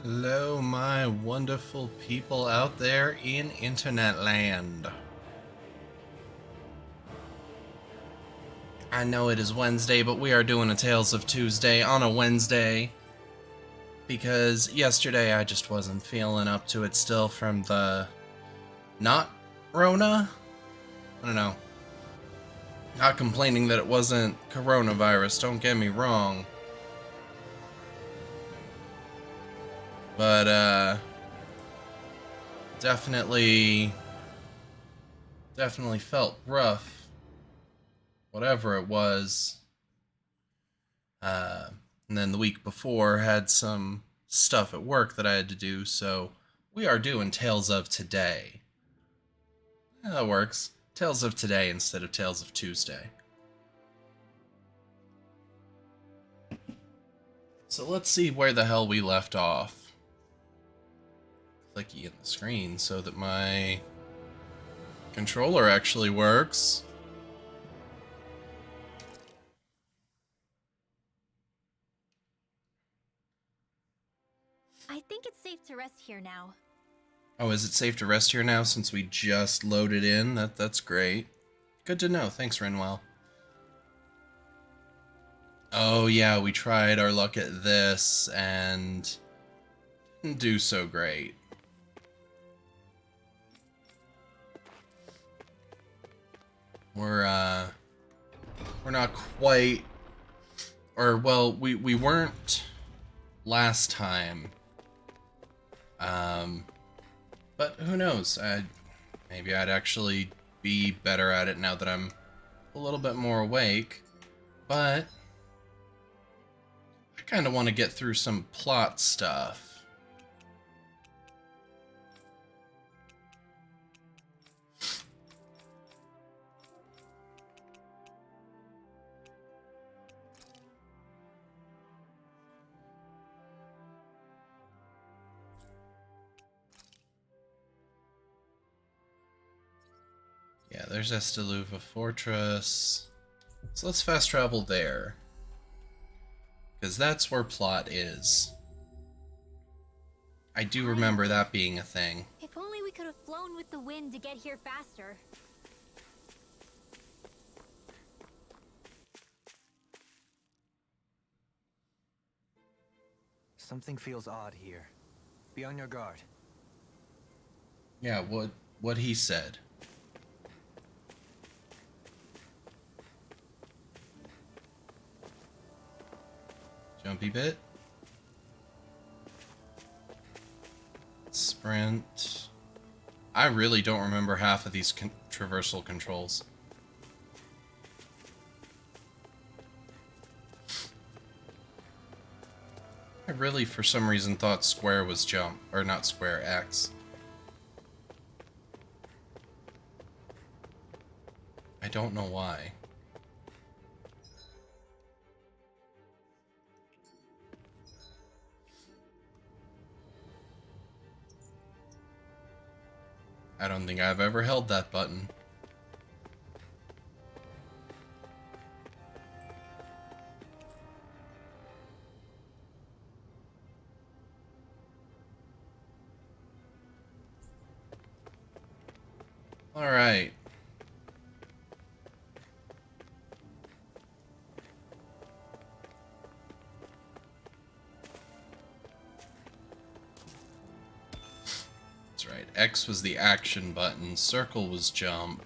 Hello, my wonderful people out there in internet land. I know it is Wednesday, but we are doing a Tales of Tuesday on a Wednesday because yesterday I just wasn't feeling up to it still from the not Rona. I don't know. Not complaining that it wasn't coronavirus, don't get me wrong. But definitely felt rough, whatever it was. And then the week before had some stuff at work that I had to do, so we are doing Tales of Today. Yeah, that works. Tales of Today instead of Tales of Tuesday. So let's see where the hell we left off. Clicky in the screen so that my controller actually works. I think it's safe to rest here now. Oh, is it safe to rest here now since we just loaded in? That's great. Good to know. Thanks, Renwell. Oh yeah, we tried our luck at this and didn't do so great. We're not quite, or well, we weren't last time. But who knows? Maybe I'd actually be better at it now that I'm a little bit more awake. But I kind of want to get through some plot stuff. Yeah, there's Estaluva Fortress. So let's fast travel there. Because that's where plot is. I do remember that being a thing. If only we could have flown with the wind to get here faster. Something feels odd here. Be on your guard. Yeah, what he said. Jumpy bit. Sprint. I really don't remember half of these traversal controls. I really, for some reason, thought square was jump, or not square, X. I don't know why. I don't think I've ever held that button. All right. That's right. X was the action button. Circle was jump.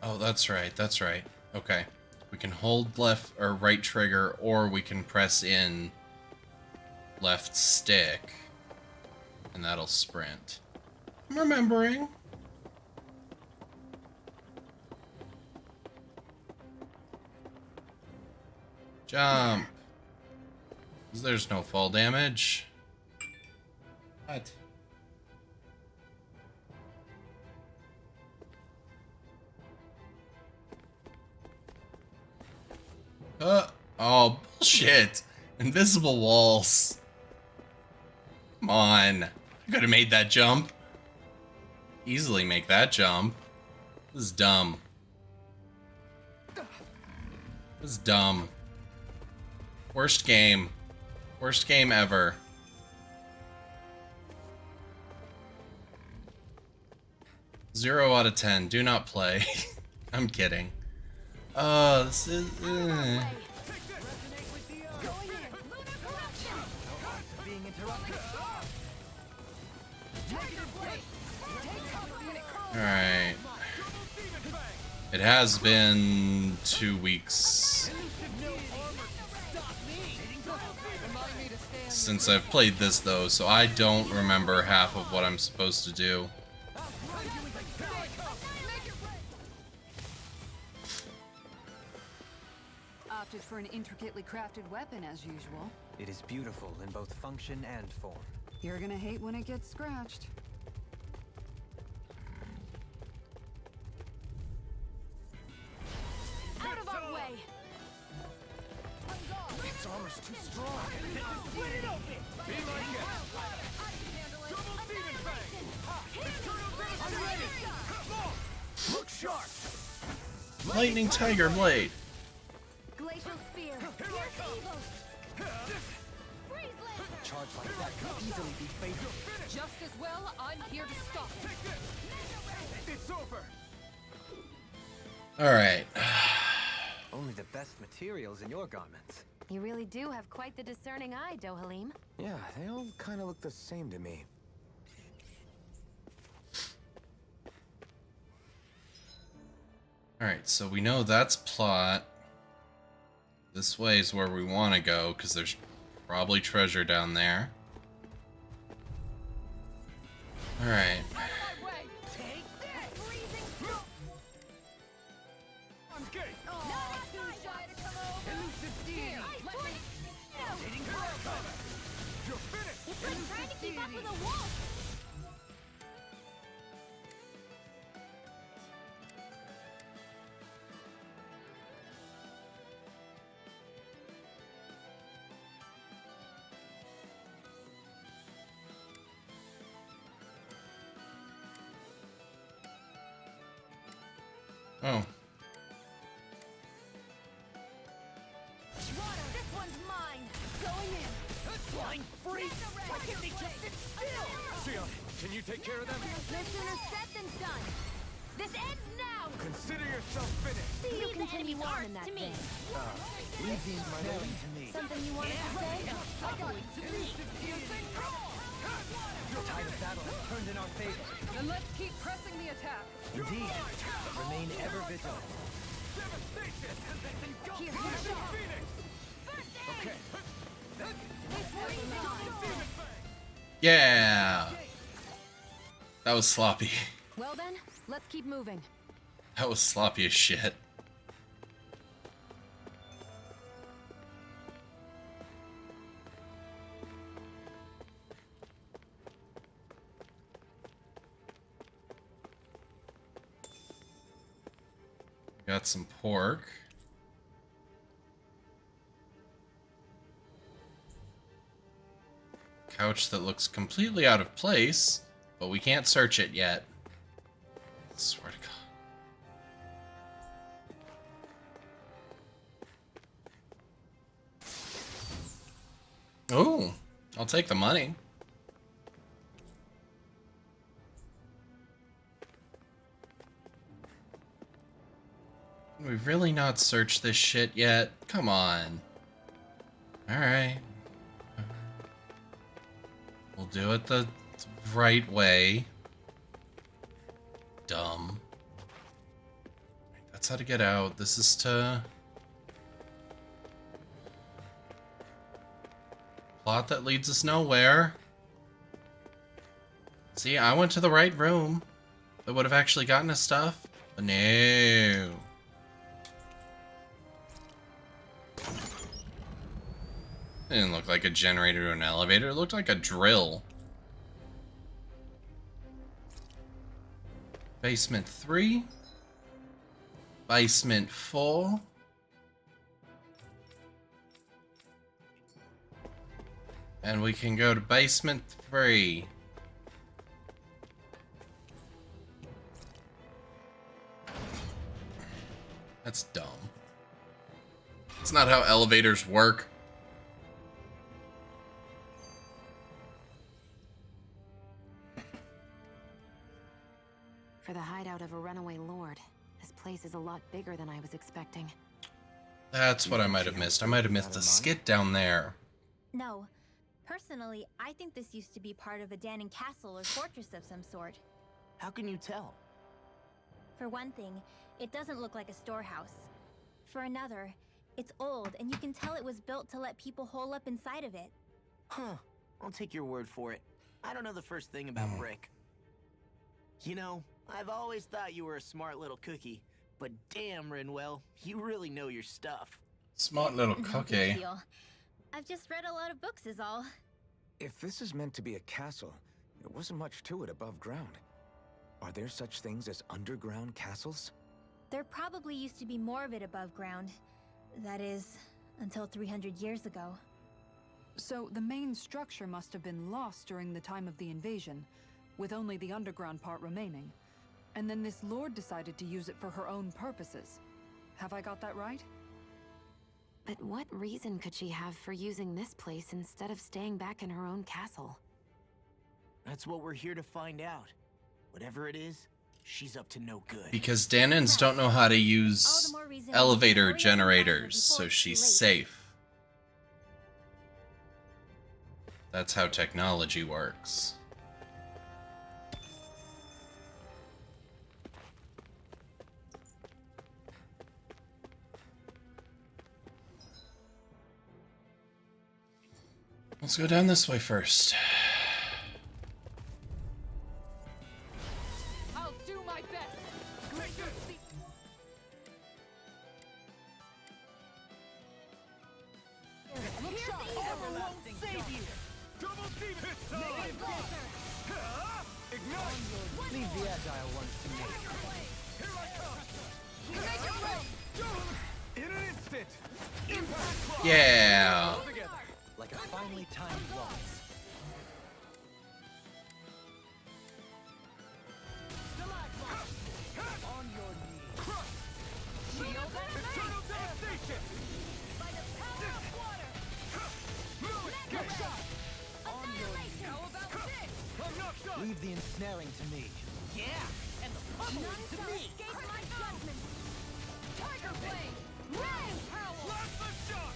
Oh, that's right. That's right. Okay. We can hold left or right trigger, or we can press in left stick, and that'll sprint. I'm remembering. Jump. There's no fall damage. What? Oh, bullshit. Invisible walls. Come on. I could have made that jump. easily make that jump. This is dumb. This is dumb. Worst game. Worst game ever. Zero out of 10. Do not play. I'm kidding. This is... Alright. It has been 2 weeks since I've played this, though, so I don't remember half of what I'm supposed to do. Opted for an intricately crafted weapon, as usual. It is beautiful in both function and form. You're gonna hate when it gets scratched. Out of our way! Its armor's too strong. Split it open! Be my guest! Double demon fang! I'm ready! Look sharp! Lightning Tiger Blade. Glacial spear! Pierce evil! Freeze laser! Charge like that could easily be fatal. Just as well, I'm here to stop it. It's over! Alright. Only the best materials in your garments. You really do have quite the discerning eye, Dohalim. Yeah, they all kind of look the same to me. Alright, so we know that's plot. This way is where we want to go, because there's probably treasure down there. Alright. It's like trying to keep up with a wolf! Oh. This one's mine! Going in! Flying free! Why can't they just sit still? Sion, can you take care of them? No sooner said than done! This ends now! Consider yourself finished. See you continue on in that thing. Leave these mighty to me. Something you wanted to say? I got it. To me. The tide of battle has turned in our favor. Then let's keep pressing the attack. Indeed. Remain ever vigilant. Here, shot! Okay. Yeah! That was sloppy. Well then, let's keep moving. That was sloppy as shit. Got some pork. Couch that looks completely out of place, but we can't search it yet. I swear to God. Oh, I'll take the money. We've really not searched this shit yet. Come on. Alright. We'll do it the right way. Dumb. That's how to get out. This is to... plot that leads us nowhere. See, I went to the right room. That would have actually gotten us stuff. But no. It didn't look like a generator or an elevator. It looked like a drill. Basement 3. Basement 4. And we can go to basement 3. That's dumb. It's not how elevators work. For the hideout of a runaway lord, this place is a lot bigger than I was expecting. That's what I might have missed. I might have missed the skit down there. No. Personally, I think this used to be part of a Danon castle or fortress of some sort. How can you tell? For one thing, it doesn't look like a storehouse. For another, it's old and you can tell it was built to let people hole up inside of it. Huh. I'll take your word for it. I don't know the first thing about brick. You know, I've always thought you were a smart little cookie, but damn, Rinwell, you really know your stuff. Smart little No big cookie. deal. I've just read a lot of books is all. If this is meant to be a castle, there wasn't much to it above ground. Are there such things as underground castles? There probably used to be more of it above ground. That is, until 300 years ago. So the main structure must have been lost during the time of the invasion, with only the underground part remaining. And then this lord decided to use it for her own purposes. Have I got that right? But what reason could she have for using this place instead of staying back in her own castle? That's what we're here to find out. Whatever it is, she's up to no good. Because Danons don't know how to All use the more reason elevator to hurry up and generators, before so it's she's too late. safe. That's how technology works. Let's go down this way first. I'll do my best. Look sharp! Armor won't save you! Double demon! Negative Ignite! Leave the agile ones to me. Here I come! In an instant! Impact block! Yeah. All together, like a finely timed waltz. On your knees. Shield Eternal devastation! By the power of water! Get shot! On your knees. How about this? I'm knocked up! Leave the ensnaring to me. Yeah! And the pummeling to me! Escape my judgment! Tiger blade! Rain power! Blast the shock!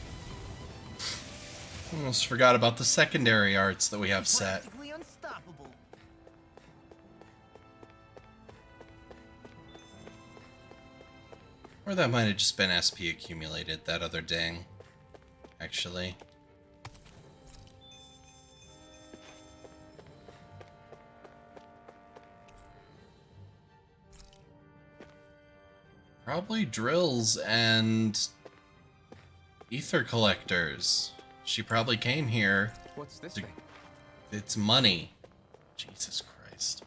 Almost forgot about the secondary arts that we have set. Practically unstoppable. Or that might have just been SP accumulated that other dang. Actually. Probably drills and ether collectors. She probably came here. What's this to- thing? It's money. Jesus Christ.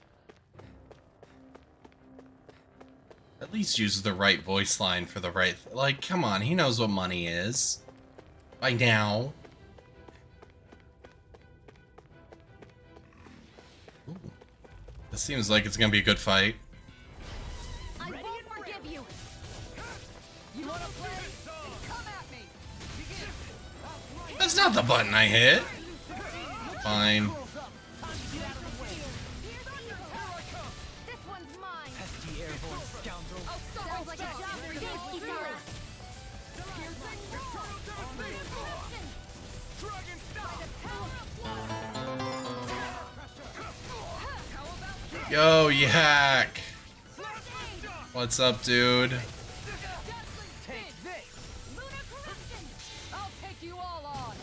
At least use the right voice line for the right... Like, come on, he knows what money is. By now. Ooh. This seems like it's gonna be a good fight. I won't forgive you! You wanna play? Come at me! That's not the button I hit. Fine. This one's mine! Pesky airborne scoundrel. Sounds like a job for you, Isara! Dragon style! Yo, Yak. What's up, dude? Take this! Lunar corruption! I'll take you all on.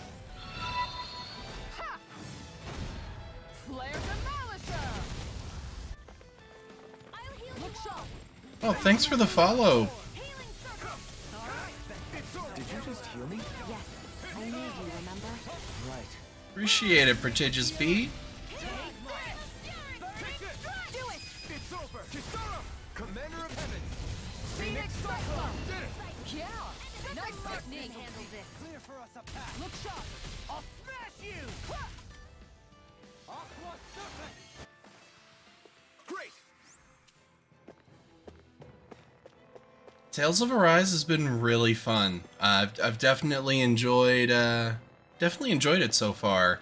Ha! Flare Demolisher. I'll heal you Look sharp. Oh, thanks for the follow. Healing circle! Did you just heal me? Yes, I need you, remember? Right. Appreciate it, Prodigious Beat. Do it! It's over! Kisara! Commander of Heaven! Phoenix Cyclone! Did it! Yeah. Nice technique. Handle this. Clear for us a path! Look sharp. I'll smash you! Aqua Serpent! Great! Tales of Arise has been really fun. I've definitely enjoyed it so far.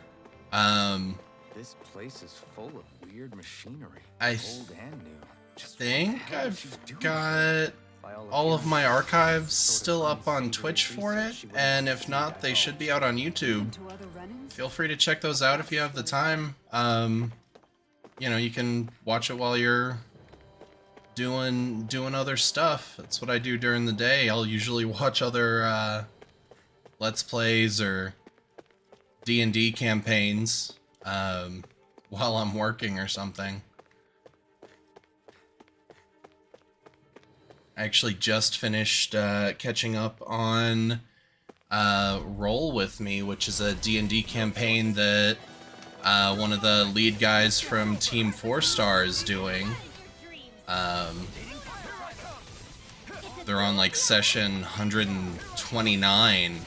This place is full of weird machinery, I old and new. Just what the think hell is she I've doing? got By all of my accounts, archives sort of still up on unsavory Twitch for it, research she wouldn't and want if to not, they should be out divulge. on YouTube. To other Renans? Feel free to check those out if you have the time. You know, you can watch it while you're doing other stuff. That's what I do during the day. I'll usually watch other Let's Plays or D&D campaigns while I'm working or something. I actually just finished catching up on Roll With Me, which is a D&D campaign that one of the lead guys from Team 4 Star is doing. They're on like session 129.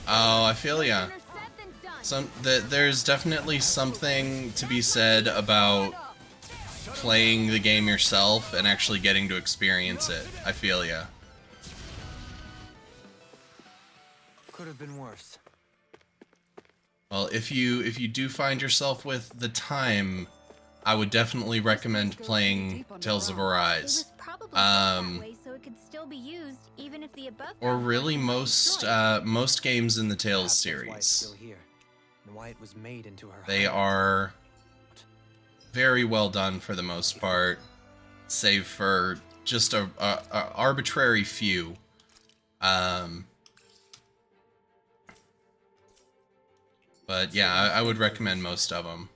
Oh, I feel ya. There's definitely something to be said about playing the game yourself and actually getting to experience it. I feel ya. Could have been worse. Well, if you do find yourself with the time, I would definitely recommend playing Tales of It Arise. was probably built that way so it could still be used even if the above Or ground really version was most destroyed. most games in the Tales Perhaps that's why it's series. still here, and why it was made into her They home. are very well done for the most part, save for just a arbitrary few. But yeah, I would recommend most of them.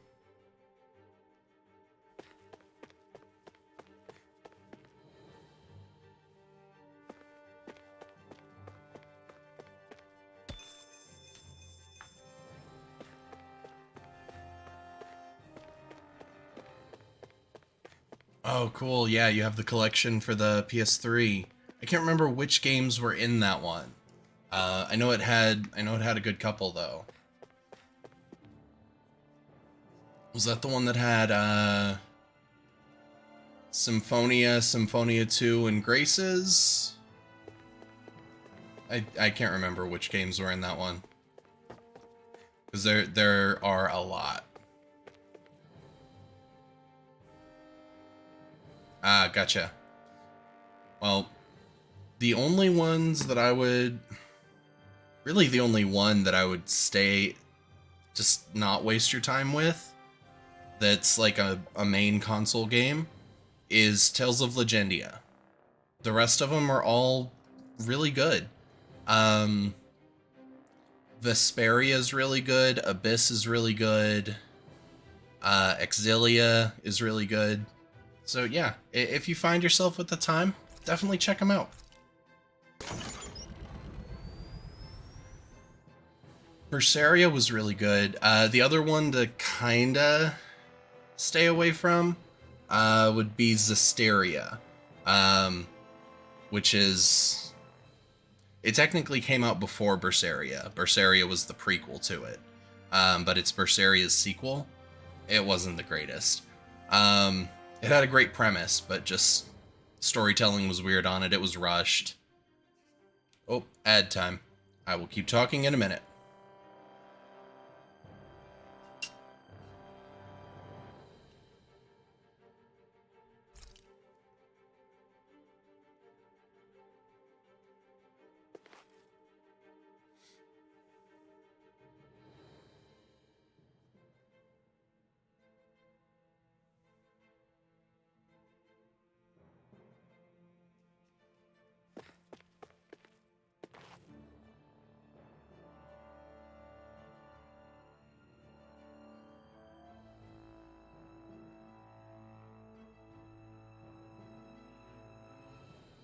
Oh, cool. Yeah, you have the collection for the PS3. I can't remember which games were in that one. I know it had a good couple though. Was that the one that had Symphonia 2, and Graces? I can't remember which games were in that one. Because there are a lot. Ah, gotcha. Well, the only ones that I would... Really the only one that I would stay... Just not waste your time with, that's like a main console game, is Tales of Legendia. The rest of them are all really good. Vesperia is really good, Abyss is really good, Exilia is really good. So yeah, if you find yourself with the time, definitely check them out. Berseria was really good. The other one to kinda stay away from would be Zestiria, which is... It technically came out before Berseria. Berseria was the prequel to it, but it's Berseria's sequel. It wasn't the greatest. It had a great premise, but just storytelling was weird on it. It was rushed. Oh, ad time. I will keep talking in a minute.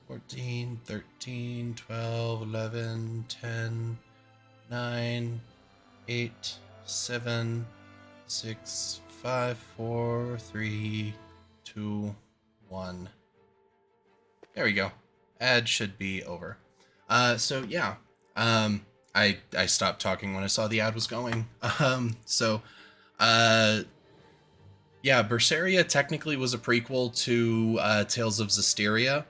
Fourteen, 13, 12, 11, 10, 9, 8, 7, 6, 5, 4, 3, 2, 1. There we go. Ad should be over. So yeah. I stopped talking when I saw the ad was going. Yeah, Berseria technically was a prequel to Tales of Zestiria.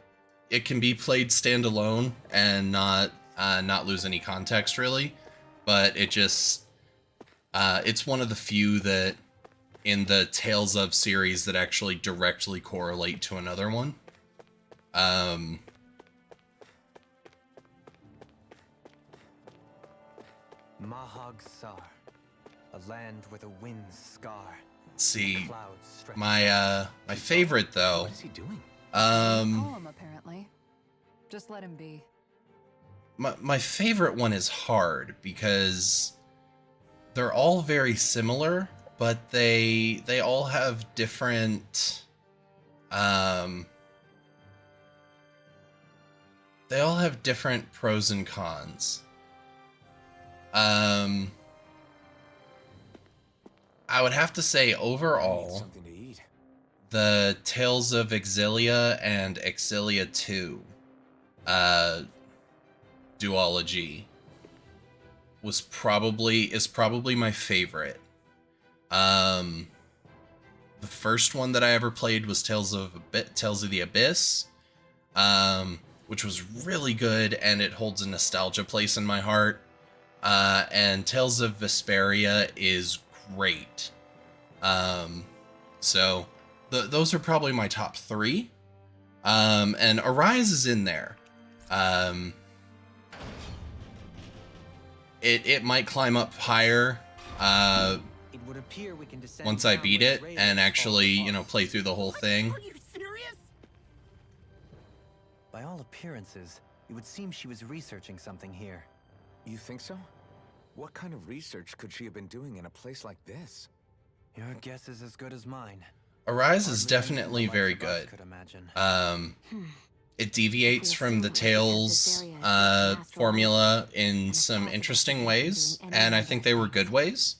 It can be played standalone and not lose any context really, but it's one of the few that in the Tales of series that actually directly correlate to another one. Mahag Saar, a land where the winds scar. Let's see, Clouds stretch. my favorite though. What is he doing? Poem, apparently. Just let him be. My favorite one is hard because they're all very similar, but they all have different they all have different pros and cons. I would have to say I need overall, something to eat. the Tales of Exilia and Exilia 2 duology is probably my favorite. The first one that I ever played was Tales of the Abyss, which was really good, and it holds a nostalgia place in my heart. And Tales of Vesperia is great. So those are probably my top three. And Arise is in there. It might climb up higher It would appear we can descend once I down beat where it the and rails actually, fall apart. play through the whole thing. Are you serious? By all appearances, it would seem she was researching something here. You think so? What kind of research could she have been doing in a place like this? Your guess is as good as mine. Arise is Hardly anything definitely the very likes of us good. could imagine. It deviates from the Tales formula in some interesting ways, and I think they were good ways.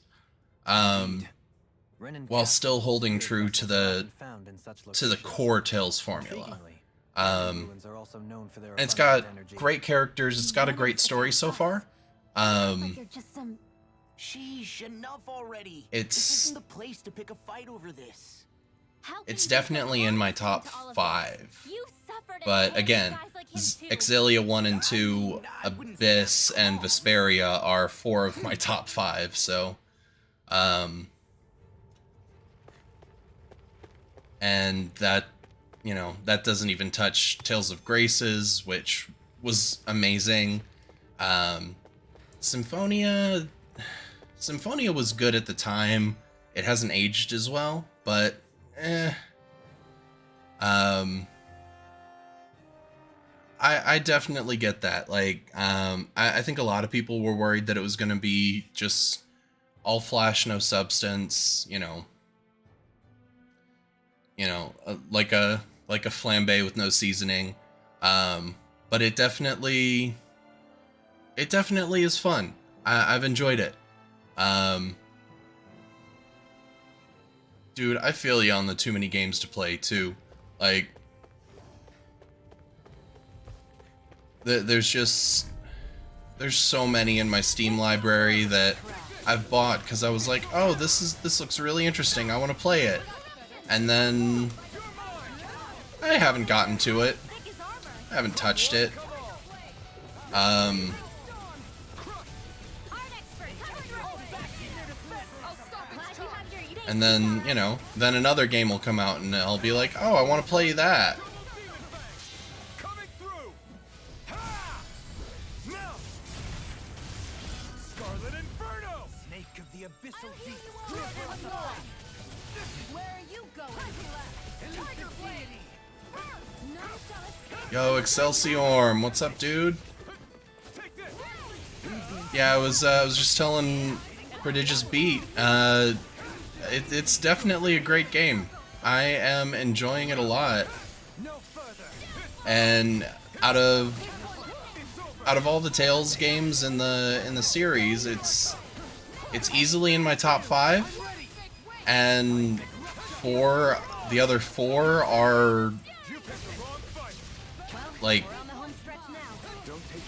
Ren and While Castle still holding spirit true vessels to are the often found in such to the locations. core Tales formula. Intriguingly, Um, ruins are also known for their And it's got abundant energy. great characters. It's got a great story so far. Like you're just some. Sheesh, enough already. It's- This isn't the place to pick a fight over this. How can It's you be so definitely in my honest top into all of this? 5. You suffered at the But hands of again, guys like him too. Exilia 1 and 2, I wouldn't say Abyss, that's and wrong. Vesperia are 4 of my top 5. So, and that, that doesn't even touch Tales of Graces, which was amazing. Symphonia was good at the time. It hasn't aged as well, but I definitely get that. Like, I think a lot of people were worried that it was going to be just all flash, no substance, like a flambe with no seasoning. But it definitely is fun. I've enjoyed it. Dude, I feel you on the too many games to play too. Like, there's so many in my Steam library that I've bought because I was like, oh, this looks really interesting. I want to play it, and then I haven't gotten to it. I haven't touched it. And then, then another game will come out and I'll be like, oh, I want to play that. Coming through. Ha! Now. Scarlet Inferno. Snake of the abyssal deep. Where are you going? Tiger Blade. Yo, Excelsiorm, what's up, dude? Take this. Yeah, I was just telling Prodigious Beat, it's definitely a great game. I am enjoying it a lot. No further. And out of all the Tales games in the series, it's easily in my top 5, and the other 4 are like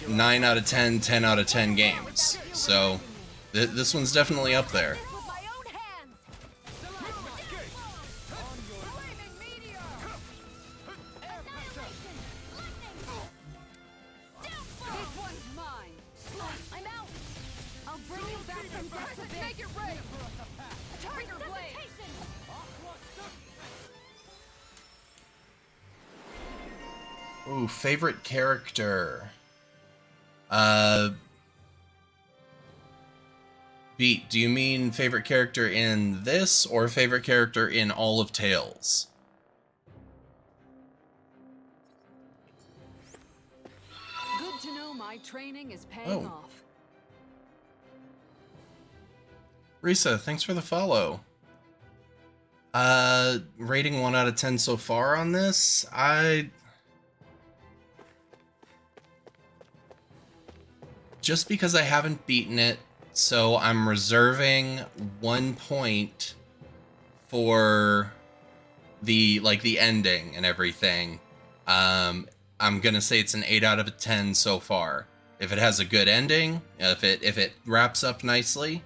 9 out of 10, 10 out of 10 games. So this one's definitely up there. back from death a bit. Make it rain. Trigger blade. Ooh, favorite character. Beat, do you mean favorite character in this or favorite character in all of Tales? Good to know my training is paying off. Risa, thanks for the follow. Rating 1 out of 10 so far on this. Just because I haven't beaten it, so I'm reserving 1 point for the ending and everything. I'm gonna say it's an 8 out of 10 so far. If it has a good ending, if it wraps up nicely,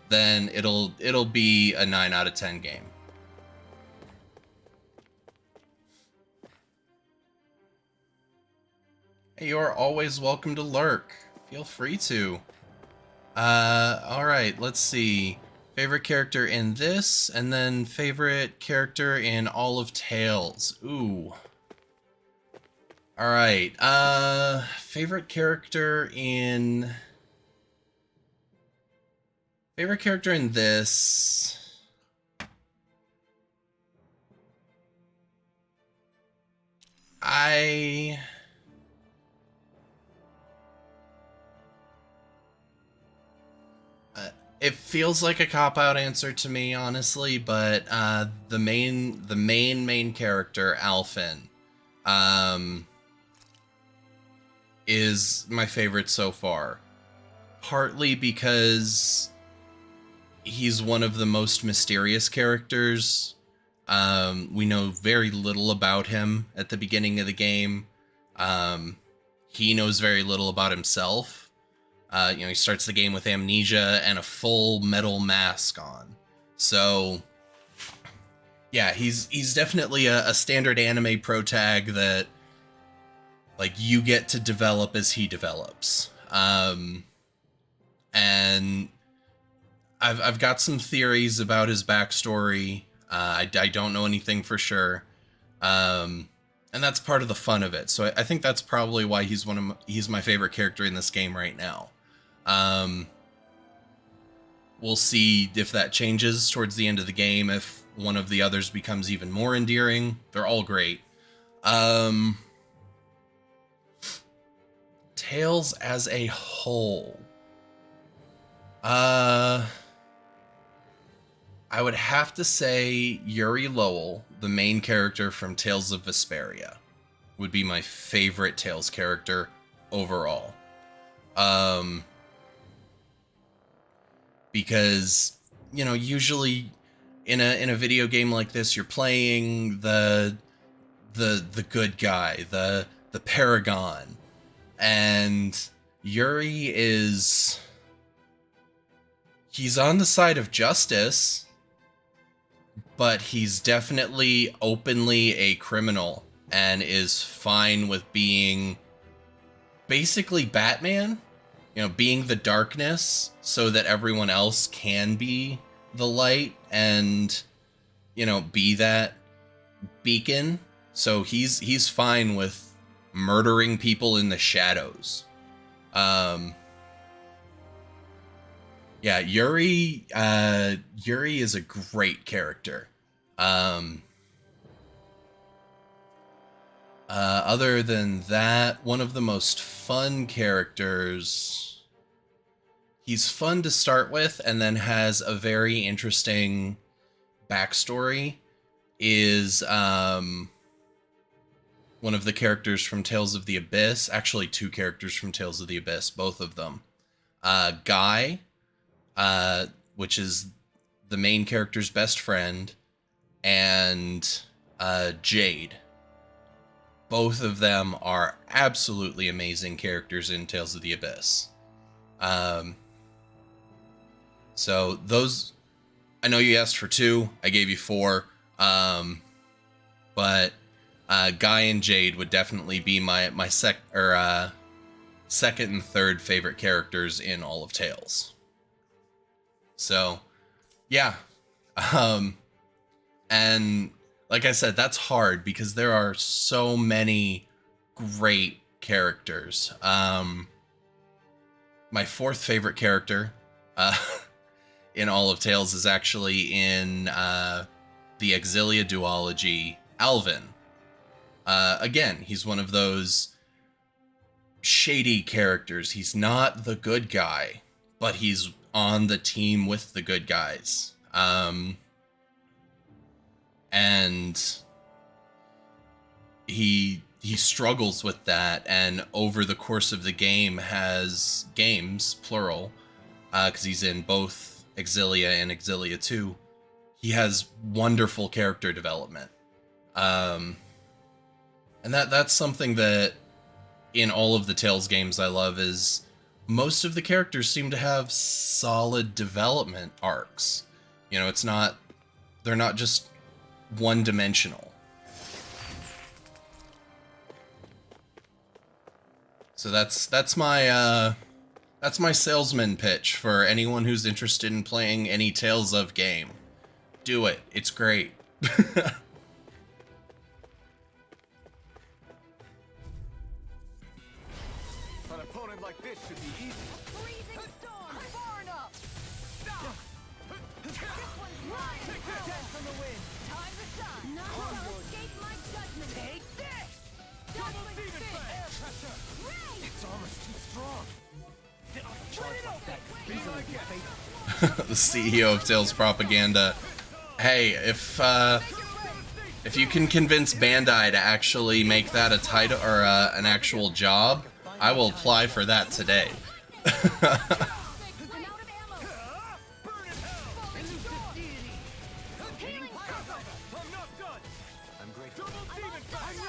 then it'll be a 9 out of 10 game. Hey, you're always welcome to lurk. Feel free to. Alright, let's see. Favorite character in this, and then favorite character in all of Tales. Ooh. Alright, favorite character in... Favorite character in this... It feels like a cop-out answer to me, honestly, but the main character, Alphen, is my favorite so far. Partly because he's one of the most mysterious characters. We know very little about him at the beginning of the game. He knows very little about himself. He starts the game with amnesia and a full metal mask on. So, yeah, he's definitely a standard anime protag that, like, you get to develop as he develops. And I've got some theories about his backstory. I don't know anything for sure. And that's part of the fun of it. So I think that's probably why he's my favorite character in this game right now. We'll see if that changes towards the end of the game, if one of the others becomes even more endearing. They're all great. Tales as a whole. I would have to say Yuri Lowell, the main character from Tales of Vesperia, would be my favorite Tales character overall. Because, usually in a video game like this, you're playing the good guy, the paragon. And Yuri he's on the side of justice, but he's definitely openly a criminal and is fine with being basically Batman. Being the darkness so that everyone else can be the light and, be that beacon. So he's fine with murdering people in the shadows. Yeah, Yuri is a great character. Other than that, one of the most fun characters, he's fun to start with and then has a very interesting backstory, is one of the characters from Tales of the Abyss, actually 2 characters from Tales of the Abyss, both of them. Guy, which is the main character's best friend, and Jade. Both of them are absolutely amazing characters in Tales of the Abyss. So those, I know you asked for 2, I gave you 4, but Guy and Jade would definitely be my second and third favorite characters in all of Tales. So, yeah. And like I said, that's hard because there are so many great characters. My fourth favorite character in all of Tales is actually in the Exilia duology, Alvin. Again, he's one of those shady characters. He's not the good guy, but he's on the team with the good guys. And he struggles with that, and over the course of the game has games, plural, because he's in both Exilia and Exilia 2. He has wonderful character development. And that's something that in all of the Tales games I love is most of the characters seem to have solid development arcs. You know, they're not just one-dimensional. So that's my salesman pitch for anyone who's interested in playing any Tales of game. Do it. It's great. An opponent like this should be easy. Freezing storm! Far enough! This one's mine! Death from the wind! Time to shine! None shall escape my judgment! Take this! Double demon fist! Air pressure! Ray! Its armor's too strong. Split it open! Be my guest. The CEO of Tales Propaganda. Hey, if you can convince Bandai to actually make that a title or an actual job, I will apply for that today. I'm out of ammo! Burn in hell! Elusive deity! Healing circle! I'm not done. I'm grateful. I'm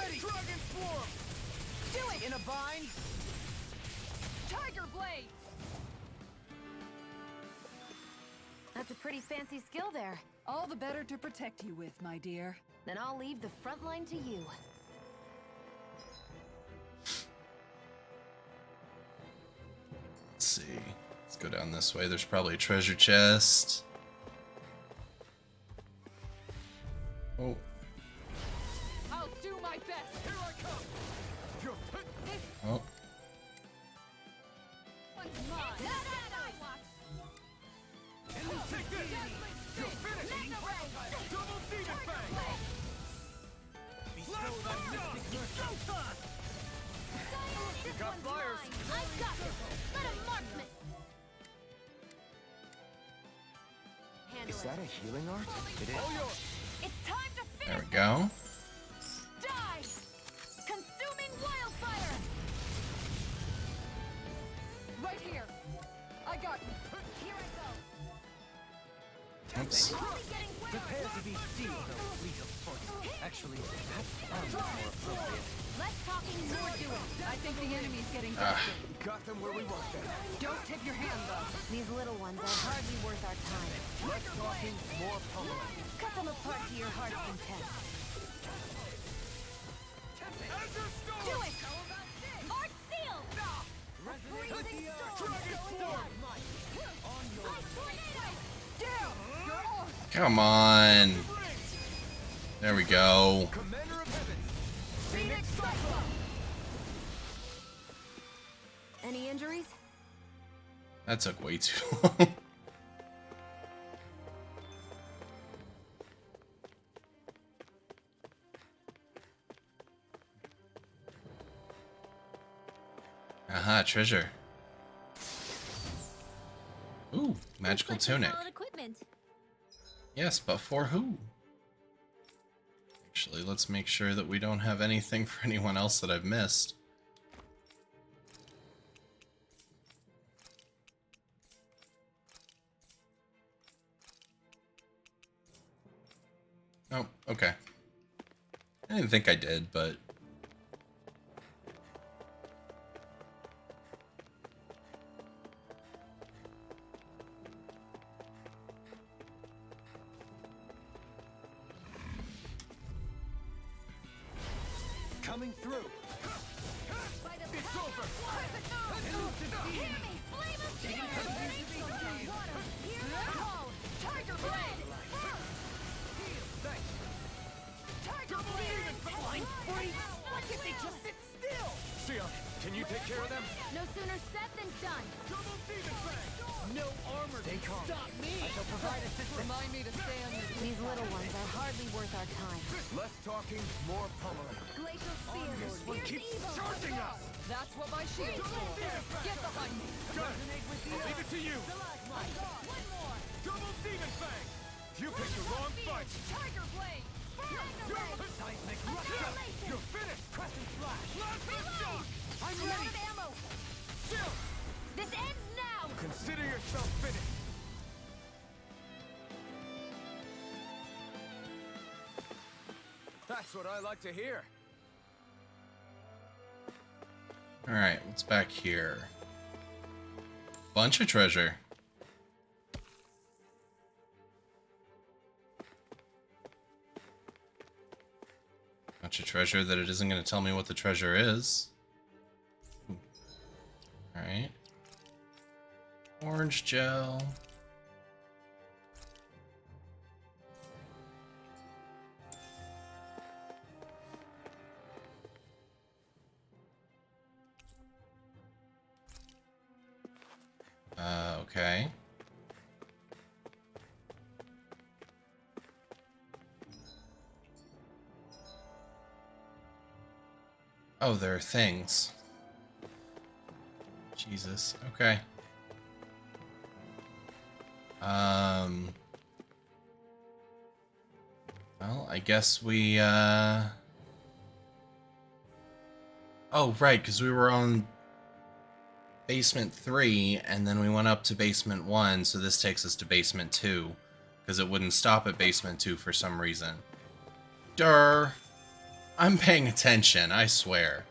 ready! Dragon swarm. Do it! In a bind! Tiger blade! That's a pretty fancy skill there. All the better to protect you with, my dear. Then I'll leave the front line to you. Let's see. Let's go down this way. There's probably a treasure chest. Oh. I'll do my best! Here I come! This Oh. one's mine! Not that I watch! Take this. You're finished. Mega ray! Double demon fang. Bestow that mystic mercy. This got one's flyers. mine! I got this! Let him marksman! Handle Is that a healing art? It is. It's time to There finish we go. Die! Consuming wildfire! Right here! I got you! Here I go! Oops. Only getting Prepare to be sealed, O fleet of foot. Actually, that sounds more appropriate. Less talking, more doing! I think the enemy's getting Ah. Got them where we want them. Don't tip your hand, though. These little ones are hardly worth our time. Less talking, more pummeling. Cut them apart to your heart's content. Do it! Art sealed! Freezing storm! Ice tornado! Down! You're off! Come on. There we go. Commander of heaven. Phoenix Cyclone! Any injuries? That took way too long. Aha, treasure. Ooh, magical Looks like tunic. solid equipment. Yes, but for who? Actually, let's make sure that we don't have anything for anyone else that I've missed. Oh, okay. I didn't think I did, but... Coming through. It's over! Hear me! Flame of steel! Water! Here I come! Stay calm. Stop me! I shall provide assistance. Remind me to stay on your These little ones are hardly worth our time. Less talking, more pummeling. glacial spear. This one keeps charging us! That's what my shield's for. Get behind me. Resonate with the Leave it to you! One more. Double Demon Fang! You picked the wrong fight! Tiger blade. seismic rupture. You're finished! Crescent flash. Plasma shock! I'm ready. ammo. Still! This ends now! Consider yourself finished! That's what I like to hear. Alright, what's back here? Bunch of treasure. Bunch of treasure that it isn't going to tell me what the treasure is. Alright. Orange gel. Okay. Oh, there are things. Jesus. Okay. Well, I guess we, Oh, right, because we were on basement 3, and then we went up to basement 1, so this takes us to basement 2, because it wouldn't stop at basement 2 for some reason. Durr! I'm paying attention, I swear.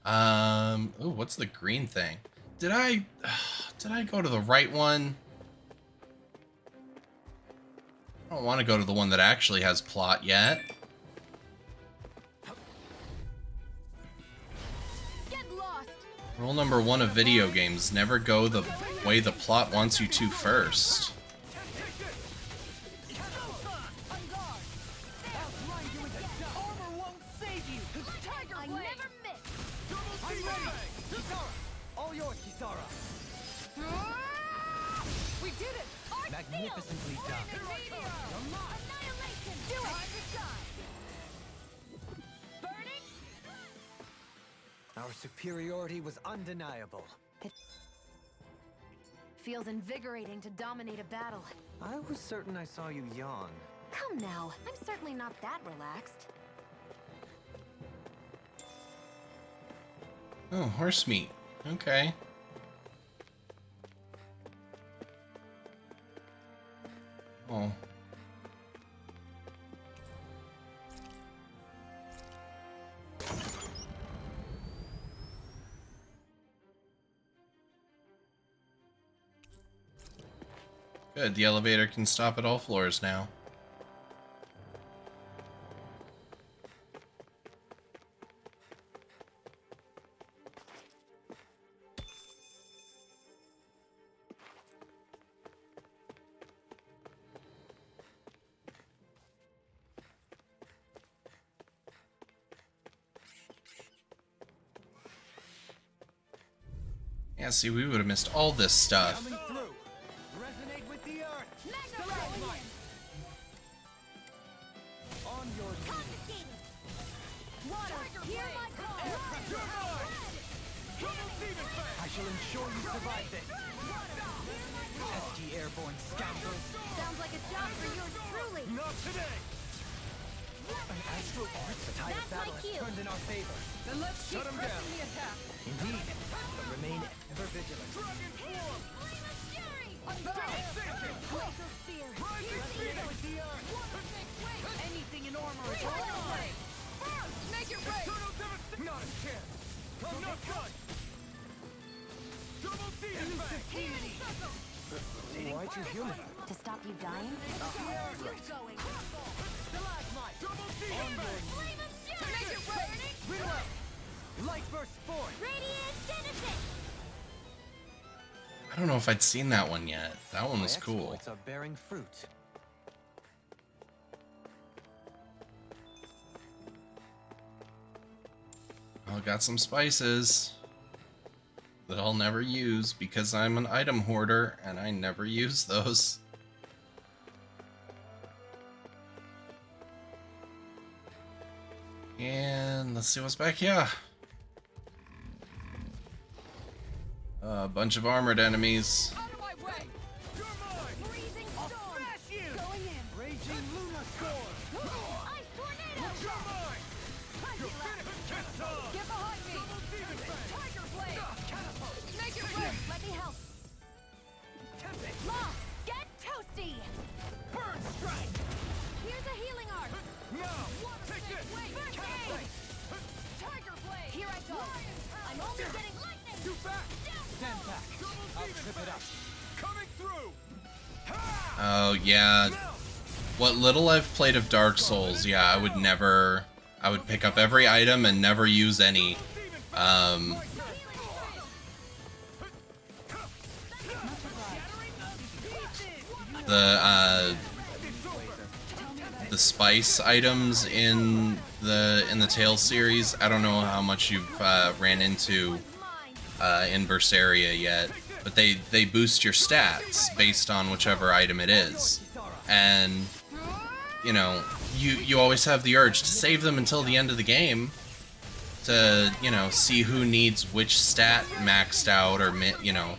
Ooh, what's the green thing? Did I go to the right one? I don't want to go to the one that actually has plot yet. Get lost. Rule number 1 of video games, never go the way the plot wants you to first. Armor won't save you. Tiger I blade. never miss! I'm ready. Kisara. All yours, Kisara. We did it. Art Magnificently field. done. Annihilation. Do it. Time to shine. Burning. Our superiority was undeniable. Feels invigorating to dominate a battle. I was certain I saw you yawn. Come now, I'm certainly not that relaxed. Oh, horse meat. Okay. Oh. Good, the elevator can stop at all floors now. Yeah, see, we would have missed all this stuff. Coming through. Resonate with the earth. Magnify. On your knees. Water. Hear my call. I shall ensure you survive this. Pesky airborne scoundrels. Sounds like a job for yours truly! Not today! An astral art. The tide of That's battle my has cue. turned in our favor. Then let's keep Shut 'em pressing down. the attack. Indeed. But remain ever vigilant. Dragon Form! Glacial spear! Resonate with the earth. Anything in armor is away. First, make it rain. Eternal Devastation! Not a chance! I'm not done! Double Demon Fang! Why'd you heal me? To stop you dying? Double Demon Fang! To make it rain. Reload. Light burst forth. Radiant Genesis! I don't know if I'd seen that one yet. That one My was cool. exploits are bearing fruit. Oh, got some spices. that I'll never use because I'm an item hoarder and I never use those. And let's see what's back here. A bunch of armored enemies. Out of my way! You're mine! Freezing I'll storm! smash you! Going in! Raging Luna Storm! Ice tornado! You're mine! You're finished! Get some! Get behind me! Double demon fang! Tiger blade! Catapult! Make it quick! Let me help! Tempest! Law! Get toasty! Burn strike! Here's a healing arc! Now! Take this! Wait! Burn Catapult! Tiger blade! Here I go! I'm only getting lightning! Too fast! Stand back. I'll trip it up. Coming through! Oh yeah. What little I've played of Dark Souls, yeah, I would pick up every item and never use any. The spice items in the Tales series, I don't know how much you've ran into in Berseria yet, but they boost your stats based on whichever item it is. And you know, you always have the urge to save them until the end of the game to, you know, see who needs which stat maxed out or, you know.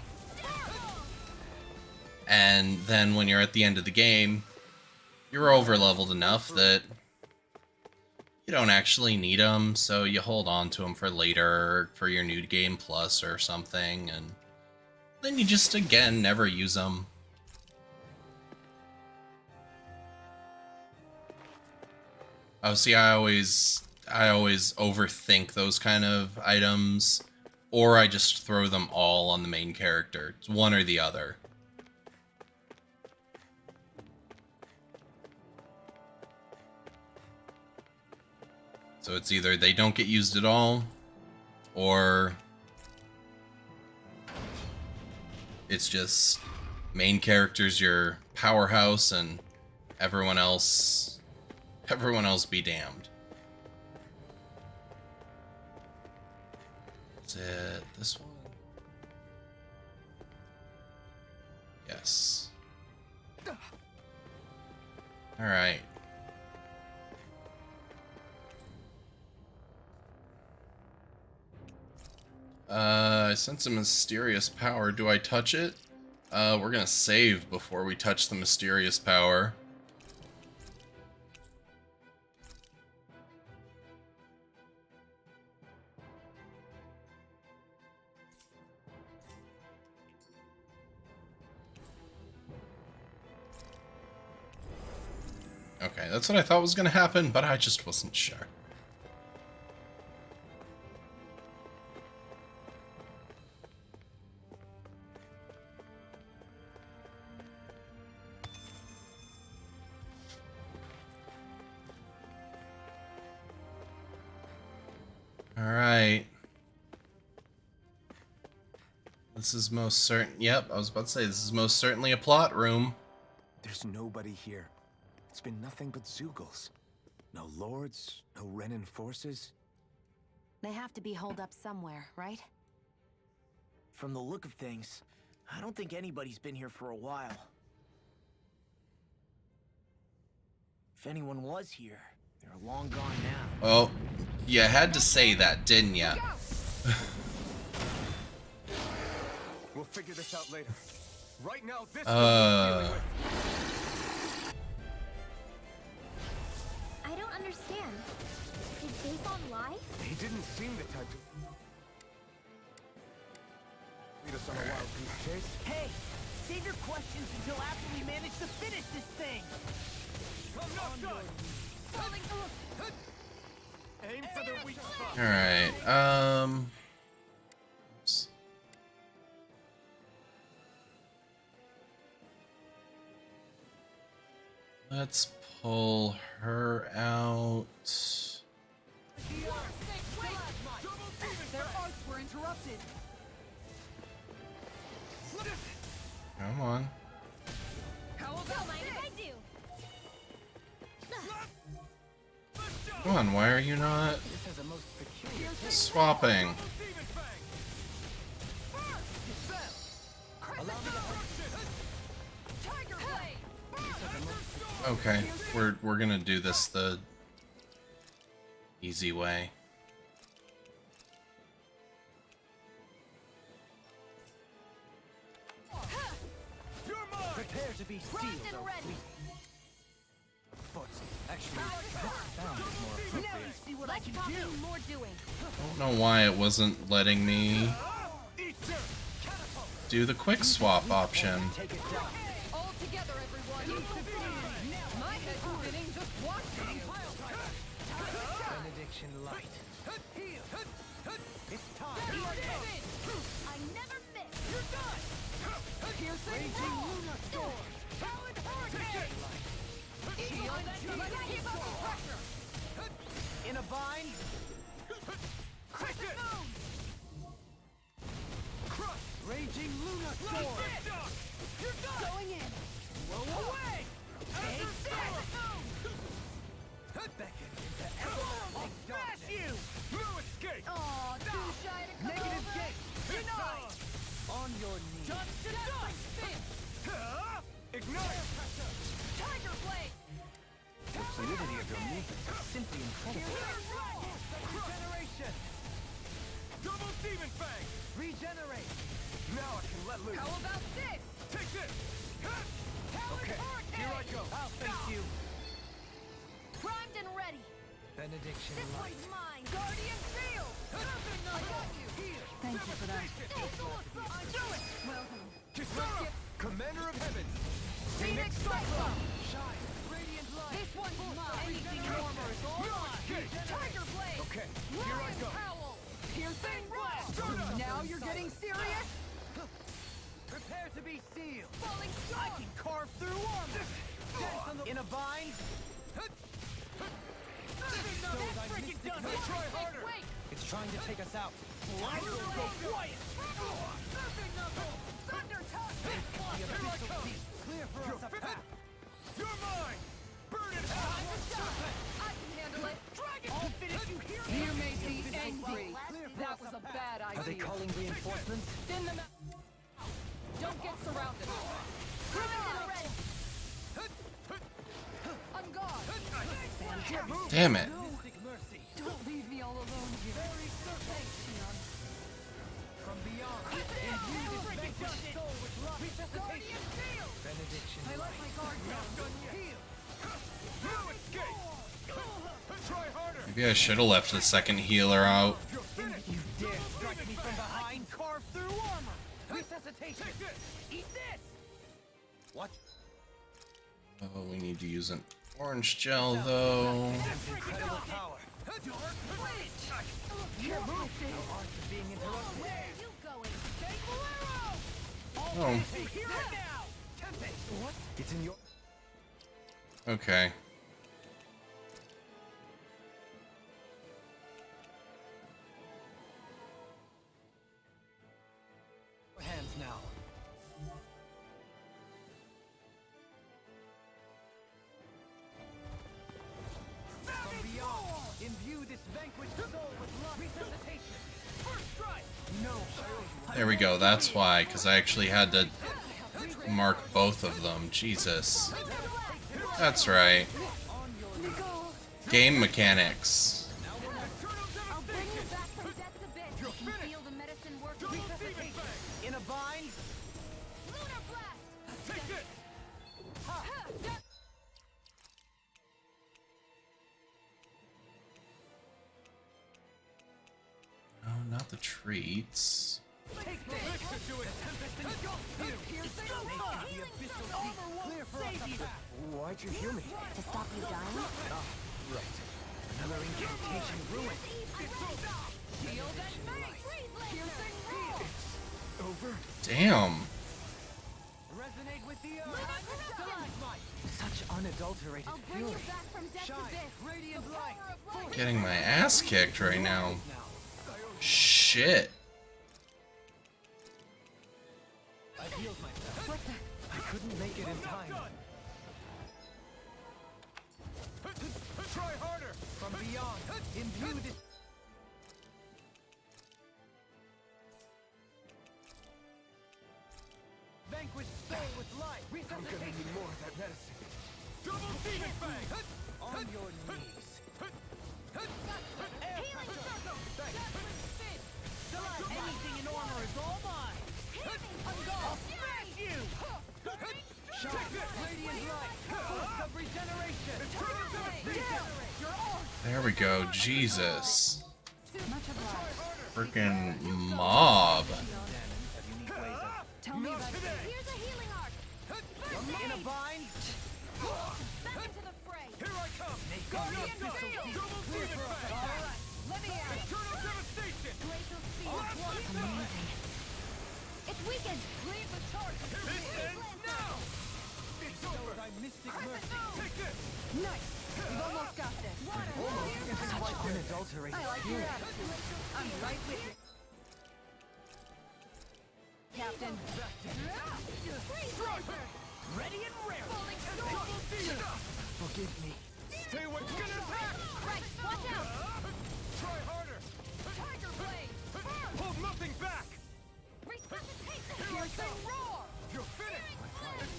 And then when you're at the end of the game, you're over-leveled enough that you don't actually need them, so you hold on to them for later, for your new game plus or something, and then you just, again, never use them. Oh, see, I always overthink those kind of items, or I just throw them all on the main character. It's one or the other. So it's either they don't get used at all, or it's just main character's your powerhouse and everyone else be damned. Is it this one? Yes. Alright. I sense a mysterious power. Do I touch it? We're gonna save before we touch the mysterious power. Okay, that's what I thought was gonna happen, but I just wasn't sure. Alright. This is most certain. Yep, I was about to say, this is most certainly a plot room. There's nobody here. It's been nothing but Zeugles. No lords, no Renan forces. They have to be holed up somewhere, right? From the look of things, I don't think anybody's been here for a while. If anyone was here, they're long gone now. Oh, you had to say that, didn't ya? We'll figure this out later. Right now, this is what we're dealing with. I don't understand. Did Bayfon lie? He didn't seem the type to lead us on a wild goose chase. Hey, save your questions until after we manage to finish this thing. I'm not done. Aim for the weak spot. Alright, oops. Let's pull her out. Their arcs were interrupted. Come on. Don't mind if I do. Come on, why are you not This has a most peculiar swapping? Tiger blade. Okay, we're gonna do this the easy way. Prepare to be sealed, Primed and oh ready. fleet foot. Actually, that sound is more Now you appropriate. see what I can do. More doing. I don't know why it wasn't letting me do the quick swap option. Take it down. All together, everyone. My head's spinning just watching. Benediction light. It's time. I never miss. You're done. Piercing Luna Storm. Talent Hurricane. Shield and let's keep up the pressure. In a bind. Crescent moon. Raging Luna Storm. You're done. Going in. Blow away. Take that. Beckon into everlasting darkness. No escape. Aw, too shy to come Negative over. gate. Denied. On your knees. Just to die. Spin. Ignite. Tiger blade. The fluidity of your movements is simply incredible. Regeneration. Double demon fang. Regenerate. Now I can let loose. How about this? Take this. Okay, here I go. I'll face you. Primed and ready. Benediction This light. one's mine. Guardian field. I got you. Thank you for that. Do it. Well done. Commander of Heavens. Phoenix Cyclone. Shine. Radiant light. This one's mine. Anything warmer is all mine. Tiger blade. Okay, here I go. Howl. Piercing blast. Now you're getting serious? Prepare to be sealed. Falling storm. I can carve through armor. Death on the... In a bind. That's freaking done. Try harder. Wait. It's trying to take us out. I will go quiet. Thunder touch. The abyssal deep. Clear for us a path. You're mine. Burn it out. I can handle it. Dragon. I'll finish you here. You made me angry. Clear for That us was a path. bad idea. Are they calling reinforcements? Thin them out. Don't get surrounded. Ready. On guard. Damn it. Mystic mercy. Don't leave me all alone here. Very serpent. From beyond. Imbue this vanquished soul with love. Resuscitation. Benediction I let my guard down. Heal. No escape. Try harder. Maybe I should have left the second healer out. You dare strike me from behind? Carve through armor. Resuscitation. Eat this. What? Oh, we need to use an orange gel though. Incredible power. Your move. Our arts are being interrupted. Where are you going? Stay Bolero. Oh, Here and now. Tempest. What? It's in your... okay. hands now. From beyond, imbue this vanquished soul with love. Resuscitation. First strike. No. There we go. That's why, because I actually had to mark both of them. Jesus. That's right. Game mechanics. I'll bring you back from death's abyss. You can feel the medicine working. In a bind. Lunar blast. Take it. Oh, not the treats. Take this. The tempest engulfs you. Piercing The abyssal deep. Clear for us a path. Why'd you heal me? To stop you dying? Right. Another incantation ruined. Shield and face. Piercing roll. Over? Damn. Resonate with the Lunar earth. corruption. Such unadulterated I'll bring you fury. back from death's Shine. abyss. Radiant light. Getting my ass kicked right now. Shit. I healed myself. I couldn't make it in time. Try harder. From beyond, imbue this. that medicine. Double demon fang! On your knees. Healing circle! Anything in armor is all mine. I'll smash you! Shot! Radiant light! Force of regeneration! Regenerate! Your arm! There we go. Jesus. Much obliged. Freaking mob. Tell me about it. Here's a healing arc! In a bind? Back into the fray! Here I come! Guardian field! Double demon fang! Alright, let me at it! Eternal devastation! Glacial speed! Amazing. It's weakened! Leave the charge! This ends now! It's over! Thy mystic mercy! Take this! Nice. We've almost got this. Unadulterated I like your attitude. I'm right with you. Captain. Ready and rare! Double demon! Forgive me. Stay away! Get attack! Right, watch out! Try harder! Tiger blade! Hold nothing back! Resuscitate the Here I come! Roar! You're finished!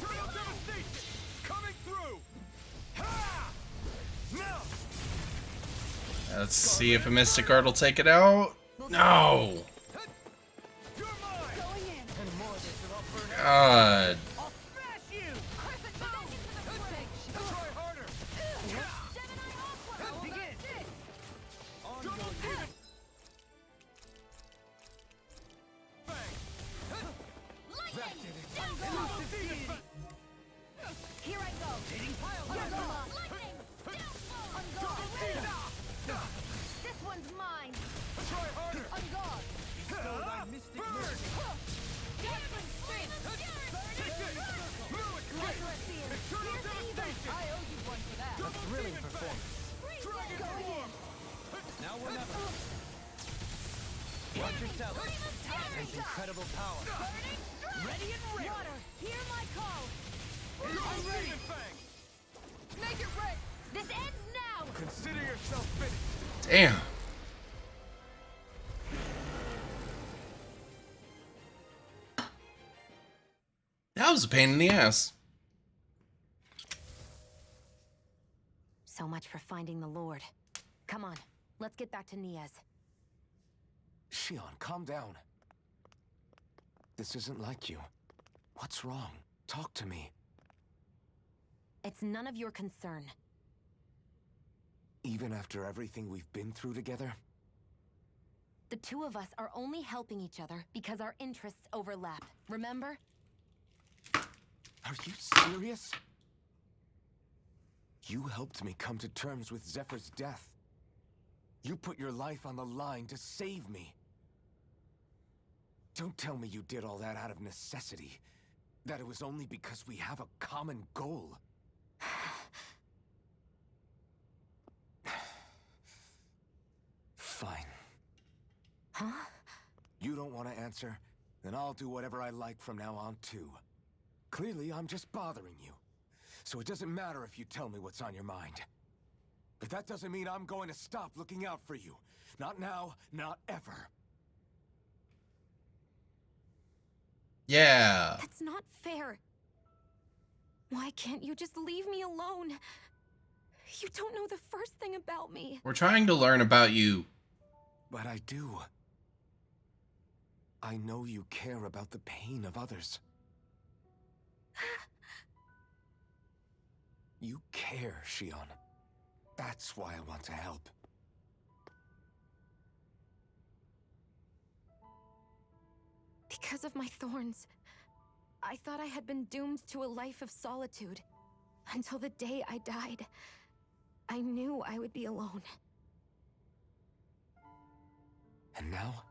Eternal devastation! Coming through! Ha! Now! Let's see if a Mystic Guard will take it out. No! You're mine! going in! Any more of this and I'll burn out! God. I'll smash you! Crescent back into the fray! Try harder! Gemini Aqua! Begin! On your knees! Bang! Lightning! Elusive! Here I go! Hitting pile! Lightning! Downfall! On guard! This one's mine! Try harder! On guard! Bestow thy mystic mercy! Dazzling spin! Take this! Move it quick! Eternal devastation! I owe you one for that! Double thrilling performance! Dragon Going roar! in! Now or never! Watch yourself! Has incredible power! Ready and ready! Water, hear my call! I'm ready! Fang! Make it red! This ends now! Consider yourself finished! Damn. That was a pain in the ass. So much for finding the Lord. Come on, let's get back to Niaz. Shion, calm down. This isn't like you. What's wrong? Talk to me. It's none of your concern. Even after everything we've been through together? The two of us are only helping each other because our interests overlap. Remember? Are you serious? You helped me come to terms with Zephyr's death. You put your life on the line to save me. Don't tell me you did all that out of necessity. That it was only because we have a common goal. Fine. Huh? You don't want to answer? Then I'll do whatever I like from now on, too. Clearly, I'm just bothering you. So it doesn't matter if you tell me what's on your mind. But that doesn't mean I'm going to stop looking out for you. Not now, not ever. Yeah. That's not fair. Why can't you just leave me alone? You don't know the first thing about me. We're trying to learn about you. But I do. I know you care about the pain of others. You care, Shion. That's why I want to help. Because of my thorns, I thought I had been doomed to a life of solitude. Until the day I died, I knew I would be alone. And now?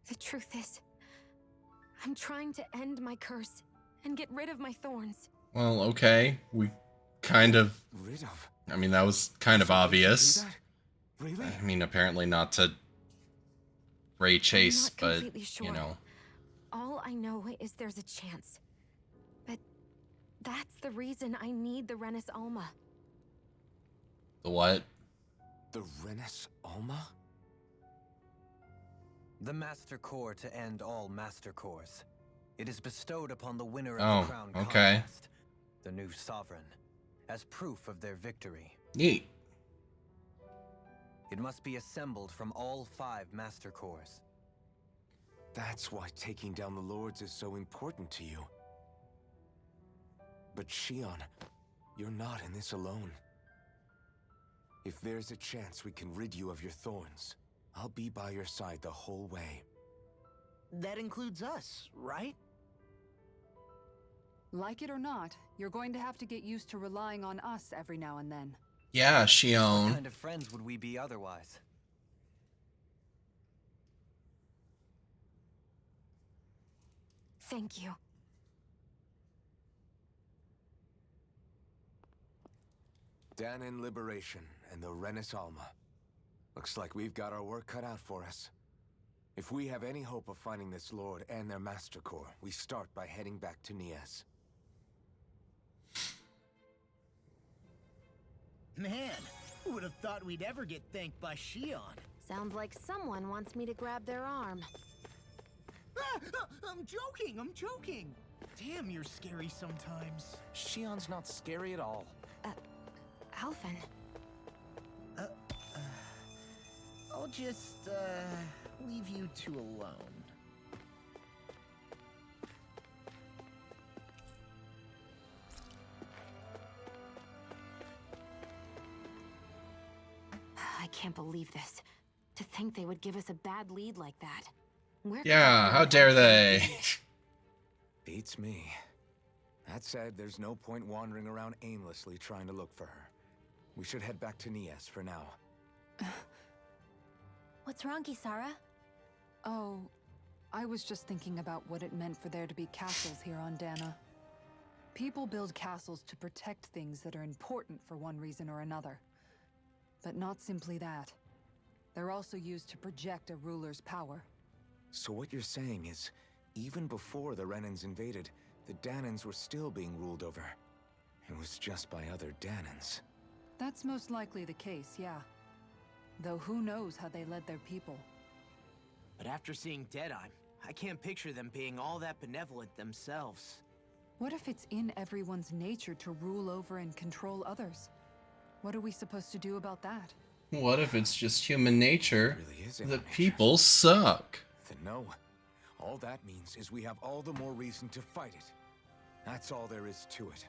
The truth is, I'm trying to end my curse and get rid of my thorns. Well, okay. We kind of... Rid of? I mean, that was kind of obvious. Do that? Really? I mean, apparently not to Ray Chase, not but completely sure. you know. All I know is there's a chance. But that's the reason I need the Renis Alma. The what? The Renis Alma? The Master Core to end all Master Cores. It is bestowed upon the winner of Oh, the Crown okay. Contest, the new Sovereign, as proof of their victory. Neat. It must be assembled from all 5 Master Cores. That's why taking down the Lords is so important to you. But Shion, you're not in this alone. If there's a chance we can rid you of your thorns, I'll be by your side the whole way. That includes us, right? Like it or not, you're going to have to get used to relying on us every now and then. Yeah, What Shion. kind of friends would we be otherwise? Thank you. Danan Liberation and the Renis Alma. Looks like we've got our work cut out for us. If we have any hope of finding this Lord and their Master Core, we start by heading back to Nias. Man, who would have thought we'd ever get thanked by Shion? Sounds like someone wants me to grab their arm. I'm joking! Damn, you're scary sometimes. Shion's not scary at all. Alphen. I'll just, leave you two alone. I can't believe this. To think they would give us a bad lead like that. Where could Yeah, that how be? dare they? Beats me. That said, there's no point wandering around aimlessly trying to look for her. We should head back to Nias for now. What's wrong, Kisara? Oh, I was just thinking about what it meant for there to be castles here on Dana. People build castles to protect things that are important for one reason or another. But not simply that. They're also used to project a ruler's power. So what you're saying is, even before the Renans invaded, the Danans were still being ruled over. It was just by other Danans. That's most likely the case, yeah. Though who knows how they led their people. But after seeing Deadeye, I can't picture them being all that benevolent themselves. What if it's in everyone's nature to rule over and control others? What are we supposed to do about that? What if it's just human nature It really is in our that nature. people suck? Then no. All that means is we have all the more reason to fight it. That's all there is to it.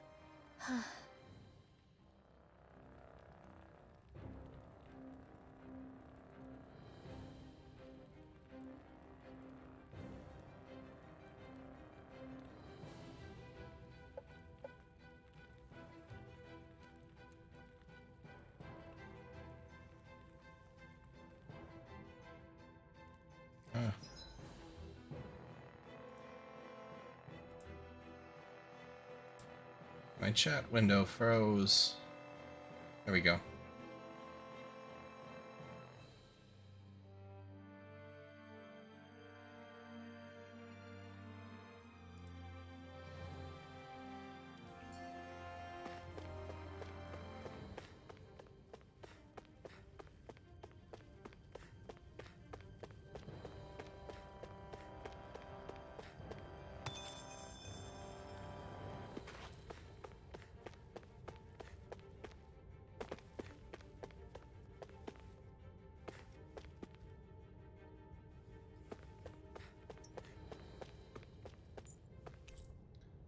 My chat window froze. There we go.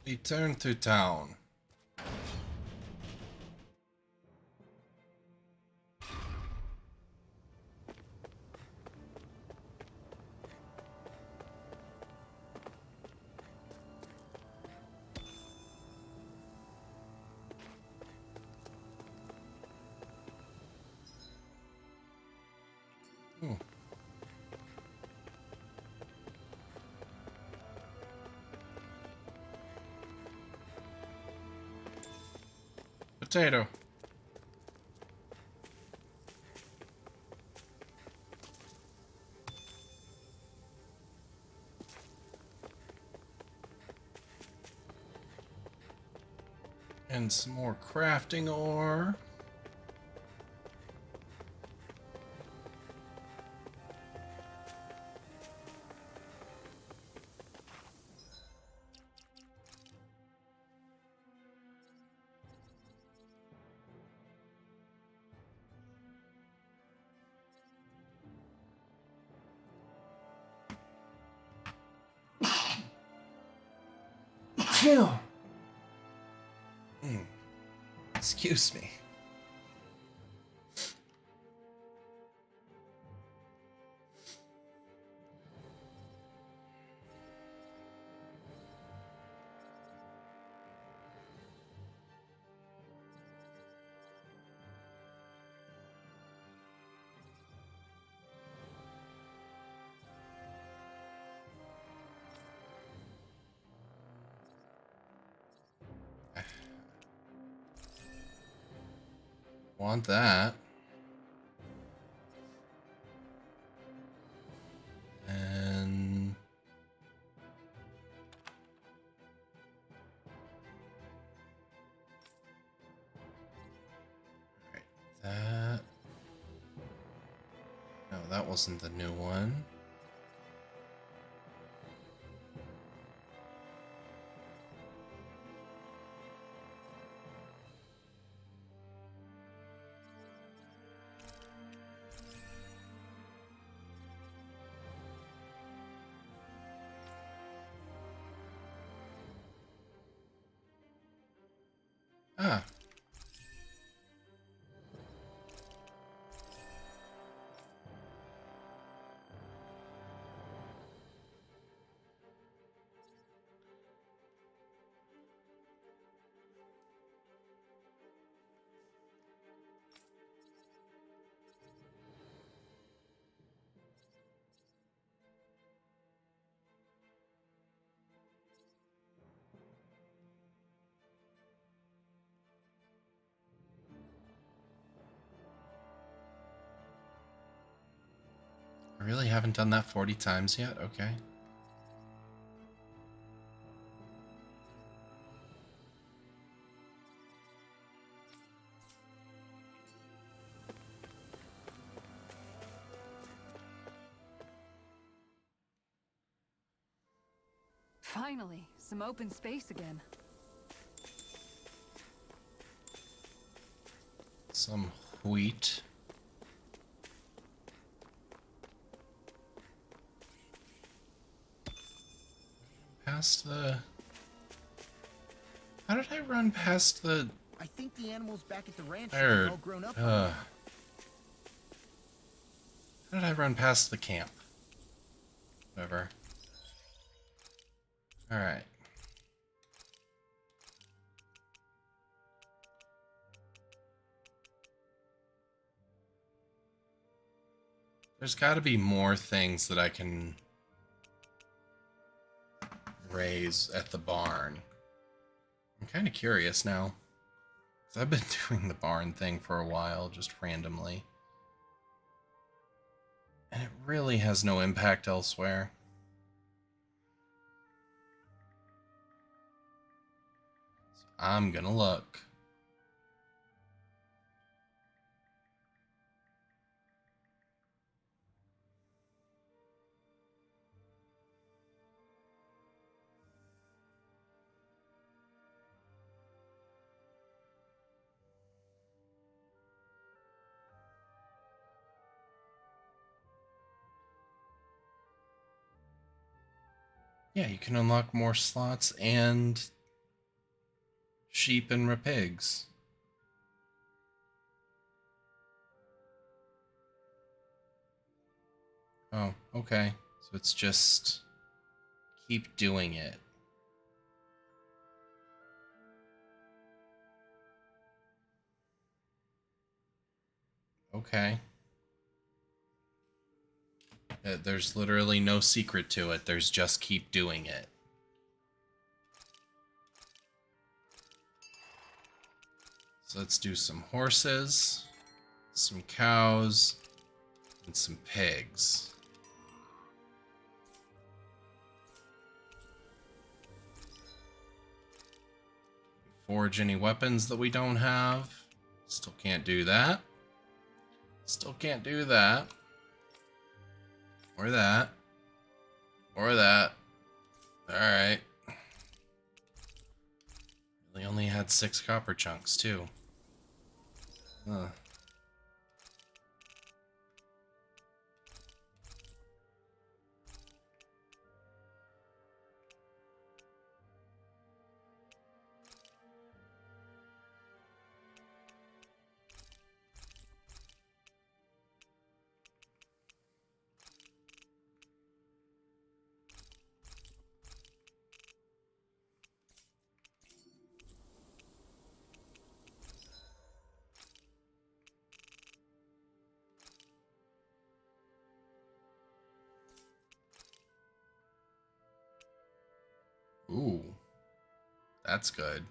Return to town. Hmm. Potato. And some more crafting ore. Excuse me. Want that. And right, that. No, that wasn't the new one. Ah. I really haven't done that 40 times yet? Okay. Finally, some open space again. Some wheat. Past the... How did I run past the... I think the animals back at the ranch There. are all grown up. How did I run past the camp? Whatever. Alright. There's got to be more things that I can raise at the barn. I'm kind of curious now. 'Cause I've been doing the barn thing for a while, just randomly. And it really has no impact elsewhere. So I'm gonna look. Yeah, you can unlock more slots and sheep and pigs. Oh, okay. So it's just keep doing it. Okay. There's literally no secret to it. There's just keep doing it. So let's do some horses, some cows, and some pigs. forge any weapons that we don't have. Still can't do that. Still can't do that. Or that. Or that. Alright. They only had 6 copper chunks, too. Huh. Ooh, that's good.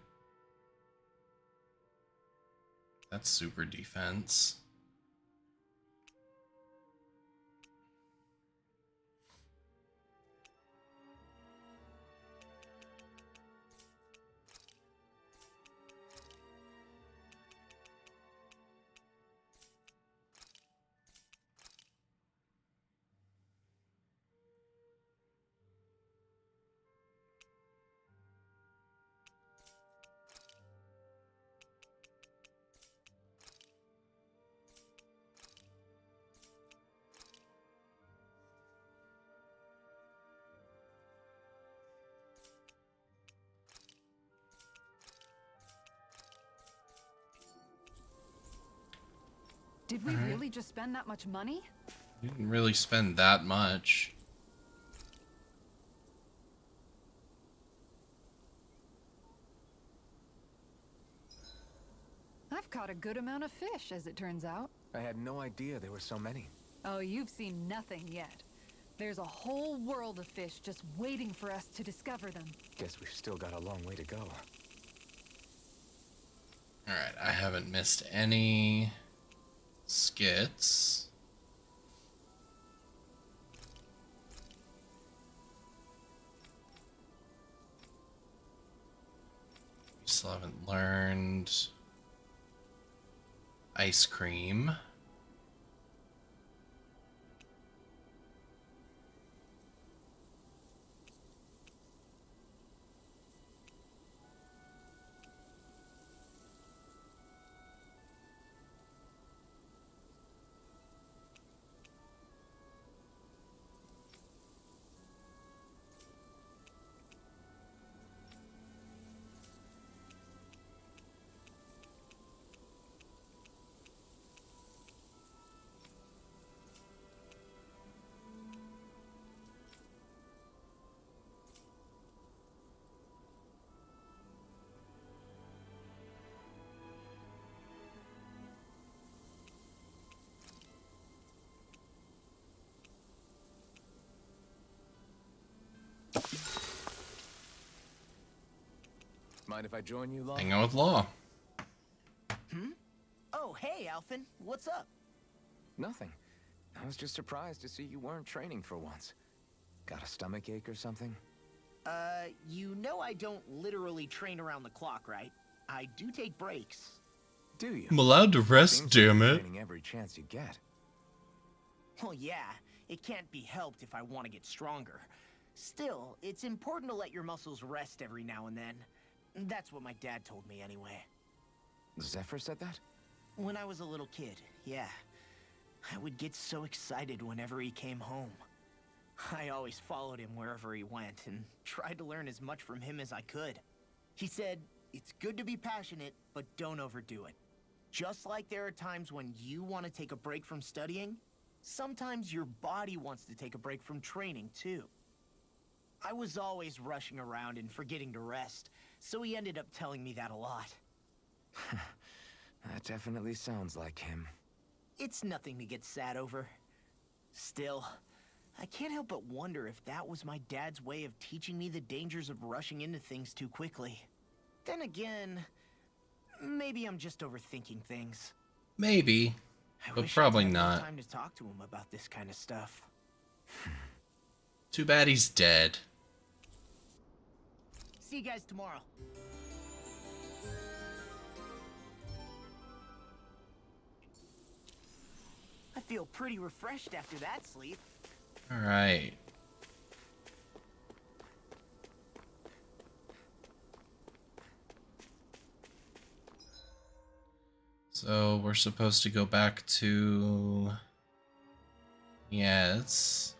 That's super defense. Did we really just spend that much money? You didn't really spend that much. I've caught a good amount of fish, as it turns out. I had no idea there were so many. Oh, you've seen nothing yet. There's a whole world of fish just waiting for us to discover them. Guess we've still got a long way to go. Alright, I haven't missed any skits. Still haven't learned ice cream. Mind if I join you, Law? Hang out with Law. Oh, hey, Alphen. What's up? Nothing. I was just surprised to see you weren't training for once. Got a stomach ache or something? You know I don't literally train around the clock, right? I do take breaks. Do you? I'm allowed to rest, Seems like you're damn it. training every chance you get. Well, yeah, it can't be helped if I want to get stronger. Still, it's important to let your muscles rest every now and then. That's what my dad told me anyway. Zephyr said that? When I was a little kid, yeah. I would get so excited whenever he came home. I always followed him wherever he went and tried to learn as much from him as I could. He said, it's good to be passionate, but don't overdo it. Just like there are times when you want to take a break from studying, sometimes your body wants to take a break from training too. I was always rushing around and forgetting to rest, so he ended up telling me that a lot. That definitely sounds like him. It's nothing to get sad over. Still, I can't help but wonder if that was my dad's way of teaching me the dangers of rushing into things too quickly. Then again, maybe I'm just overthinking things. Maybe, I but wish probably I'd had more not. time to talk to him about this kind of stuff. Too bad he's dead. See you guys tomorrow. feel pretty refreshed after that sleep. All right. So we're supposed to go back to... Yes.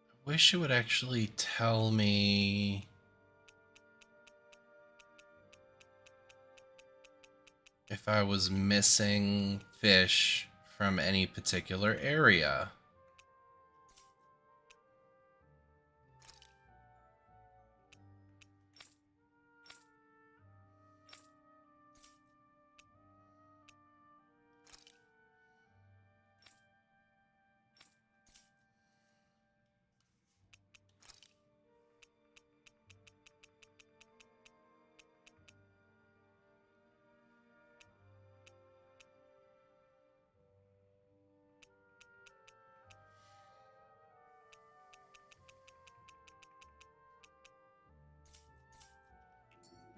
I wish it would actually tell me if I was missing fish from any particular area.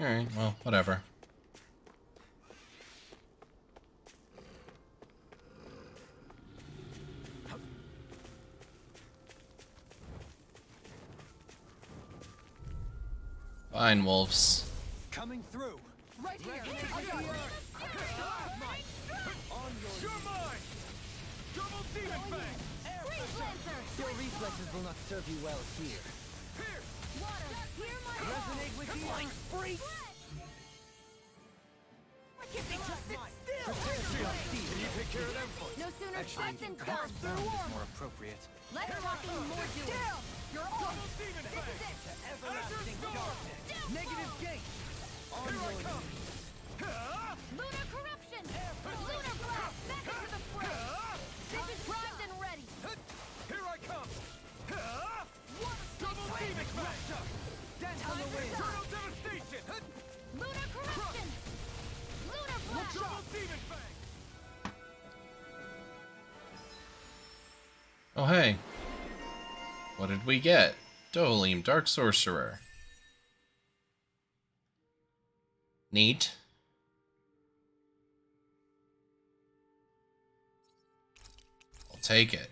Alright, well, whatever. Fine, wolves. Coming through. Right here. On your mine. Double demon fang. Your reflexes will not serve you well here. Resonate with you. Freak. Can you take care of them? No sooner said than done. Perhaps sound is more appropriate. Let's talking more doing. You're all demon fang. To everlasting darkness. Negative gate. On your knees. Lunar corruption! Lunar blast! Back into the fray! This is primed and ready! Here I come. Double demon fang. Dance on the wind. Eternal devastation. Lunar corruption! Lunar blast! Double demon fang. Oh, hey. What did we get? Dolim, Dark Sorcerer. Neat. I'll take it.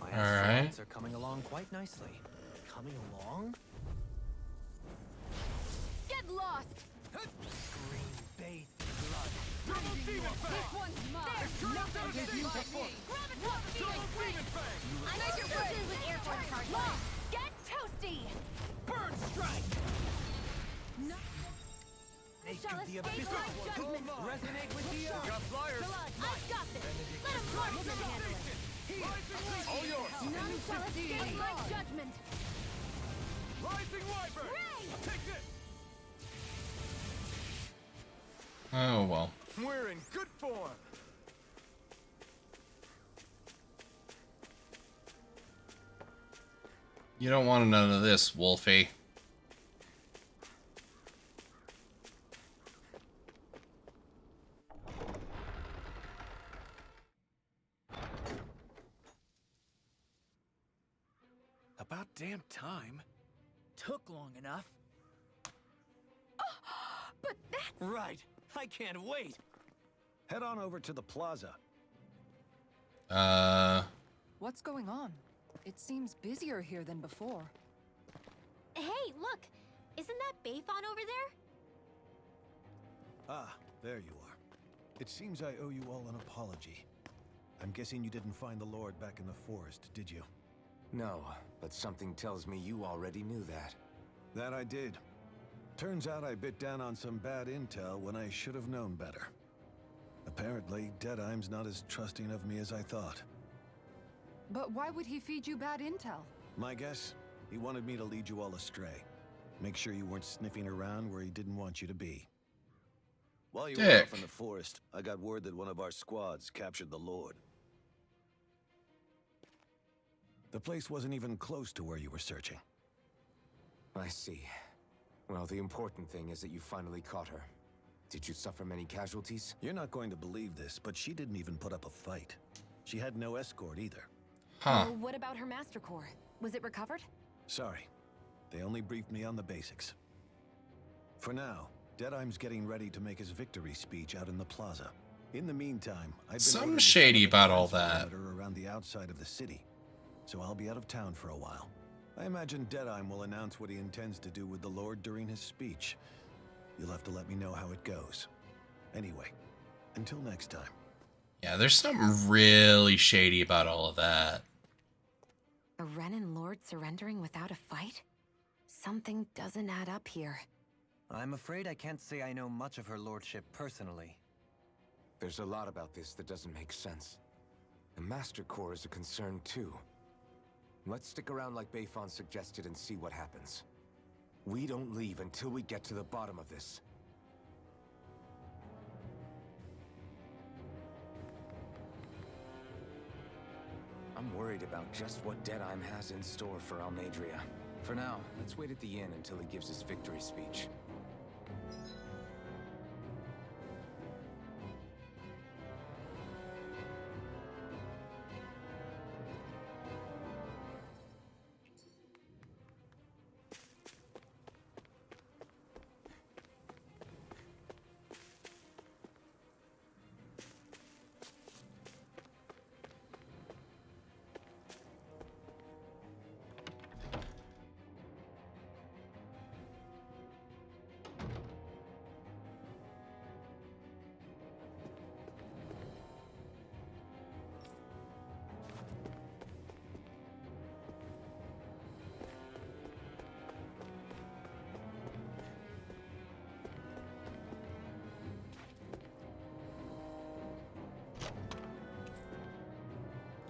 My astronauts are coming along quite nicely. Coming along? Get lost! Green bathed blood. Double demon fang. This one's mine! Eternal devastation. Graviton Double demon fang. I make your bridges with air charge. Lost! Get toasty! Burn strike. No. Shall the escape abyss. my judgment! Resonate with the earth. Got flyers. I've got this! Let him march and handle it! All yours. None shall escape my judgment! Rising wyvern. Ray! Take this. Oh, well. We're in good form. You don't want none of this, Wolfie. About damn time. Took long enough. But that's... Right. I can't wait. Head on over to the plaza. What's going on? It seems busier here than before. Hey, look! Isn't that Bayfon over there? Ah, there you are. It seems I owe you all an apology. I'm guessing you didn't find the Lord back in the forest, did you? No, but something tells me you already knew that. That I did. Turns out I bit down on some bad intel when I should have known better. Apparently, Deadeye's not as trusting of me as I thought. But why would he feed you bad intel? My guess? He wanted me to lead you all astray. Make sure you weren't sniffing around where he didn't want you to be. While you were Dick. off in the forest, I got word that one of our squads captured the Lord. The place wasn't even close to where you were searching. I see. Well, the important thing is that you finally caught her. Did you suffer many casualties? You're not going to believe this, but she didn't even put up a fight. She had no escort either. Huh. Well, what about her master core? Was it recovered? Sorry. They only briefed me on the basics. For now, Deadeye's getting ready to make his victory speech out in the plaza. In the meantime, I've been Something ordered to shady set up a about all defense that. perimeter around the outside of the city, so I'll be out of town for a while. I imagine Deadeye will announce what he intends to do with the Lord during his speech. You'll have to let me know how it goes. Anyway, until next time. Yeah, there's something really shady about all of that. A Renan Lord surrendering without a fight? Something doesn't add up here. I'm afraid I can't say I know much of her lordship personally. There's a lot about this that doesn't make sense. The Master Core is a concern too. Let's stick around like Bayfon suggested and see what happens. We don't leave until we get to the bottom of this. I'm worried about just what Deadeye has in store for Almadria. For now, let's wait at the inn until he gives his victory speech.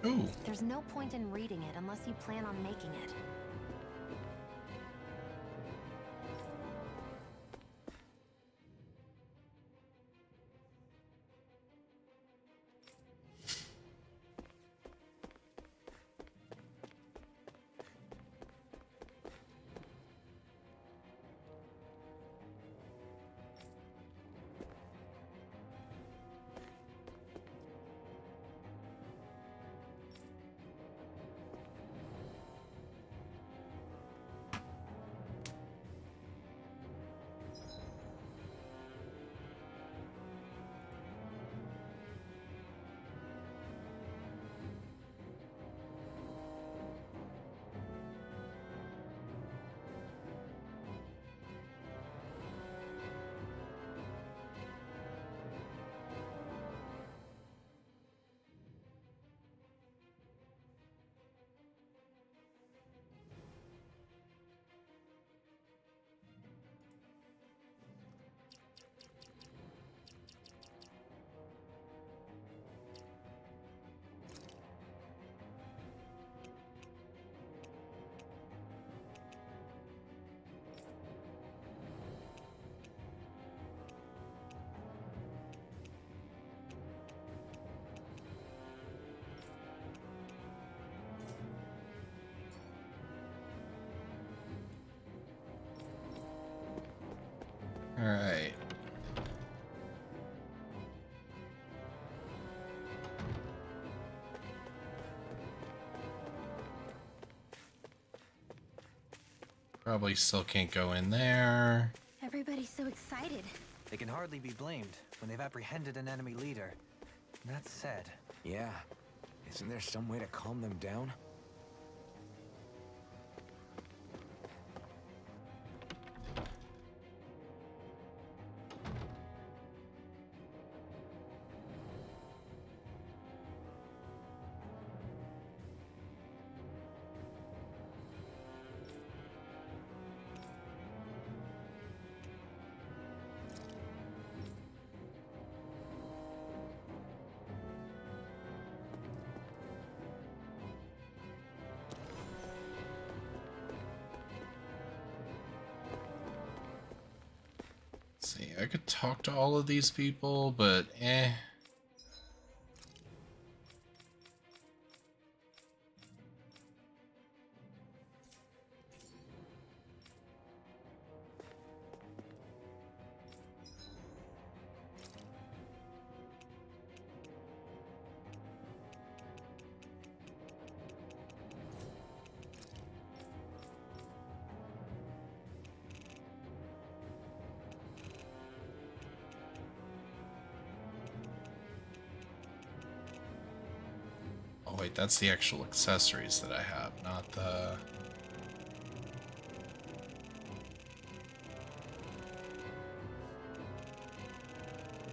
Ooh. There's no point in reading it unless you plan on making it. All right. Probably still can't go in there. Everybody's so excited. They can hardly be blamed when they've apprehended an enemy leader. That said, Yeah. Isn't there some way to calm them down? See, I could talk to all of these people, but eh. Oh wait, that's the actual accessories that I have, not the...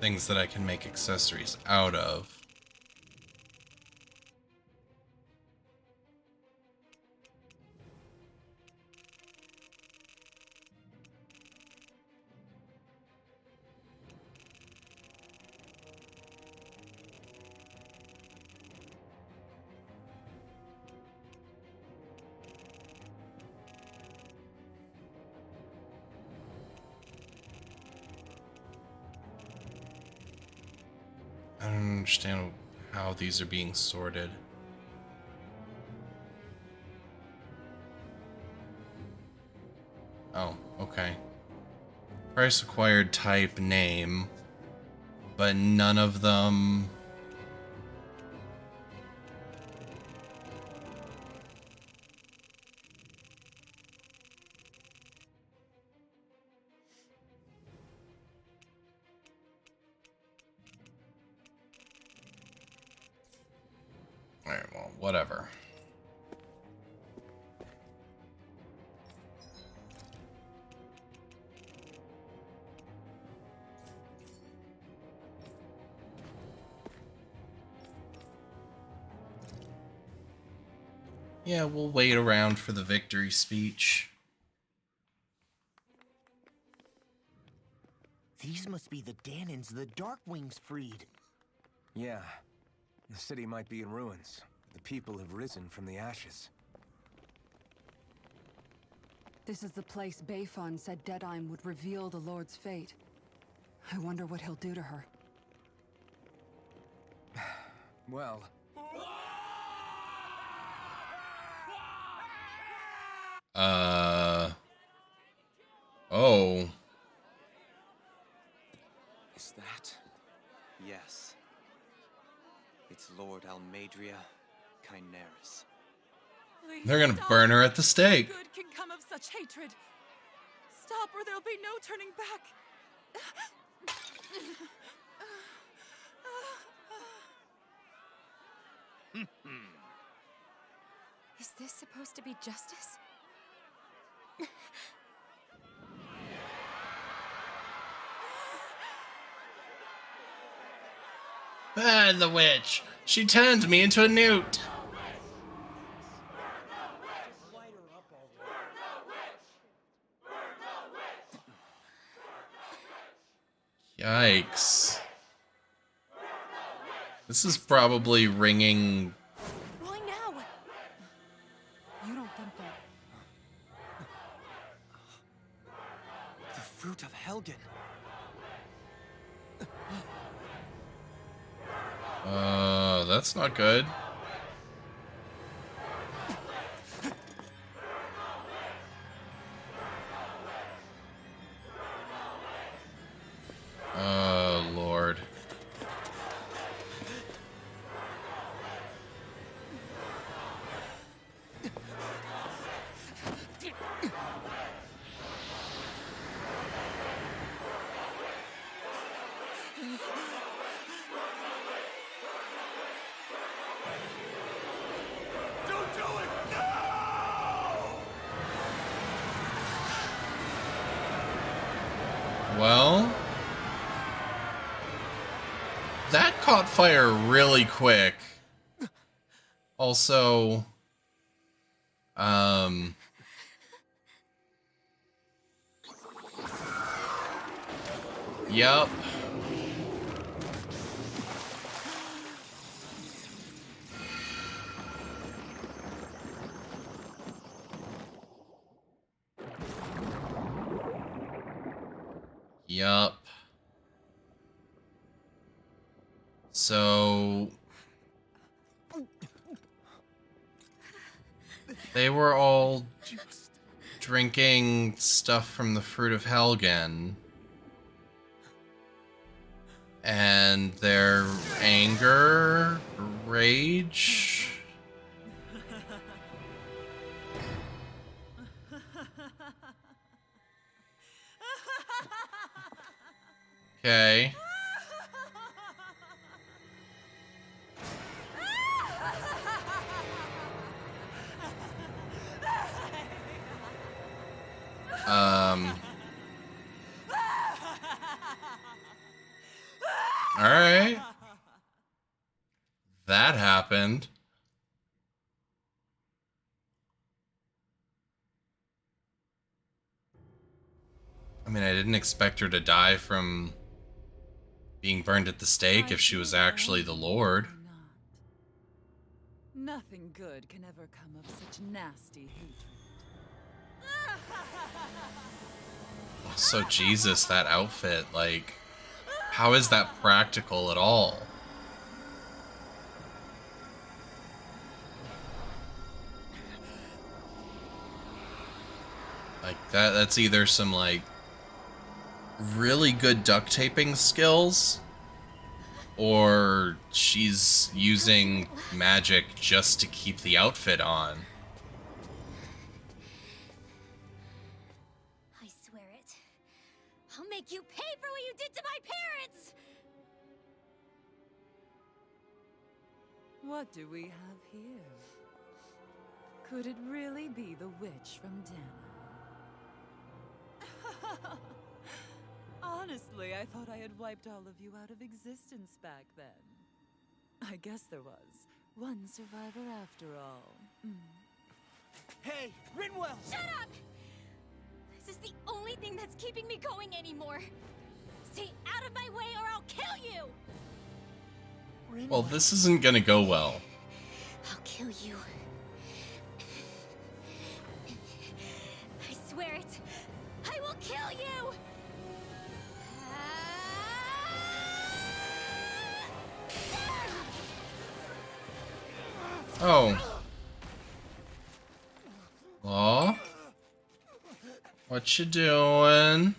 things that I can make accessories out of. I don't understand how these are being sorted. Oh, okay. Price acquired, type, name, but none of them... Alright, well, whatever. Yeah, we'll wait around for the victory speech. These must be the Danons the Darkwings freed. Yeah. The city might be in ruins. The people have risen from the ashes. This is the place Bayfun said Deadime would reveal the Lord's fate. I wonder what he'll do to her. Well... Oh. Is that? Yes. It's Lord Almadria Kynaris. They're gonna burn her at the stake. Good can come of such hatred. Stop, or there'll be no turning back. Is this supposed to be justice? Ah, the witch! She turned me into a newt! Yikes. This is probably ringing... Why now? You don't think that... The fruit of Helgen. That's not good. Lord. Well, that caught fire really quick. Also, yep. Yup. So they were all drinking stuff from the fruit of Helgen. And their anger, rage. Okay. All right. That happened. I mean, I didn't expect her to die from being burned at the stake if she was actually the Lord. Nothing good can ever come of such nasty hatred. So Jesus, that outfit, like, how is that practical at all? Like, that's either some, like, really good duct taping skills, or she's using magic just to keep the outfit on. I swear it. I'll make you pay for what you did to my parents! What do we have here? Could it really be the witch from Dana? Honestly, I thought I had wiped all of you out of existence back then. I guess there was one survivor after all. Hey, Rinwell! Shut up! This is the only thing that's keeping me going anymore. Stay out of my way or I'll kill you! Well, this isn't gonna go well. I'll kill you. I swear it. I will kill you! Oh. Aw. What you doing?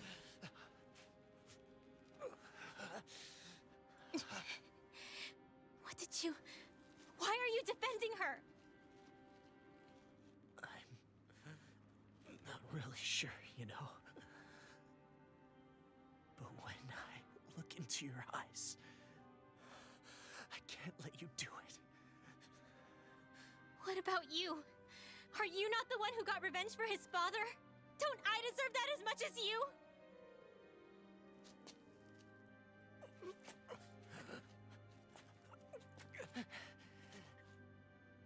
What did you... Why are you defending her? I'm not really sure, you know. But when I look into your eyes, I can't let you do it. What about you? Are you not the one who got revenge for his father? Don't I deserve that as much as you?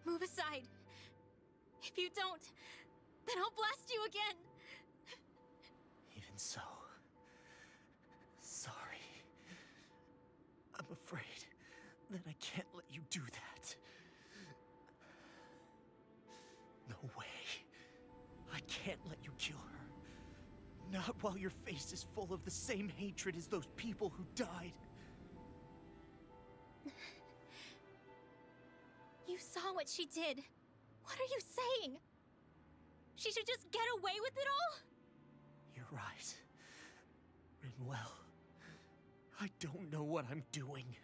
Move aside. If you don't, then I'll blast you again. Even so, sorry. I'm afraid that I can't let you do that. No way. I can't let you kill her. Not while your face is full of the same hatred as those people who died. You saw what she did. What are you saying? She should just get away with it all? You're right. Rinwell. I don't know what I'm doing.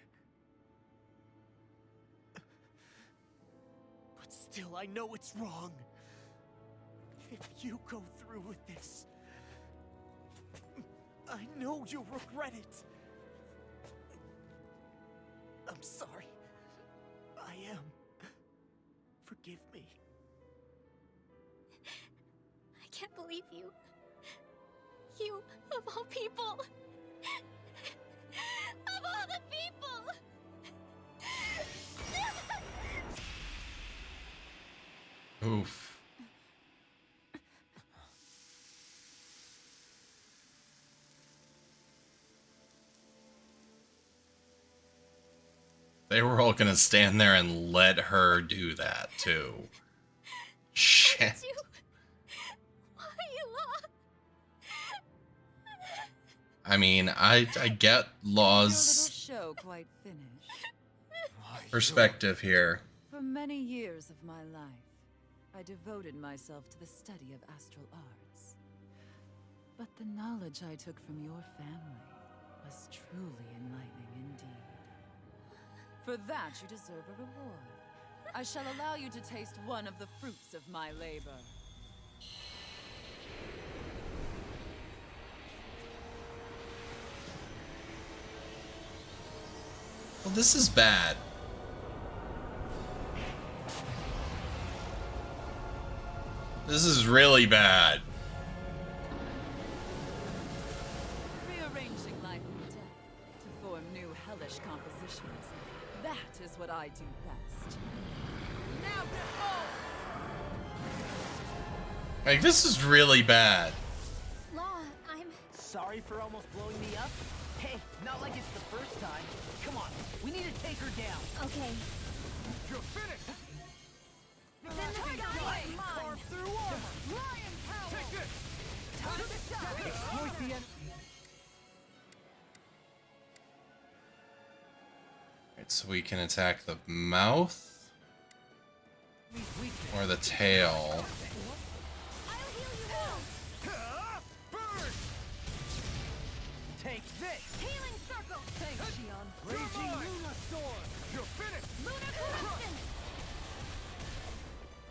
But still, I know it's wrong. If you go through with this, I know you'll regret it. I'm sorry. I am. Forgive me. I can't believe you. You, of all people. Of all the people! Oof. They were all gonna stand there and let her do that, too. Shit. Why you I mean, I get Your Law's little show quite finished. perspective here. For many years of my life, I devoted myself to the study of astral arts. But the knowledge I took from your family was truly enlightening indeed. For that, you deserve a reward. I shall allow you to taste one of the fruits of my labor. Well, this is bad. This is really bad. Rearranging life and death to form new hellish compositions. That is what I do best. Now behold! Like, this is really bad. Law, I'm... Sorry for almost blowing me up? Hey, not like it's the first time. Come on, we need to take her down. Okay. You're finished! Then the sky is mine! Carve through armor! Lion power! Take this! Time to shine! Exploit the enemy. Right, so we can attack the mouth or the tail. I'll heal you all! Burn! Take this! Healing circle! Thanks, Xion. Raging Luna Storm! You're finished! Lunar corruption!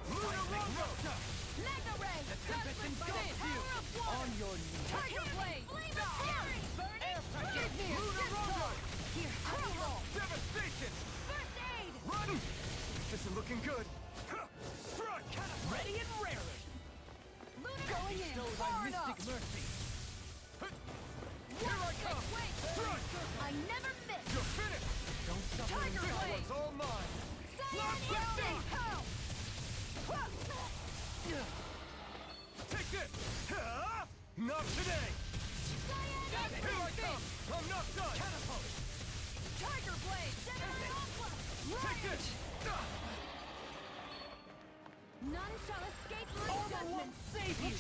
Luna Rondo! Mega ray! Tempest Judgment by the engulfs you! power of water! On your knees! Tiger blade! Flame of fury! Air pressure! Luna Rondo! Here, I'll roll! Devastation! First aid! Run! This is looking good. Strike! Ready and raring! Lunar going in! Bestow thy Far mystic enough! mercy! Here I come! Wait! Strike! I never miss! You're finished! Don't suffer in Tiger This blade! one's all mine! Science instinct! Pow! Take this! Not today! Here I come! I'm not done! Catapult! Tiger blade! Gemini Aqua! Take this! None shall escape my Armor judgment! won't save you!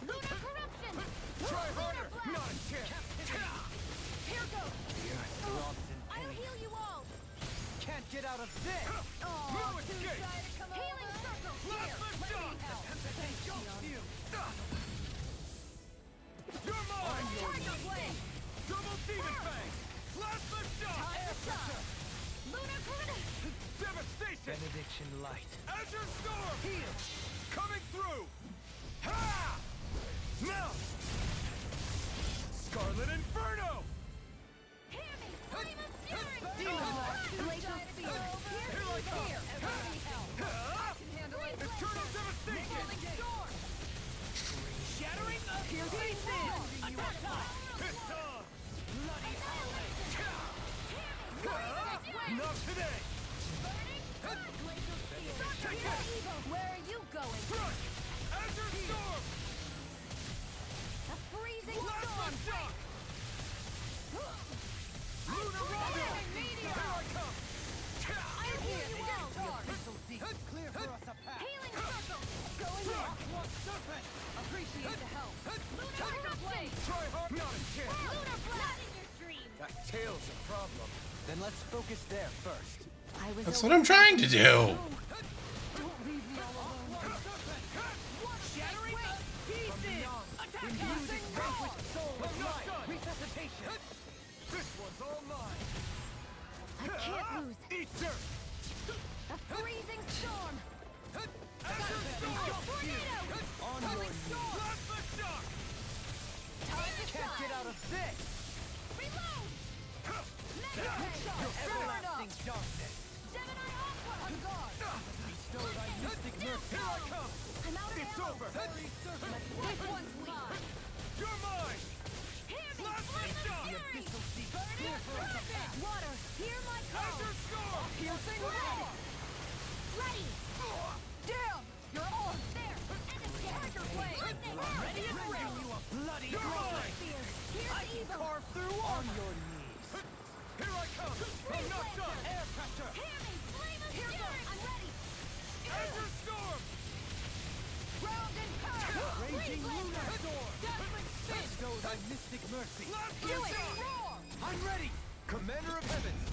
Lunar corruption! Try harder! Not a chance! Here goes! Throbs in I'll pain. heal you all! Can't get out of this! No escape! Healing circle! Here! Let me help! You! You're mine! Tiger blade! Double demon fang! Plasma shot! Air pressure! Lunar corruption! Devastation! Benediction light. Azure Storm! Heal! Coming through! Ha! Now! Scarlet Inferno! Hear me! Flame of fury! Demon blast. Glacial spear! Here I come! Here! Let me help! Ha! Can handle it! Eternal devastation! Rolling storm! Shattering the pieces! Attack time! It's on! Bloody howling! Ha! Not today! Take it! Where are you going? Strike! Azure Storm! A freezing Plasma storm! shock! Lunar Rondo! Here I come! I'll heal you all! Crystal deep. Clear for us a path. Healing circle! Going in! One serpent. Appreciate the help! Lunar Tiger blade! Try hard! Not a chance! Lunar blast! In your dreams! That tail's a problem. Then let's focus there first. That's what I'm trying to do. Don't leave me all alone. Shattering the pieces! Attack! Music vanquished soul with light. Resuscitation. This one's all mine. I can't lose! Eat dirt! A freezing storm! Azure Storm! Tornado! On your knees. Plasma shock! Time to Can't get out of this. Reload! Everlasting darkness. Gemini Aqua! On guard! Bestow thy mystic mercy. Here I come! I'm out of It's ammo! over! This one's mine! You're mine! Hear me! Plasma Flame of shock! The fury! abyssal sea. Clear for us a path. Water, hear my call! Azure Storm! Piercing red! Ready! Down! You're on! There! And a Tiger blade! Ready and ready. You a bloody bride. Spear! Here's I can evil! carve through on your knees. Here I come! I'm not done! Air pressure. Hear me! Flame of fury! I'm ready! Azure Storm! Ground and power! Raging lunar storm! Dazzling spin! Bestow thy mystic mercy! Do it! Roar! I'm ready! Commander of heavens!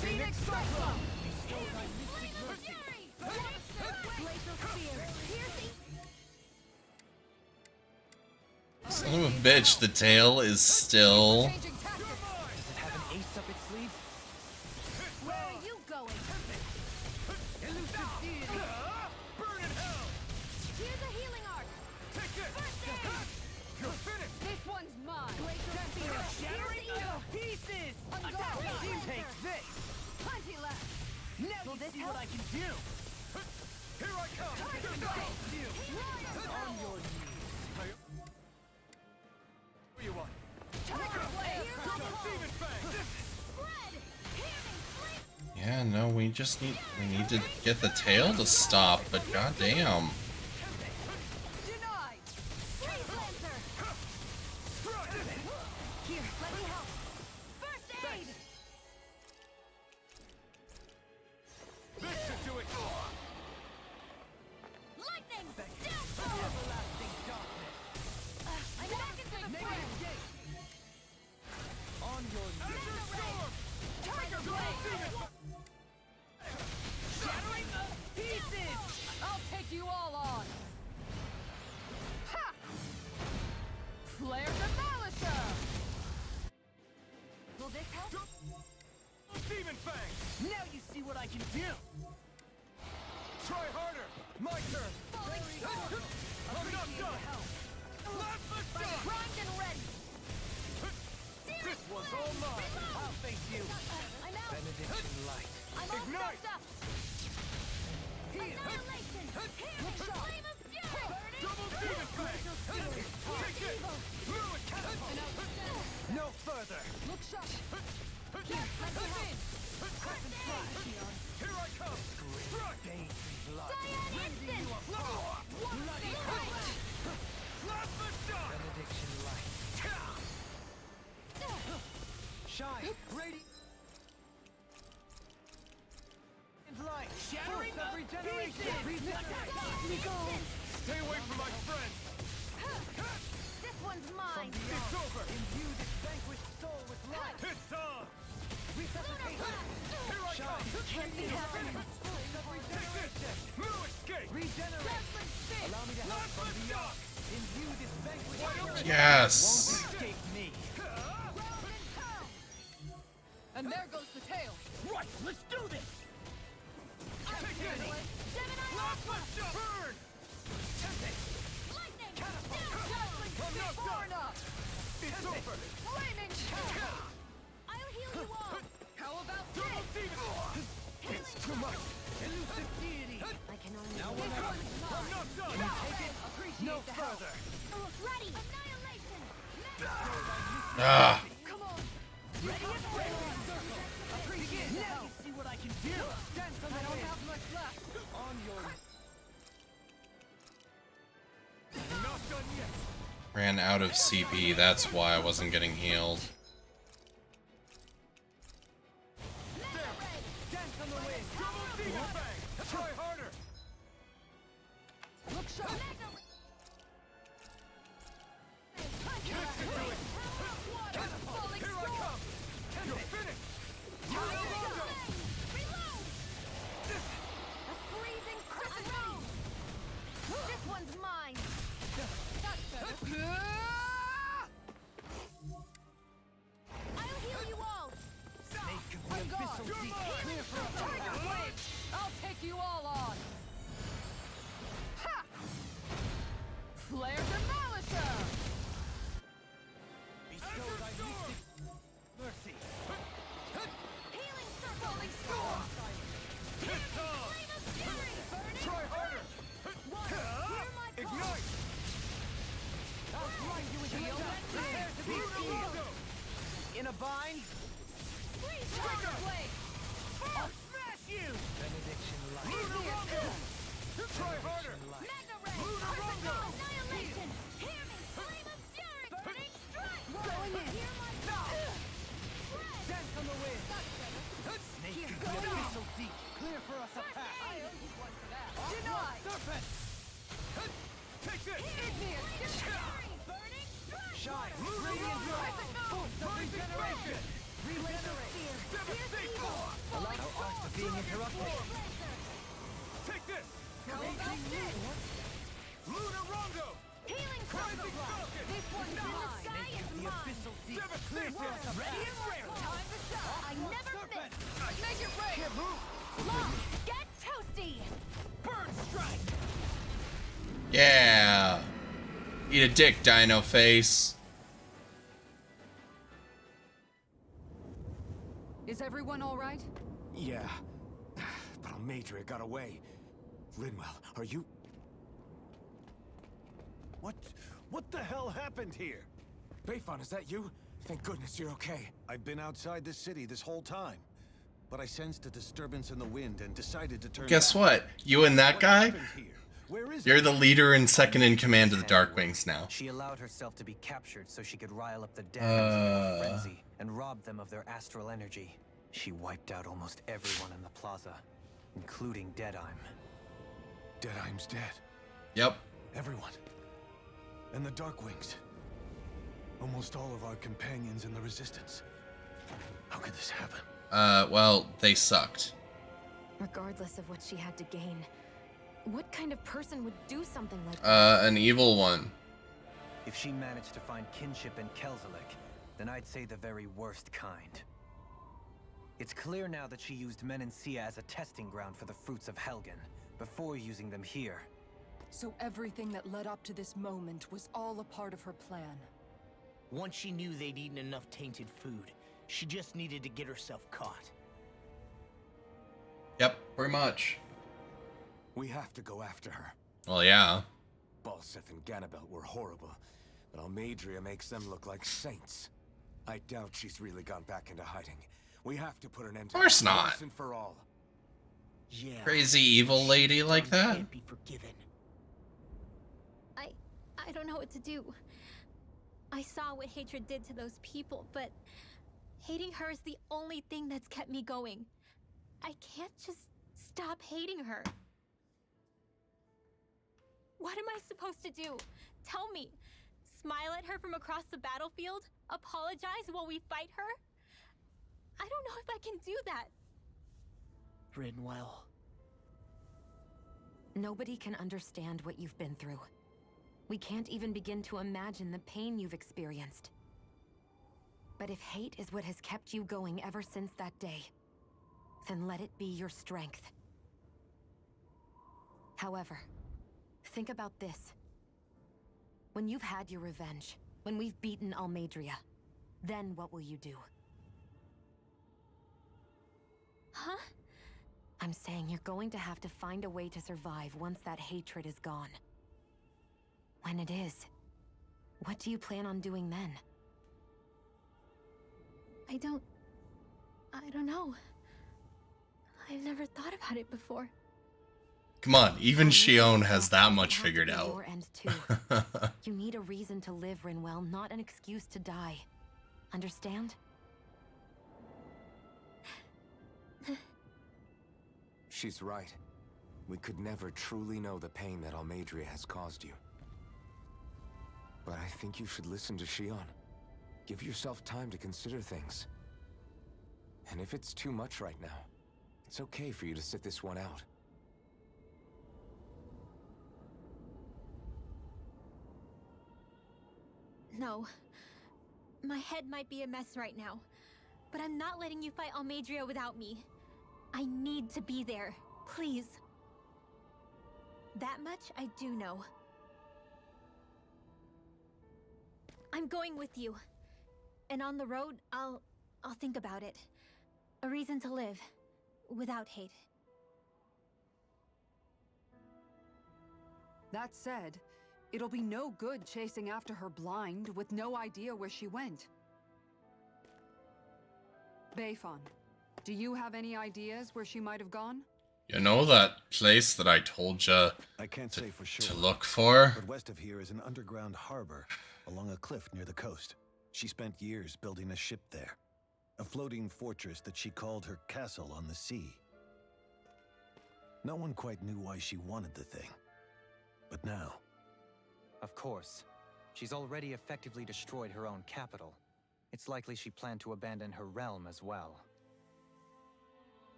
Phoenix Cyclone! Bestow thy mystic mercy! Glacial spear. Piercing. Son of a bitch, the tail is still... Changing tactics! Does it have an ace up its sleeve? Where are you going? Elusive deity! Burn in hell! Here's a healing arc. Take this! First aid. You're finished! This one's mine. Glacial spear. Shattering to pieces! Take this! Plenty left. Now you see what I can do! Here I come! You! On your knees! Who you want? Tiger blade. Demon Fang! Spread. Healing. Yeah, no, we need to get the tail to stop, but goddamn. Denied. Freeze Lancer. Here, let me help. First aid. This should do it! Lightning. Downfall. Everlasting darkness! I'm back into the Negative fray. gate! On your knees! Storm. Tiger blade. Shattering the pieces! I'll take you all on. Ha! Flare Demolisher. Will this help? Demon Fang! Now you see what I can do! Try harder! My turn! Falling storm. I'm not done! Plasma shot! Primed and ready. This one's all mine! I'll face you! I'm out. Benediction light! I'm all Ignite! stuffed up. Heal! Annihilation. Healing. Flame of fury. Burning. Double Demon Fang! Take it! Fluid catapult! No further! Look sharp. Here I come! Strike! Blood! Cyan instant. Bloody hell! Plasma shot! Benediction light! Shine! Radiant light! Shattering of regeneration! Stay away from my friend! This one's mine. It's over! Imbue this vanquished soul with life! It's on! Resuscitation! Here I come! Can't be happening. Take this! No escape! Regenerate! Allow me to help from beyond! Imbue this vanquished soul! Yes! Won't escape me! And there goes the tail. Right, let's do this! Take it! Gemini Plasma shot! Burn! lightning. I'm not done! It's over! Flaming I'll heal you all. How about Double this? demon! It's too much! Elusive deity! I can only Now we're not done! Take it! No further! ready. Annihilation. Ah! Come on! Ready and ready! Appreciate it! Now you see what I can do! Stand from the don't have much left! On your... Not done yet! Ran out of CP, that's why I wasn't getting healed. Dance on the wind! Double demon fang! Try harder! Look sharp. Catapult! Here I come! You're finished! A freezing crystal. This one's mine. I'll heal you all. Snake of the abyssal deep! Clear for us! Tiger blade. I'll take you all on. Ha! Flare Demolisher. Bestow thy mystic mercy! Healing circle. Storm. It's on! Flame of fury. Burning. Try harder! Hear my call. Ignite! I'll blind you with heal! Prepare to be sealed! In a bind? Freeze. Tiger blade. I'll smash you! Benediction light! Try harder! Mega ray. Perfect annihilation. Hear me. Flame of fury. Burning strike. Going in. Hear my call. Dance on the wind! Snake of the abyssal deep! Clear for us a path! I owe you one for that. Denied! Serpent! Boost of regeneration! Regenerate! Allow our arts of being interrupted. Take this! Lunar Rondo! Healing Rising Falcon! This one's mine. The sky is The mine. abyssal deep. Devastation! Ready and rare. Time to shine. I never Serpent! miss. Make it rain! Can't move! Long, get toasty. Burn strike! Yeah. Eat a dick, Dino Face. Is everyone all right? Yeah. But Almadria got away. Linwell, are you... What the hell happened here? Bayfon, is that you? Thank goodness you're okay. I've been outside the city this whole time, but I sensed a disturbance in the wind and decided to turn Guess back. what? You and that What guy? happened here? Where is You're it? the leader and second in command of the Darkwings now. She allowed herself to be captured so she could rile up the dead into a frenzy and rob them of their astral energy. She wiped out almost everyone in the plaza, including Deadime. Deadeye's dead. Yep. Everyone. And the Darkwings. Almost all of our companions in the Resistance. How could this happen? Well, they sucked. Regardless of what she had to gain, what kind of person would do something like that? An evil one. If she managed to find kinship in Kelzelik, then I'd say the very worst kind. It's clear now that she used Menancia as a testing ground for the fruits of Helgen, before using them here. So everything that led up to this moment was all a part of her plan. Once she knew they'd eaten enough tainted food, she just needed to get herself caught. Yep, pretty much. We have to go after her. Well, yeah. Balseth and Ganabelt were horrible, but Almadria makes them look like saints. I doubt she's really gone back into hiding. We have to put an end to Of course this not. once and for all. Yeah. Crazy evil lady like that? Can't be forgiven. I don't know what to do. I saw what hatred did to those people, but hating her is the only thing that's kept me going. I can't just stop hating her. What am I supposed to do? Tell me. Smile at her from across the battlefield? Apologize while we fight her? I don't know if I can do that. Rinwell. Nobody can understand what you've been through. We can't even begin to imagine the pain you've experienced. But if hate is what has kept you going ever since that day, then let it be your strength. However, think about this. When you've had your revenge, when we've beaten Almadria, then what will you do? Huh? I'm saying you're going to have to find a way to survive once that hatred is gone. When it is, what do you plan on doing then? I don't know. I've never thought about it before. Come on, even Shion has that much It has to figured be out. your end too. You need a reason to live, Rinwell, not an excuse to die. Understand? She's right. We could never truly know the pain that Almadria has caused you. But I think you should listen to Shion. Give yourself time to consider things. And if it's too much right now, it's okay for you to sit this one out. No. My head might be a mess right now, but I'm not letting you fight Almadria without me. I need to be there. Please. That much I do know. I'm going with you. And on the road, I'll think about it. A reason to live. Without hate. That said, it'll be no good chasing after her blind with no idea where she went. Bayfon, do you have any ideas where she might have gone? You know that place that I told you I can't say for sure. to look for? But west of here is an underground harbor along a cliff near the coast. She spent years building a ship there. A floating fortress that she called her castle on the sea. No one quite knew why she wanted the thing. But now... Of course. She's already effectively destroyed her own capital. It's likely she planned to abandon her realm as well.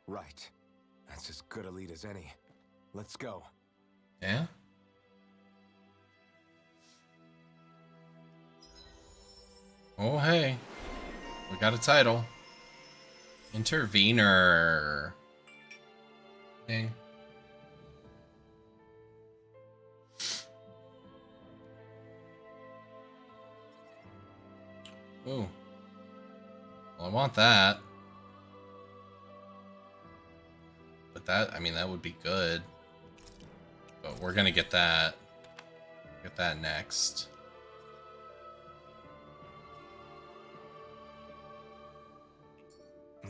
Right. That's as good a lead as any. Let's go. Yeah? Oh, hey. We got a title. Intervener. Okay. Ooh. Well, I want that. But that, I mean, that would be good. But we're gonna get that. Get that next.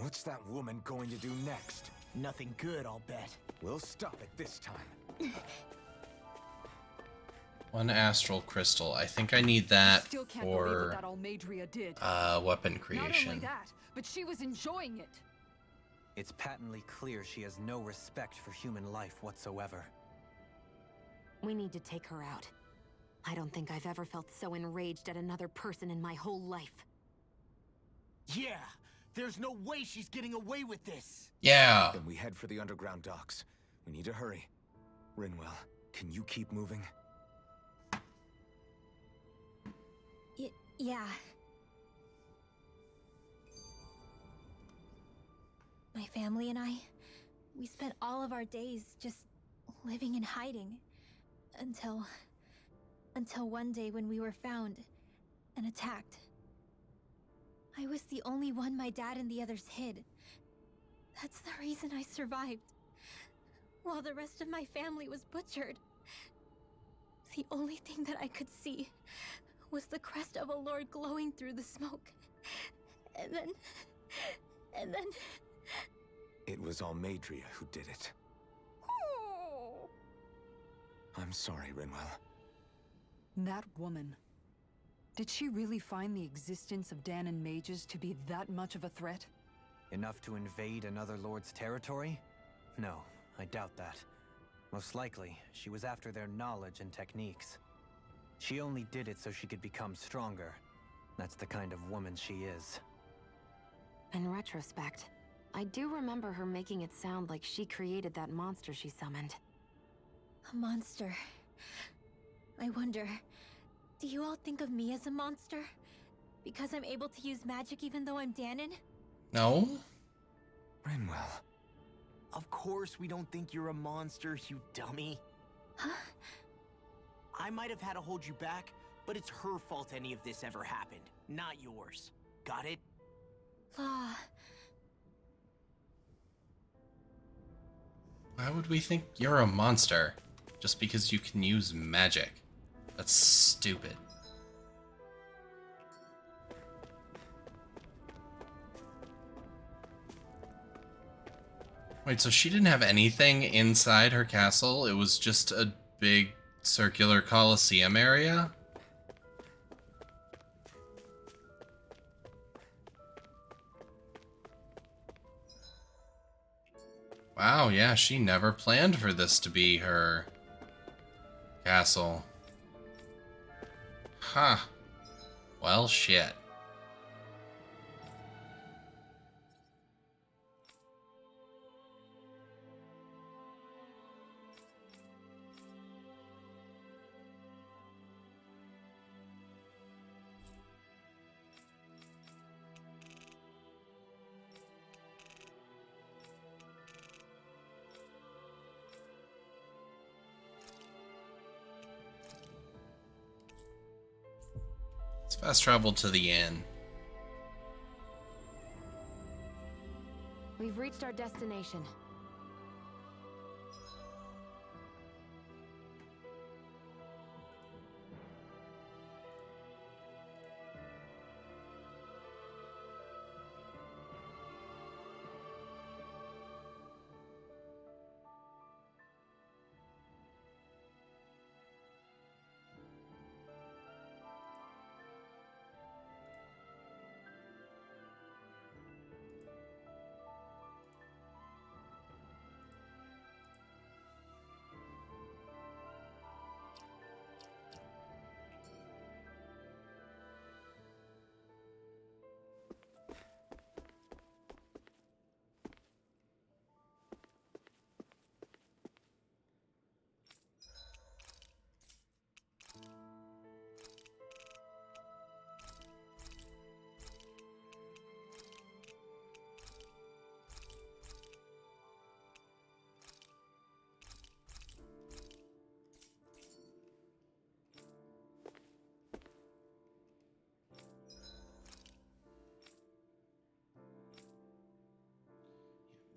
What's that woman going to do next? Nothing good, I'll bet. We'll stop it this time. One astral crystal. I think I need that Still can't believe for what that Almadria did. weapon Not creation. only that, but she was enjoying it. It's patently clear she has no respect for human life whatsoever. We need to take her out. I don't think I've ever felt so enraged at another person in my whole life. Yeah! There's no way she's getting away with this! Yeah. Then we head for the underground docks. We need to hurry. Rinwell, can you keep moving? Yeah. My family and I, we spent all of our days just living in hiding. Until one day when we were found and attacked. I was the only one my dad and the others hid. That's the reason I survived. While the rest of my family was butchered. The only thing that I could see was the crest of a lord glowing through the smoke. And then... It was Almadria who did it. I'm sorry, Rinwell. That woman. Did she really find the existence of Danon mages to be that much of a threat? Enough to invade another lord's territory? No, I doubt that. Most likely, she was after their knowledge and techniques. She only did it so she could become stronger. That's the kind of woman she is. In retrospect, I do remember her making it sound like she created that monster she summoned. A monster. I wonder, do you all think of me as a monster? Because I'm able to use magic even though I'm Danon? No? Rinwell. Of course we don't think you're a monster, you dummy. Huh? I might have had to hold you back, but it's her fault any of this ever happened, not yours. Got it? Law. Why would we think you're a monster? Just because you can use magic. That's stupid. Wait, so she didn't have anything inside her castle? It was just a big circular coliseum area? Wow, yeah, she never planned for this to be her castle. Huh. Well, shit. Let's fast travel to the inn. We've reached our destination.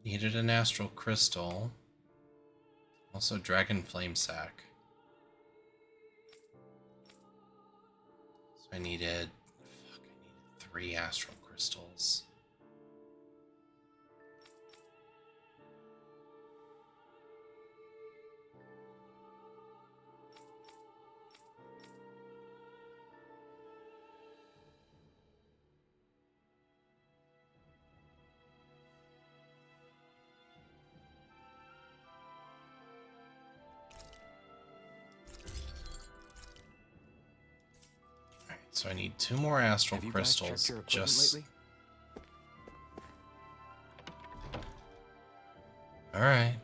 Needed an astral crystal. Also dragon flame sac. So I needed 3 astral crystals. So I need 2 more astral crystals. Just all right.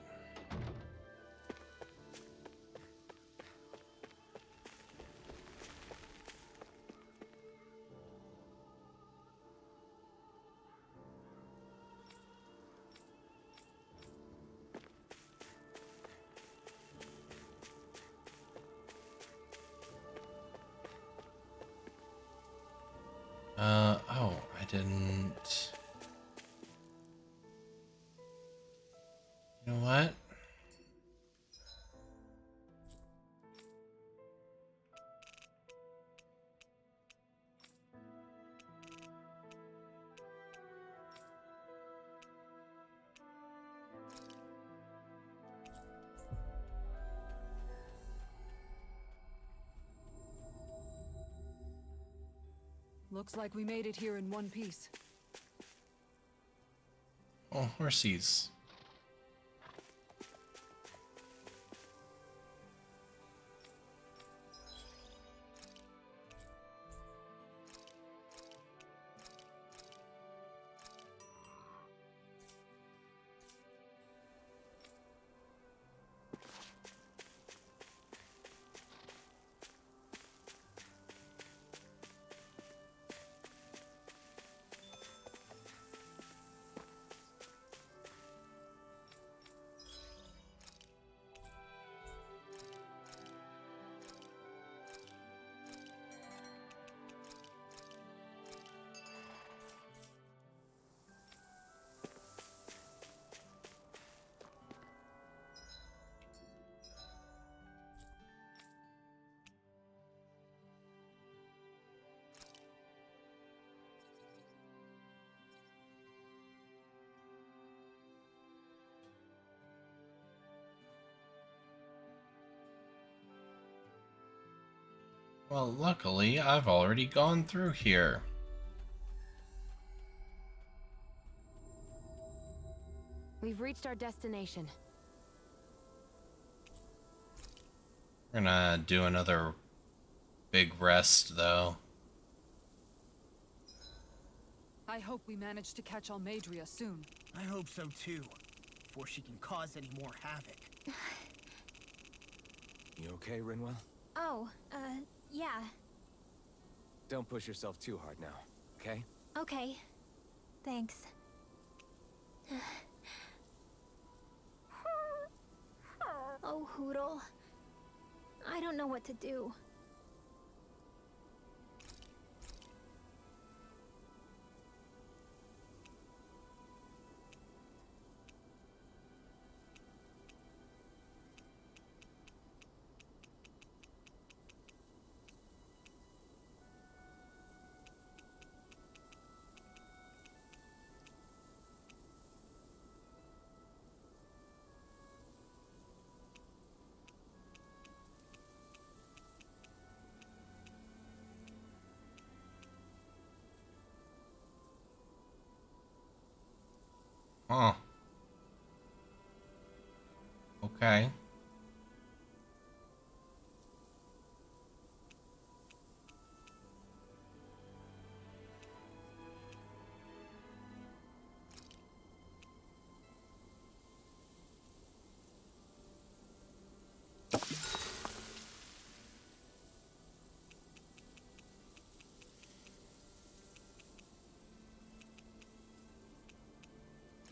Oh, I didn't. You know what? Looks like we made it here in one piece. Oh, horsies. Well, luckily, I've already gone through here. We've reached our destination. We're gonna do another big rest, though. I hope we manage to catch Almadria soon. I hope so too, before she can cause any more havoc. You okay, Rinwell? Oh, yeah. Don't push yourself too hard now, okay? Okay. Thanks. Oh, Hoodle. I don't know what to do. Huh. Okay.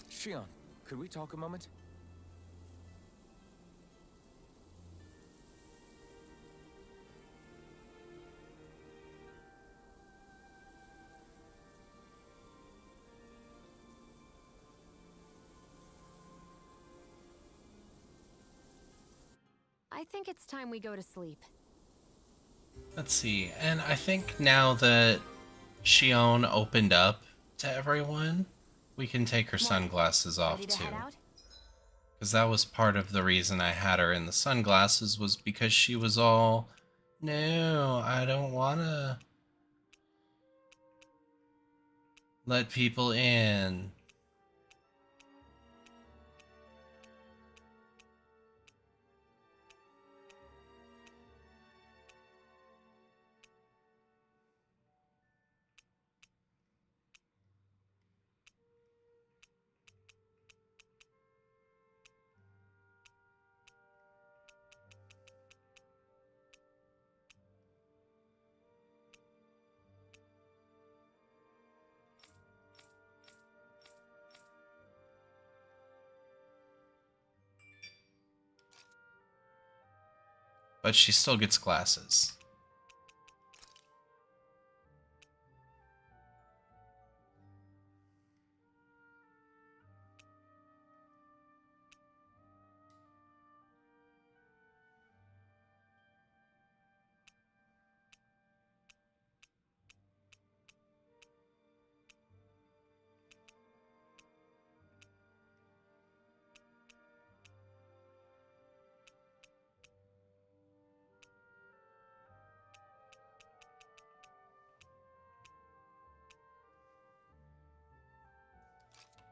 Shion, could we talk a moment? I think it's time we go to sleep. Let's see. And I think now that Shion opened up to everyone, we can take her sunglasses off Ready to too. head out? Because that was part of the reason I had her in the sunglasses, was because she was all, no, I don't want to let people in. But she still gets glasses.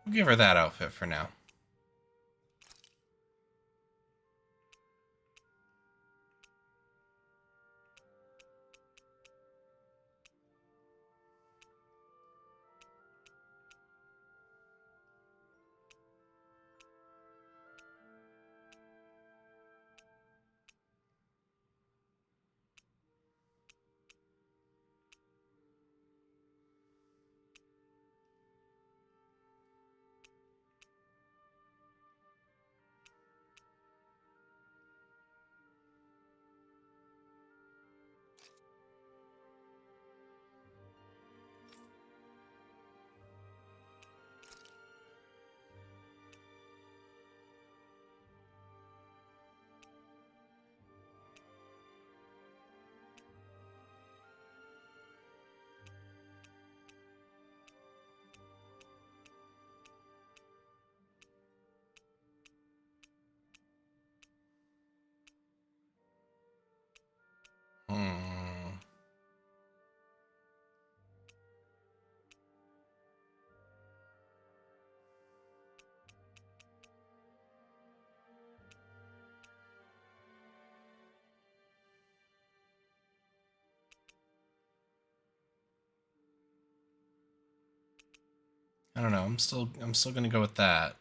We'll give her that outfit for now. I don't know. I'm still gonna go with that.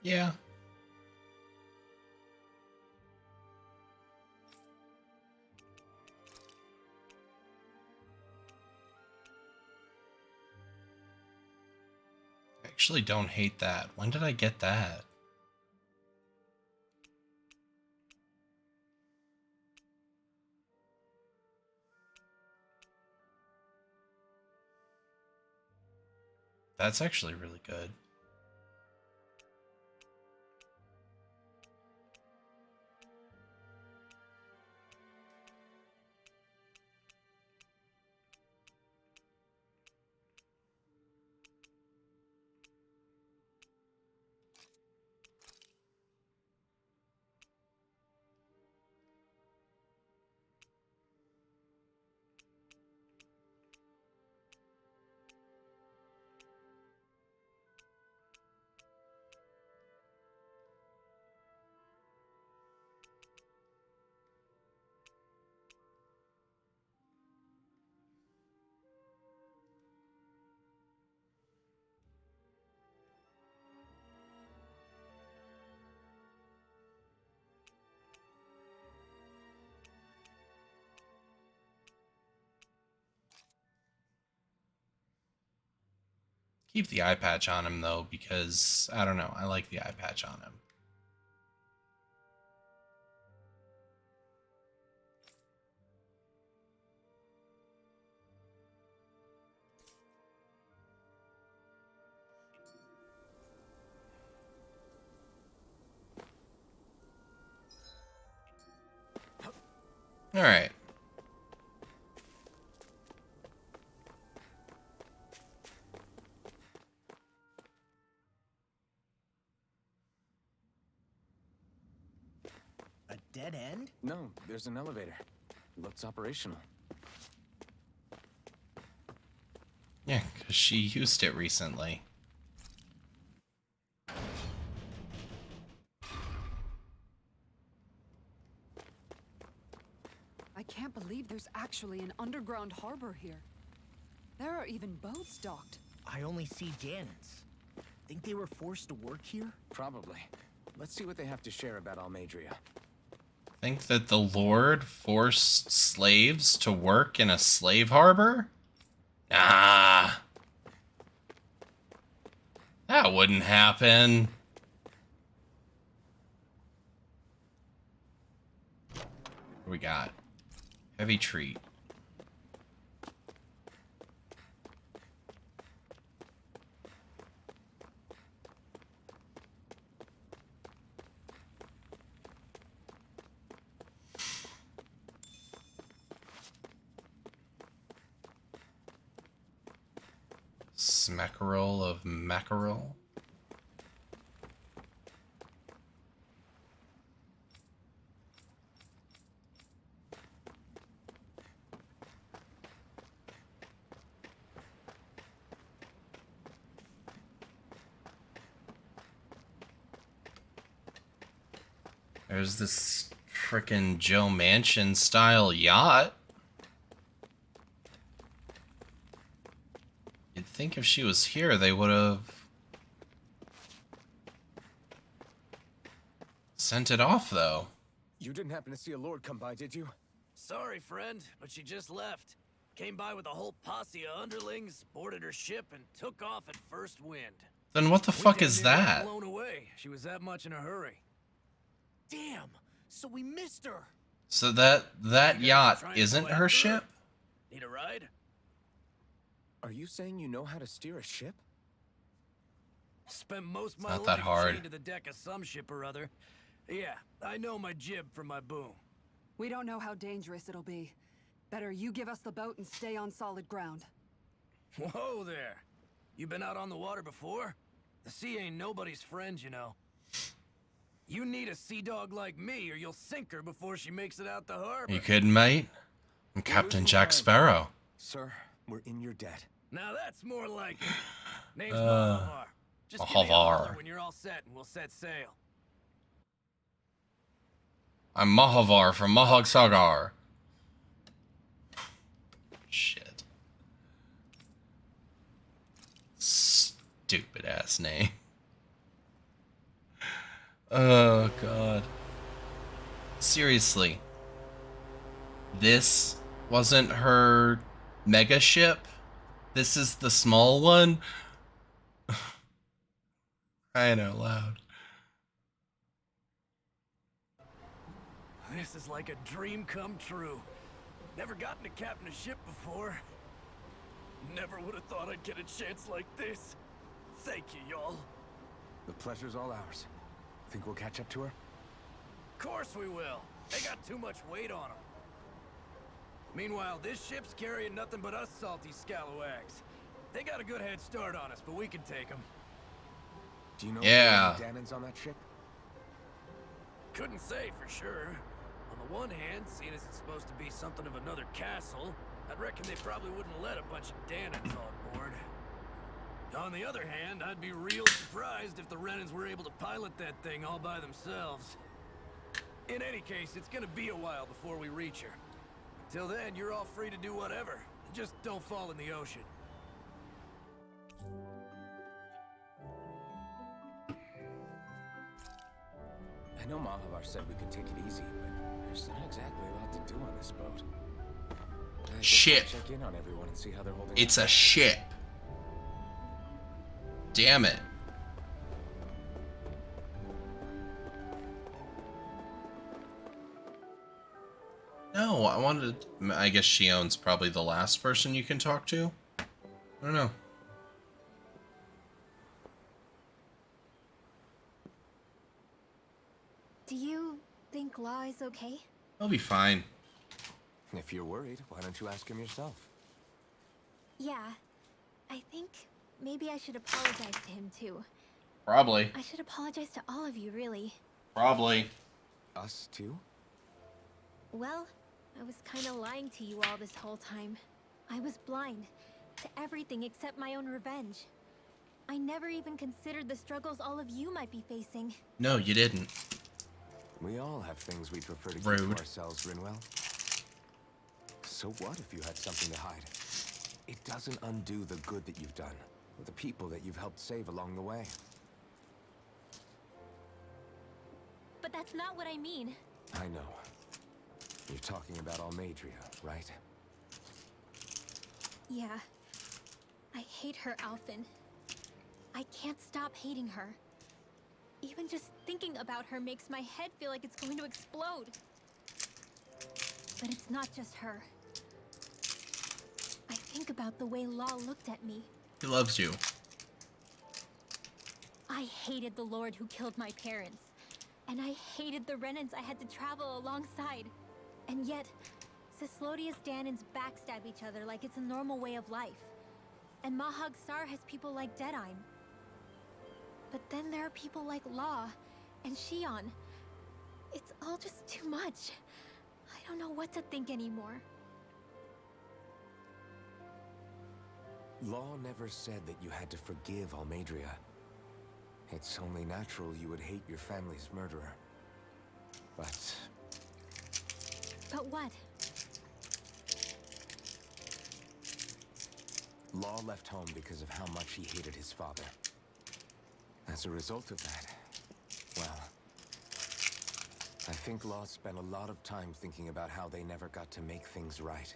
Yeah. I actually don't hate that. When did I get that? That's actually really good. Keep the eye patch on him, though, because, I don't know, I like the eye patch on him. Alright. A dead end? No, there's an elevator. Looks operational. Yeah, because she used it recently. I can't believe there's actually an underground harbor here. There are even boats docked. I only see Ganons. Think they were forced to work here? Probably. Let's see what they have to share about Almadria. Think that the Lord forced slaves to work in a slave harbor? Nah. That wouldn't happen. What do we got? Heavy treat. Smackerel of mackerel. There's this frickin' Joe Manchin style yacht. You'd think if she was here, they would have sent it off, though. You didn't happen to see a lord come by, did you? Sorry, friend, but she just left. Came by with a whole posse of underlings, boarded her ship, and took off at first wind. Then what the fuck is damn near got that? blown away. She was that much in a hurry. Damn! So we missed her! So that yacht isn't her ship? Need a ride? Are you saying you know how to steer a ship? Spent most of my Not life that hard. chained to the deck of some ship or other. Yeah, I know my jib from my boom. We don't know how dangerous it'll be. Better you give us the boat and stay on solid ground. Whoa there! You been out on the water before? The sea ain't nobody's friend, you know. You need a sea dog like me, or you'll sink her before she makes it out the harbor. You kidding, mate? I'm Captain Jack Sparrow. Sir, we're in your debt. Now that's more like it. Name's Mahavar. Just give me a Mahavar. holler when you're all set, and we'll set sail. I'm Mahavar from Mahag Saar. Shit. Stupid ass name. seriously, this wasn't her mega ship? This is the small one? Crying out loud. This is like a dream come true. Never gotten to captain a ship before. Never would have thought I'd get a chance like this. Thank you, y'all. The pleasure's all ours. Think we'll catch up to her? Of course we will. They got too much weight on them. Meanwhile, this ship's carrying nothing but us salty scalawags. They got a good head start on us, but we can take them. Do you know Yeah. if there are any Danans on that ship? Couldn't say for sure. On the one hand, seeing as it's supposed to be something of another castle, I'd reckon they probably wouldn't let a bunch of Danans on board. On the other hand, I'd be real surprised if the Renans were able to pilot that thing all by themselves. In any case, it's gonna be a while before we reach her. Till then, you're all free to do whatever. Just don't fall in the ocean. I know Malabar said we could take it easy, but there's not exactly a lot to do on this boat. I guess Ship. I'll check in on everyone and see how they're holding It's up. a ship. Damn it. No, I wanted... I guess Shion's probably the last person you can talk to. I don't know. Do you think Law is okay? He'll be fine. If you're worried, why don't you ask him yourself? Yeah. I think maybe I should apologize to him too. Probably. I should apologize to all of you, really. Probably. Us too? Well, I was kind of lying to you all this whole time. I was blind to everything except my own revenge. I never even considered the struggles all of you might be facing. No, you didn't. We all have things we'd prefer to keep Rude. to ourselves, Rinwell. So what if you had something to hide? It doesn't undo the good that you've done, or the people that you've helped save along the way. But that's not what I mean. I know. You're talking about Almadria, right? Yeah. I hate her, Alphen. I can't stop hating her. Even just thinking about her makes my head feel like it's going to explode. But it's not just her. I think about the way Law looked at me. He loves you. I hated the Lord who killed my parents. And I hated the Renans I had to travel alongside. And yet, Cislodius Danans backstab each other like it's a normal way of life. And Mahag Saar has people like Deadeye. But then there are people like Law and Shion. It's all just too much. I don't know what to think anymore. Law never said that you had to forgive Almadria. It's only natural you would hate your family's murderer. But what? Law left home because of how much he hated his father. As a result of that, well, I think Law spent a lot of time thinking about how they never got to make things right.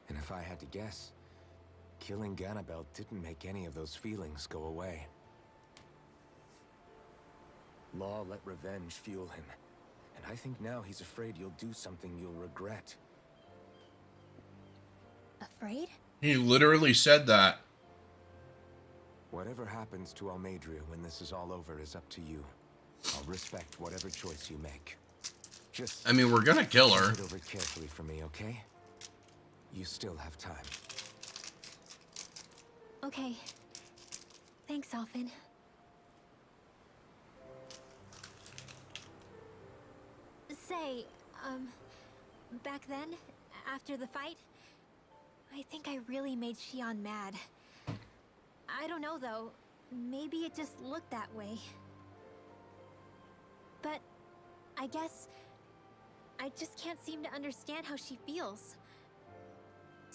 And if I had to guess, killing Ganabel didn't make any of those feelings go away. Law let revenge fuel him, and I think now he's afraid you'll do something you'll regret. Afraid? He literally said that. Whatever happens to Almadria when this is all over is up to you. I'll respect whatever choice you make. Just I mean, we're gonna kill her. think it over carefully for me, okay? You still have time. Okay. Thanks, Alphen. Say, back then, after the fight, I think I really made Shion mad. I don't know, though. Maybe it just looked that way. But I guess I just can't seem to understand how she feels.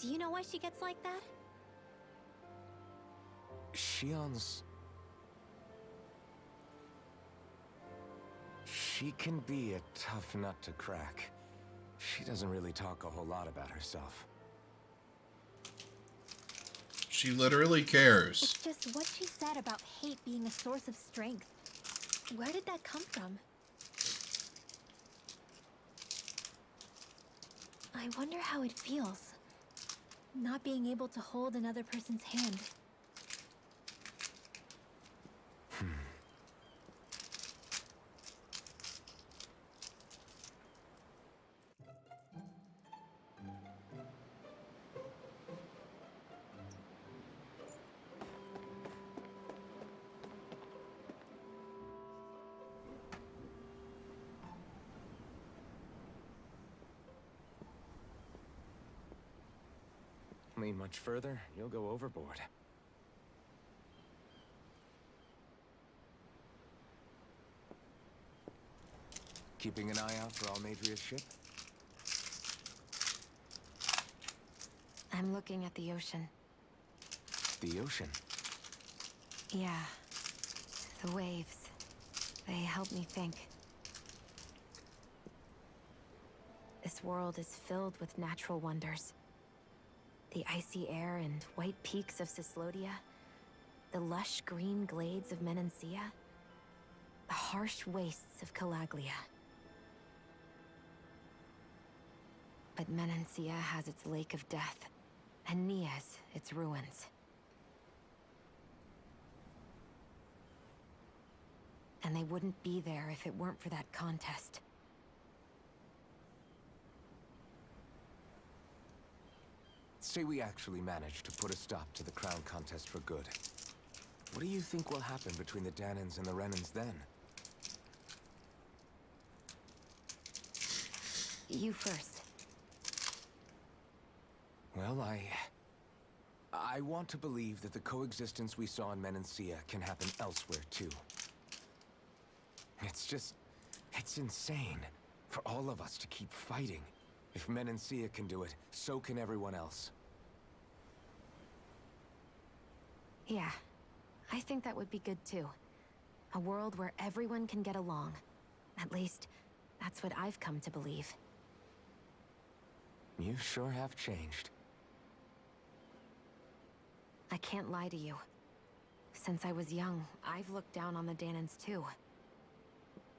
Do you know why she gets like that? She can be a tough nut to crack. She doesn't really talk a whole lot about herself. She literally cares. It's just what she said about hate being a source of strength. Where did that come from? I wonder how it feels, not being able to hold another person's hand. Lean much further, you'll go overboard. Keeping an eye out for Almadria's ship? I'm looking at the ocean. The ocean? Yeah. The waves. They help me think. This world is filled with natural wonders. The icy air and white peaks of Cislodia. The lush green glades of Menancia. The harsh wastes of Calaglia. But Menancia has its Lake of Death, and Nias its ruins. And they wouldn't be there if it weren't for that contest. Say we actually manage to put a stop to the crown contest for good. What do you think will happen between the Danans and the Renans then? You first. Well, I want to believe that the coexistence we saw in Menancia can happen elsewhere, too. It's insane for all of us to keep fighting. If Menancia can do it, so can everyone else. Yeah, I think that would be good too. A world where everyone can get along. At least, that's what I've come to believe. You sure have changed. I can't lie to you. Since I was young, I've looked down on the Danans too.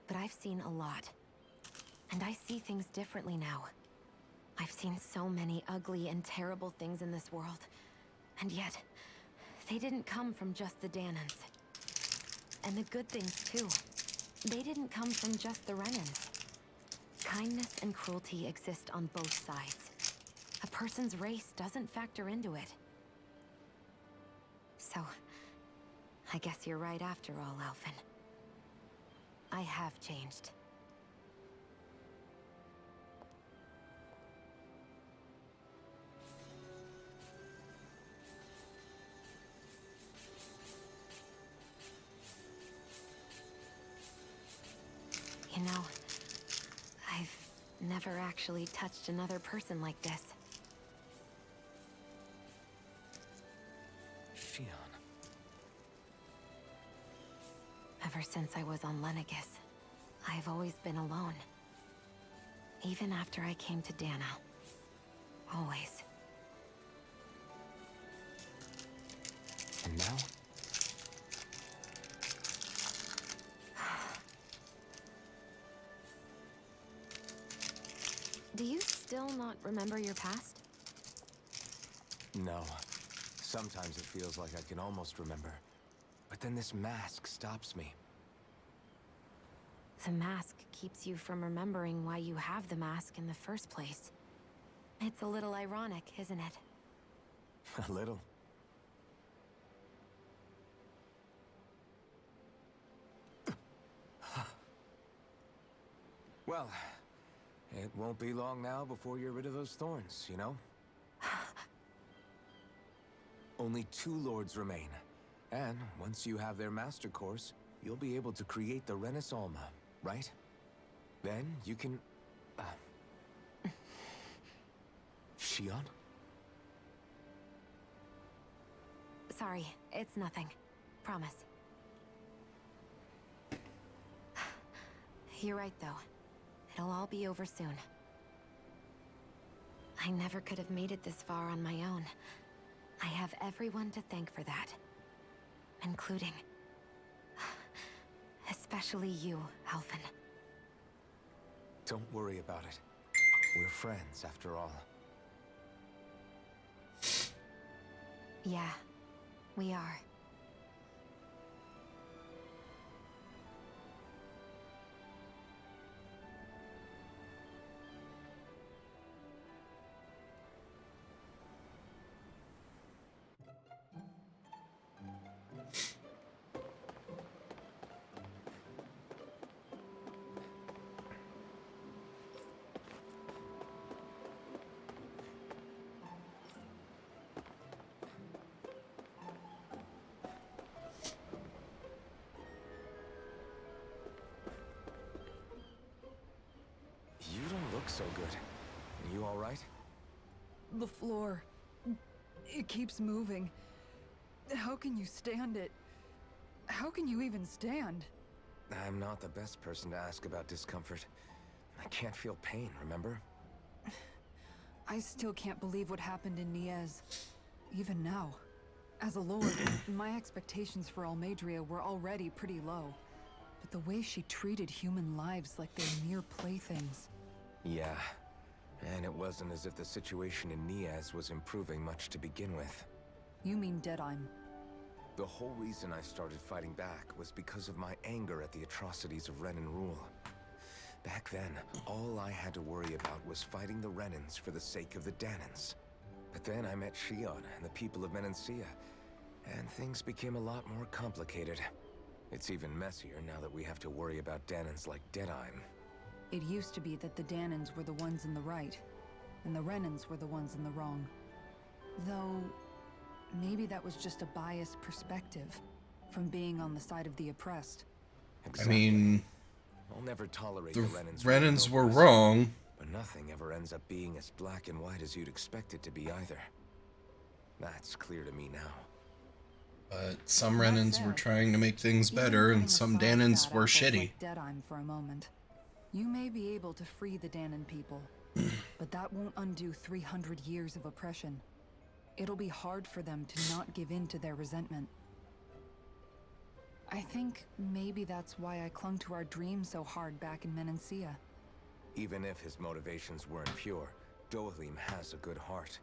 But I've seen a lot. And I see things differently now. I've seen so many ugly and terrible things in this world. And yet, they didn't come from just the Danans. And the good things too. They didn't come from just the Renans. Kindness and cruelty exist on both sides. A person's race doesn't factor into it. So, I guess you're right after all, Alphen. I have changed. You know, I've never actually touched another person like this. Shion. Ever since I was on Lenegis, I've always been alone. Even after I came to Dana. Always. And now? Do you still not remember your past? No. Sometimes it feels like I can almost remember. But then this mask stops me. The mask keeps you from remembering why you have the mask in the first place. It's a little ironic, isn't it? A little. Well, it won't be long now before you're rid of those thorns, you know? Only 2 lords remain. And once you have their master course, you'll be able to create the Renis Alma, right? Then you can... Shion? Sorry, it's nothing. Promise. You're right, though. It'll all be over soon. I never could have made it this far on my own. I have everyone to thank for that. Including... especially you, Alvin. Don't worry about it. We're friends, after all. Yeah, we are. You don't look so good. Are you all right? The floor. It keeps moving. How can you stand it? How can you even stand? I'm not the best person to ask about discomfort. I can't feel pain, remember? I still can't believe what happened in Niez. Even now. As a lord, my expectations for Almadria were already pretty low. But the way she treated human lives like they're mere playthings. Yeah. And it wasn't as if the situation in Niez was improving much to begin with. You mean Deadheim? The whole reason I started fighting back was because of my anger at the atrocities of Renan rule. Back then, all I had to worry about was fighting the Renans for the sake of the Danans. But then I met Shion and the people of Menancia, and things became a lot more complicated. It's even messier now that we have to worry about Danans like Deadheim. It used to be that the Danans were the ones in the right, and the Renans were the ones in the wrong. Though, maybe that was just a biased perspective from being on the side of the oppressed. Exactly. I mean, I'll never tolerate the Renans. Renans were wrong. But nothing ever ends up being as black and white as you'd expect it to be either. That's clear to me now. But some Renans were trying to make things better, and some Danans were shitty. Deadheim for a moment. You may be able to free the Danan people, but that won't undo 300 years of oppression. It'll be hard for them to not give in to their resentment. I think maybe that's why I clung to our dream so hard back in Menancia. Even if his motivations weren't pure, Dohalim has a good heart.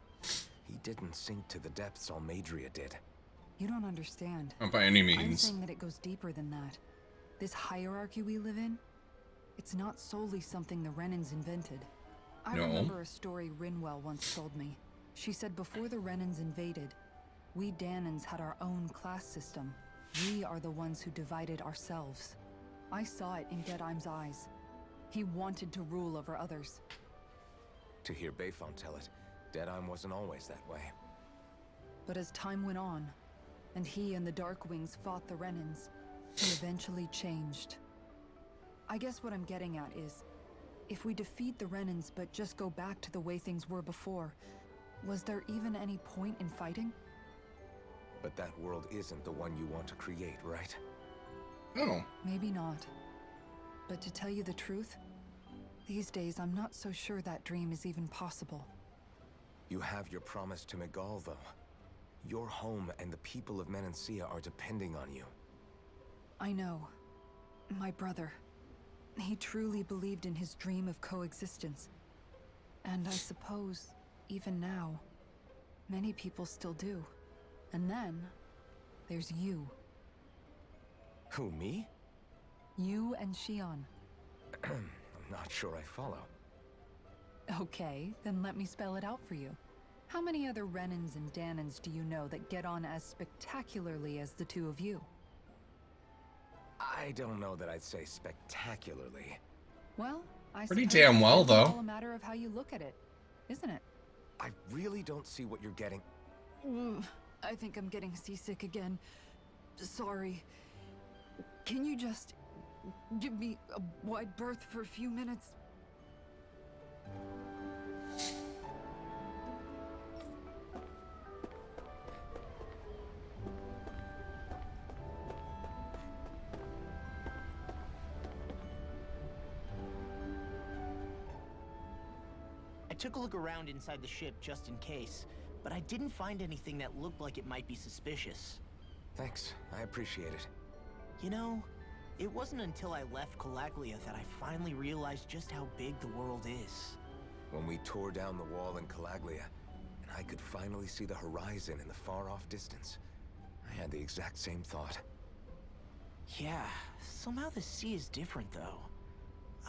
He didn't sink to the depths Almadria did. You don't understand. Not by any I'm means. saying that it goes deeper than that. This hierarchy we live in, it's not solely something the Renans invented. I remember a story Rinwell once told me. She said before the Renans invaded, we Danans had our own class system. We are the ones who divided ourselves. I saw it in Deadheim's eyes. He wanted to rule over others. To hear Bayfont tell it, Deadheim wasn't always that way. But as time went on, and he and the Darkwings fought the Renans, he eventually changed. I guess what I'm getting at is, if we defeat the Renans but just go back to the way things were before, was there even any point in fighting? But that world isn't the one you want to create, right? Oh. Maybe not. But to tell you the truth, these days I'm not so sure that dream is even possible. You have your promise to Miguel, though. Your home and the people of Menancia are depending on you. I know. My brother. He truly believed in his dream of coexistence. And I suppose, even now, many people still do. And then, there's you. Who, me? You and Shion. I'm not sure I follow. Okay, then let me spell it out for you. How many other Renans and Danans do you know that get on as spectacularly as the two of you? I don't know that I'd say spectacularly. Well, I Pretty suppose damn well, it's though. all a matter of how you look at it, isn't it? I really don't see what you're getting. I think I'm getting seasick again. Sorry. Can you just give me a wide berth for a few minutes? took a look around inside the ship just in case, but I didn't find anything that looked like it might be suspicious. Thanks, I appreciate it. You know, it wasn't until I left Calaglia that I finally realized just how big the world is. When we tore down the wall in Calaglia, and I could finally see the horizon in the far-off distance, I had the exact same thought. Yeah, somehow the sea is different though.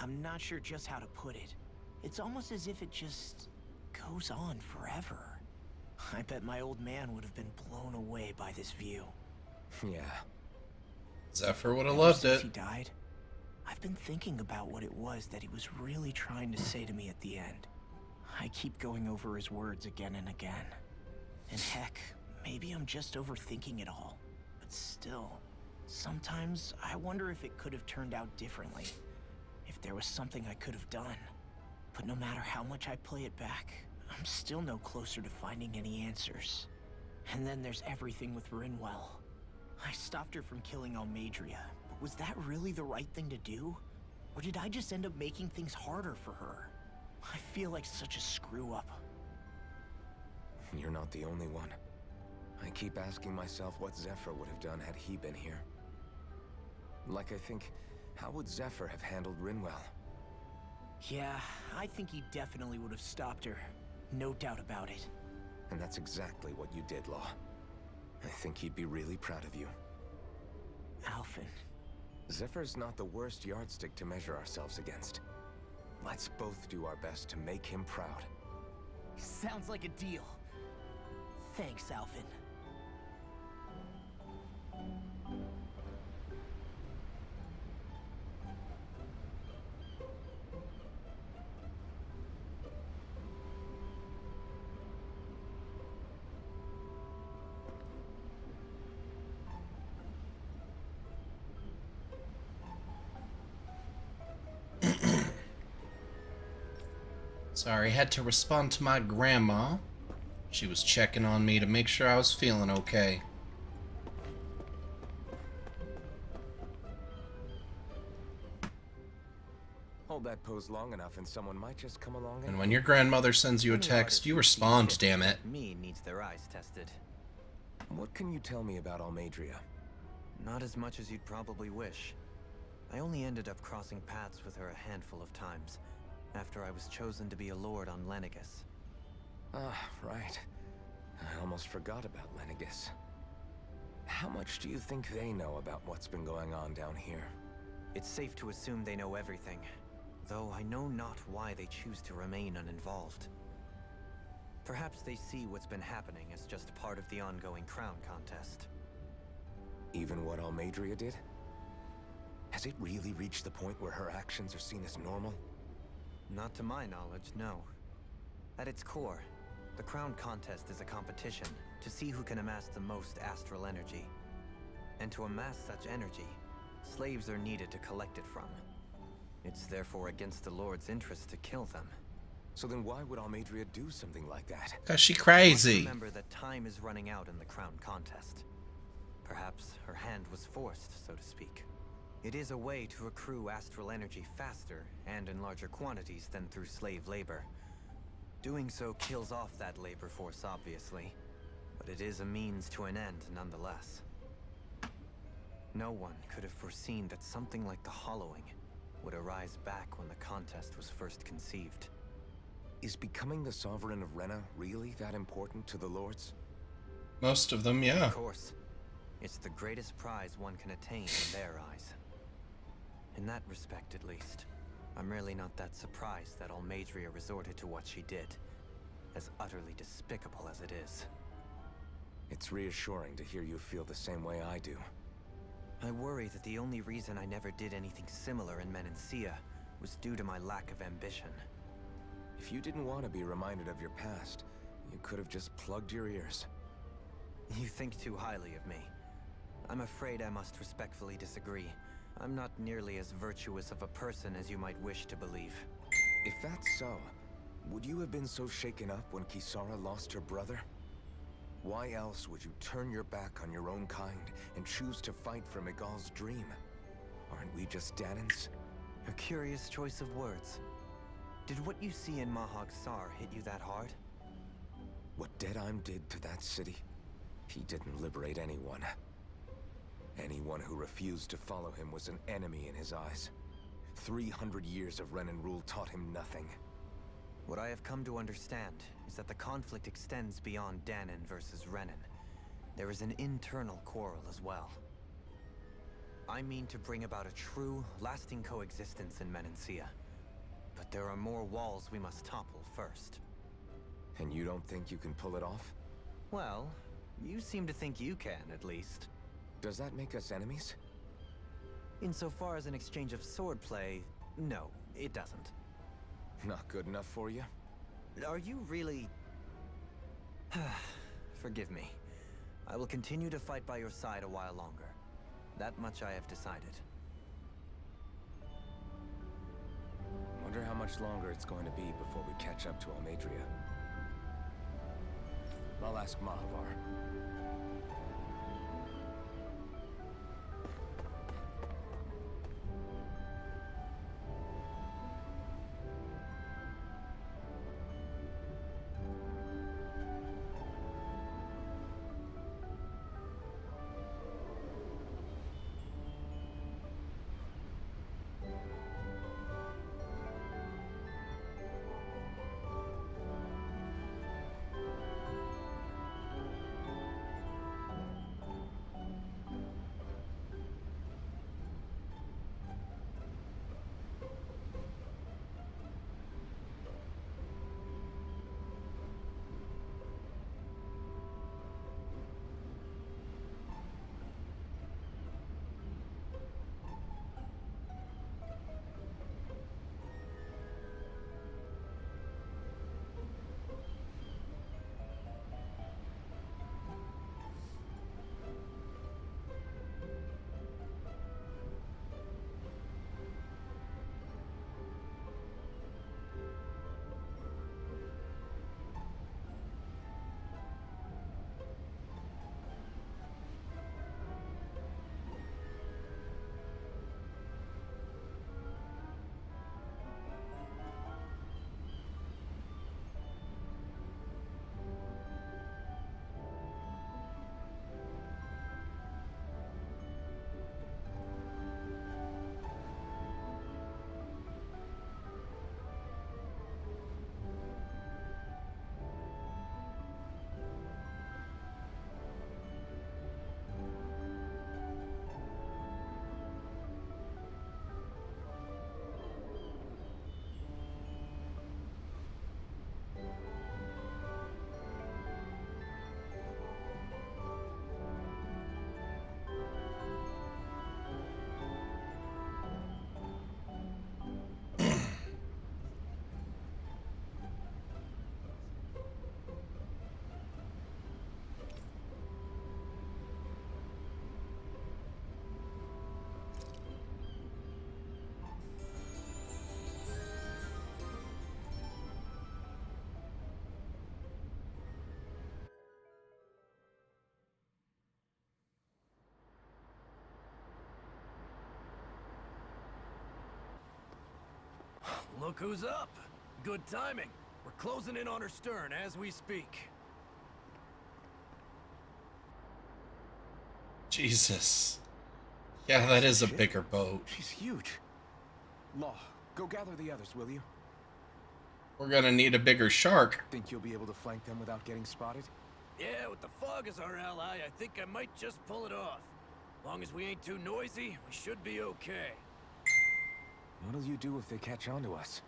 I'm not sure just how to put it. It's almost as if it just goes on forever. I bet my old man would have been blown away by this view. Yeah. Zephyr would have Ever loved since it. he died, I've been thinking about what it was that he was really trying to say to me at the end. I keep going over his words again and again. And heck, maybe I'm just overthinking it all. But still, sometimes I wonder if it could have turned out differently. If there was something I could have done. But no matter how much I play it back, I'm still no closer to finding any answers. And then there's everything with Rinwell. I stopped her from killing Almadria, but was that really the right thing to do? Or did I just end up making things harder for her? I feel like such a screw-up. You're not the only one. I keep asking myself what Zephyr would have done had he been here. Like, I think, how would Zephyr have handled Rinwell? Yeah, I think he definitely would have stopped her. No doubt about it. And that's exactly what you did, Law. I think he'd be really proud of you. Alphen. Zephyr's not the worst yardstick to measure ourselves against. Let's both do our best to make him proud. Sounds like a deal. Thanks, Alphen. Sorry, had to respond to my grandma. She was checking on me to make sure I was feeling okay. Hold that pose long enough and someone might just come along And when your grandmother sends you a text, you respond, damn it. Me needs their eyes tested. What can you tell me about Almadria? Not as much as you'd probably wish. I only ended up crossing paths with her a handful of times, after I was chosen to be a lord on Lenegis. Ah, right. I almost forgot about Lenegis. How much do you think they know about what's been going on down here? It's safe to assume they know everything, though I know not why they choose to remain uninvolved. Perhaps they see what's been happening as just part of the ongoing crown contest. Even what Almadria did? Has it really reached the point where her actions are seen as normal? Not to my knowledge, no. At its core, the crown contest is a competition to see who can amass the most astral energy. And to amass such energy, slaves are needed to collect it from. It's therefore against the Lord's interest to kill them. So then why would Almadria do something like that? 'Cause she crazy. Remember that time is running out in the crown contest. Perhaps her hand was forced, so to speak. It is a way to accrue astral energy faster and in larger quantities than through slave labor. Doing so kills off that labor force, obviously, but it is a means to an end nonetheless. No one could have foreseen that something like the Hollowing would arise back when the contest was first conceived. Is becoming the Sovereign of Rena really that important to the Lords? Most of them, yeah. Of course. It's the greatest prize one can attain in their eyes. In that respect, at least, I'm really not that surprised that Almadria resorted to what she did, as utterly despicable as it is. It's reassuring to hear you feel the same way I do. I worry that the only reason I never did anything similar in Menancia was due to my lack of ambition. If you didn't want to be reminded of your past, you could have just plugged your ears. You think too highly of me. I'm afraid I must respectfully disagree. I'm not nearly as virtuous of a person as you might wish to believe. If that's so, would you have been so shaken up when Kisara lost her brother? Why else would you turn your back on your own kind and choose to fight for Miguel's dream? Aren't we just Danans? A curious choice of words. Did what you see in Mahag Saar hit you that hard? What Deadheim did to that city, he didn't liberate anyone. Anyone who refused to follow him was an enemy in his eyes. 300 years of Renan rule taught him nothing. What I have come to understand is that the conflict extends beyond Danon versus Renan. There is an internal quarrel as well. I mean to bring about a true, lasting coexistence in Menancia. But there are more walls we must topple first. And you don't think you can pull it off? Well, you seem to think you can, at least. Does that make us enemies? Insofar as an exchange of swordplay, no, it doesn't. Not good enough for you? Are you really... Forgive me. I will continue to fight by your side a while longer. That much I have decided. Wonder how much longer it's going to be before we catch up to Almadria. I'll ask Mahavar. Look who's up! Good timing. We're closing in on her stern as we speak. Jesus. Yeah, that is a bigger boat. She's huge. Law, go gather the others, will you? We're gonna need a bigger shark. Think you'll be able to flank them without getting spotted? Yeah, with the fog as our ally, I think I might just pull it off. Long as we ain't too noisy, we should be okay. What'll you do if they catch on to us?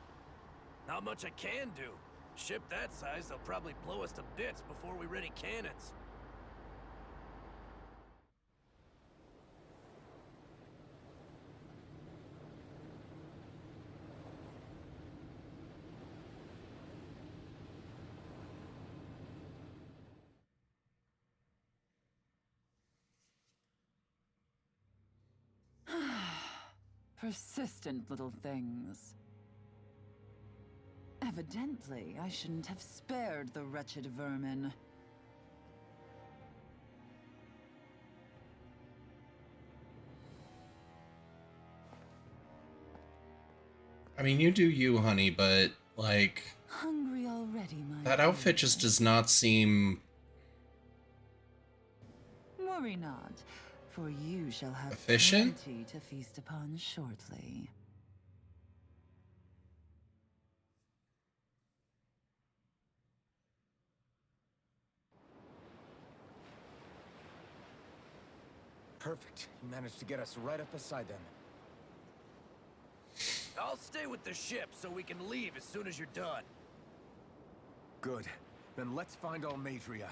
Not much I can do. Ship that size, they'll probably blow us to bits before we ready cannons. Persistent little things. Evidently, I shouldn't have spared the wretched vermin. I mean, you do you, honey, but, Like, Hungry already, my that outfit just does not seem Worry not, for you shall have efficient. plenty to feast upon shortly. Perfect. You managed to get us right up beside them. I'll stay with the ship so we can leave as soon as you're done. Good. Then let's find Almadria.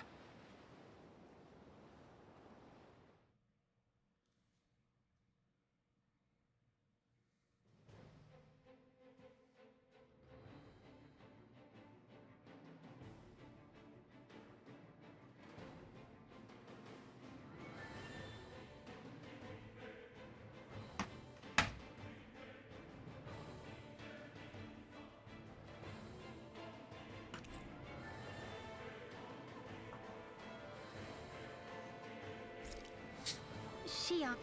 Xion.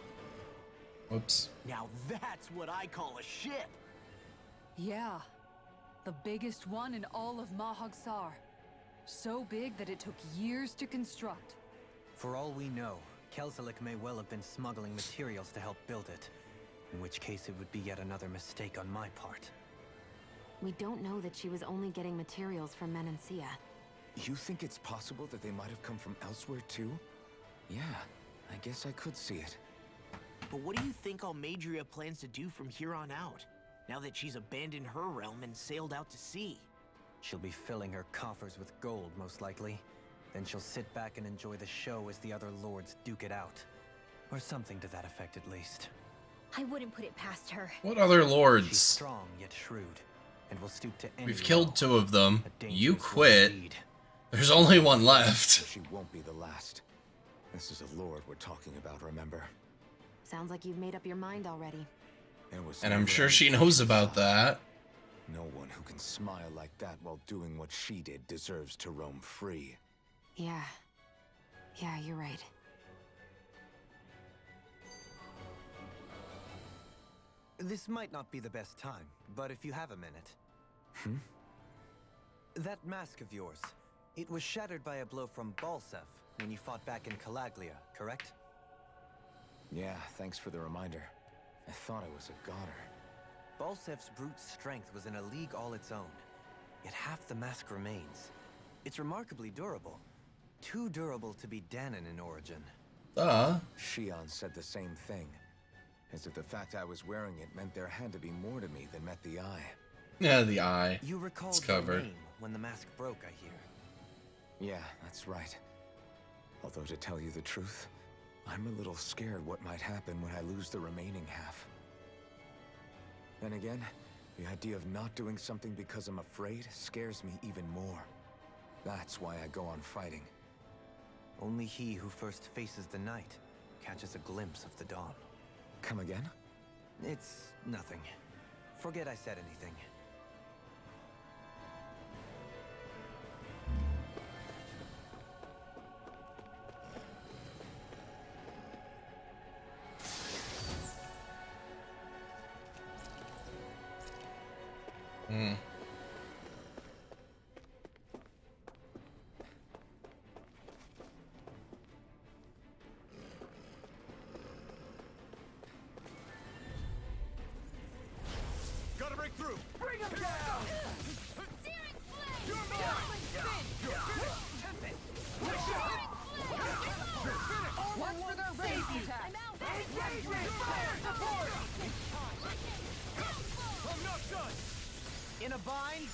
Whoops. Now that's what I call a ship. Yeah. The biggest one in all of Mahag Saar. So big that it took years to construct. For all we know, Kelzelik may well have been smuggling materials to help build it. In which case it would be yet another mistake on my part. We don't know that she was only getting materials from Menancia. You think it's possible that they might have come from elsewhere too? Yeah, I guess I could see it. But what do you think Almadria plans to do from here on out, now that she's abandoned her realm and sailed out to sea? She'll be filling her coffers with gold, most likely. Then she'll sit back and enjoy the show as the other lords duke it out. Or something to that effect, at least. I wouldn't put it past her. What other She's lords? strong yet shrewd, and will stoop to any We've killed law. 2 of them. A You dangerous one quit. indeed. There's only one So left. she won't be the last. This is a lord we're talking about, remember? Sounds like you've made up your mind already. It was And I'm never sure any she knows future about side. that. No one who can smile like that while doing what she did deserves to roam free. Yeah. Yeah, you're right. This might not be the best time, but if you have a minute. Hmm? That mask of yours, it was shattered by a blow from Balsef when you fought back in Calaglia, correct? Yeah, thanks for the reminder. I thought I was a goner. Balsef's brute strength was in a league all its own, yet half the mask remains. It's remarkably durable. Too durable to be Danon in origin. Xion said the same thing. As if the fact I was wearing it meant there had to be more to me than met the eye. Yeah, the eye. You recalled It's your covered. name when the mask broke, I hear. Yeah, that's right. Although to tell you the truth, I'm a little scared what might happen when I lose the remaining half. Then again, the idea of not doing something because I'm afraid scares me even more. That's why I go on fighting. Only he who first faces the night catches a glimpse of the dawn. Come again? It's nothing. Forget I said anything. Gotta break through! Bring him down! Searing flame! You're mine! You're finished! Tempest! Watch for their rage attack! I'm out! Fire support! I'm not done! In a bind?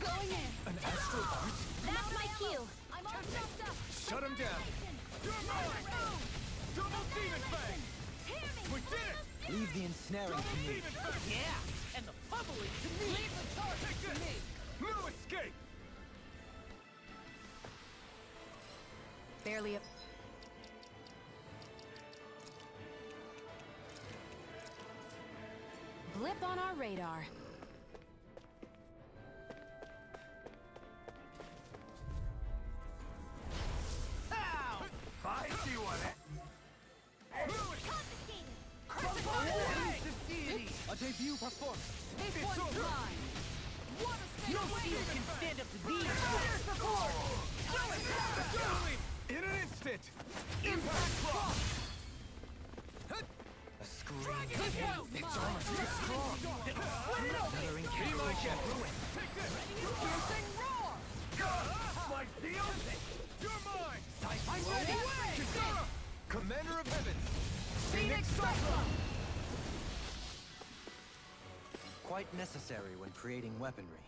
Going in! An astral art? That's my cue. I'm all stuffed up. Shut him down! You're mine! Double demon fang! Hear me! We did it! Leave the ensnaring Double to me. demon fang! Yeah! And the bubbling to me! Leave the charge Take to this! me! No escape! Barely a... Blip on our radar. Ow! I see what it... Confiscated! A debut performance! This one's mine! Water No shield can stand up to these. Fire support! In an instant! Impact block! A scream. It's almost too strong! Another Be my guest! Take this! Piercing roar! My shield! You're mine! I'm ready! Commander of Heavens! Phoenix Cyclone! Quite necessary when creating weaponry.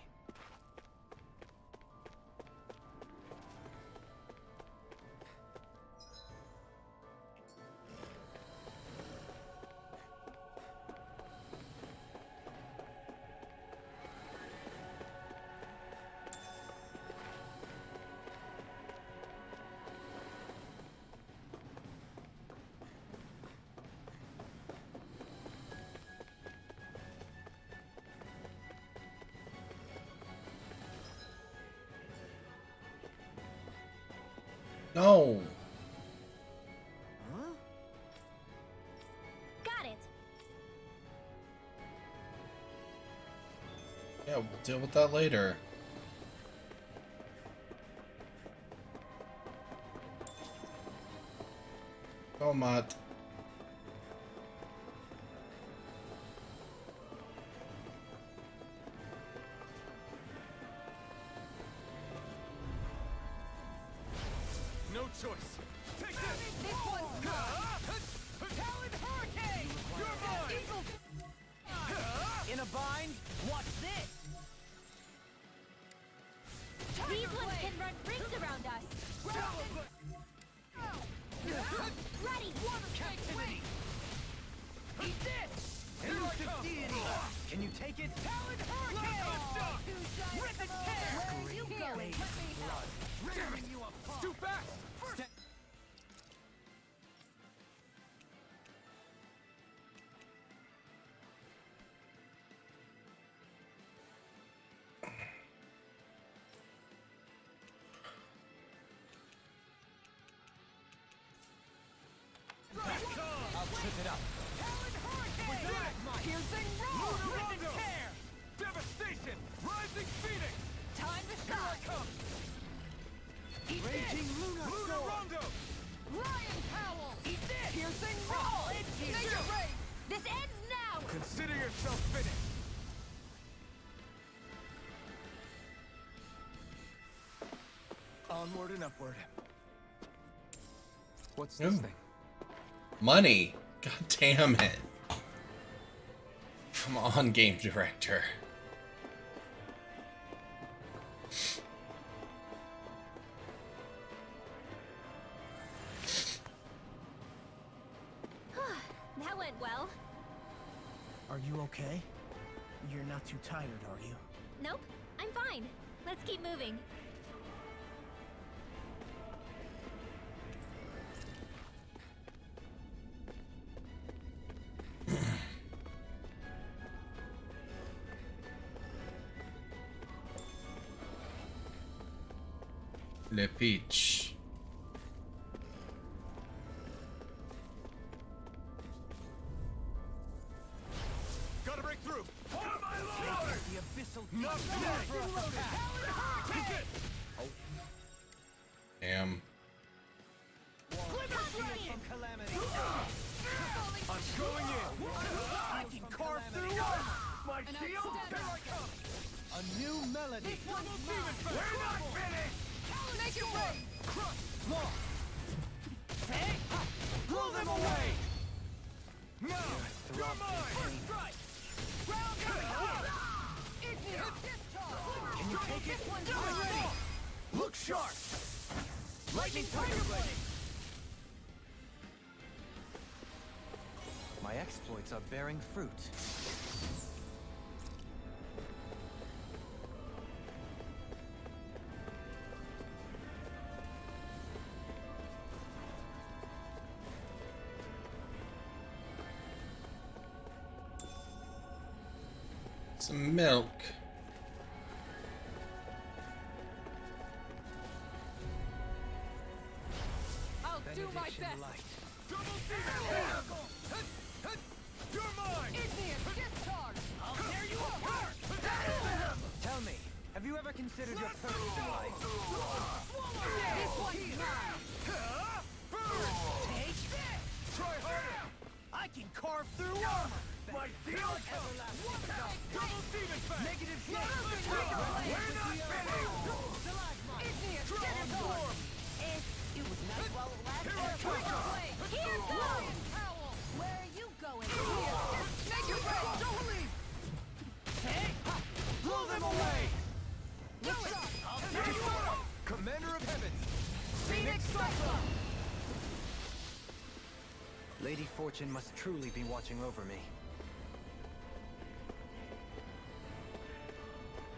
No. Got it. Yeah, we'll deal with that later. Go, Mott. No choice! Take this! This one's mine! Talon Hurricane! You're mine! Eagle! In a bind? Watch this! These ones can run rings around us. Ready. Captivity! Eat this! Elusive deity! Can you take it? Talon Hurricane! Rip and tear! Where are you going? Damn it! It's too fast! I'll trip it up. Talon Hurricane! Piercing roar! Rip and tear! Devastation! Rising Phoenix! Time to Here I shine! come! Eat Raging this! Luna Rondo! Lion Cowl! Eat this! Piercing roar! Nature Ray! This ends now. Consider yourself finished! Onward and upward. What's this Ooh. thing? Money. God damn it. Come on, game director. That went well. Are you okay? You're not too tired, are you? Nope, I'm fine. Let's keep moving. Le Peach. Gotta break through! For my lord! The abyssal Not today! Take it! Damn. From calamity. I'm going in! I can carve through My shield! Here I come! A new melody. We're not finished! Nature Ray! Crush! Law! Hey! Blow them away! Now! You're mine! First strike! Round two! Igneous discharge! Can you take it? This one's ready! Look sharp! Lightning Tiger Blade! My exploits are bearing fruit. Some milk. I'll do my Benediction best! light. Double demon! You're mine! Igneous discharge! I'll tear you apart! Tell me, considered your purpose in life. This one's mine. Take this! Try harder! I can carve through armor! My deal comes! Double demon fang! Negative shake! We're not finished! It's the extended form. It was nice while it lasted. Here goes! Where are you going? Make your way! Don't leave! Hey! Blow them away! Do it! I'll take you out! Commander of Heavens! Phoenix Cyclone! Lady Fortune must truly be watching over me.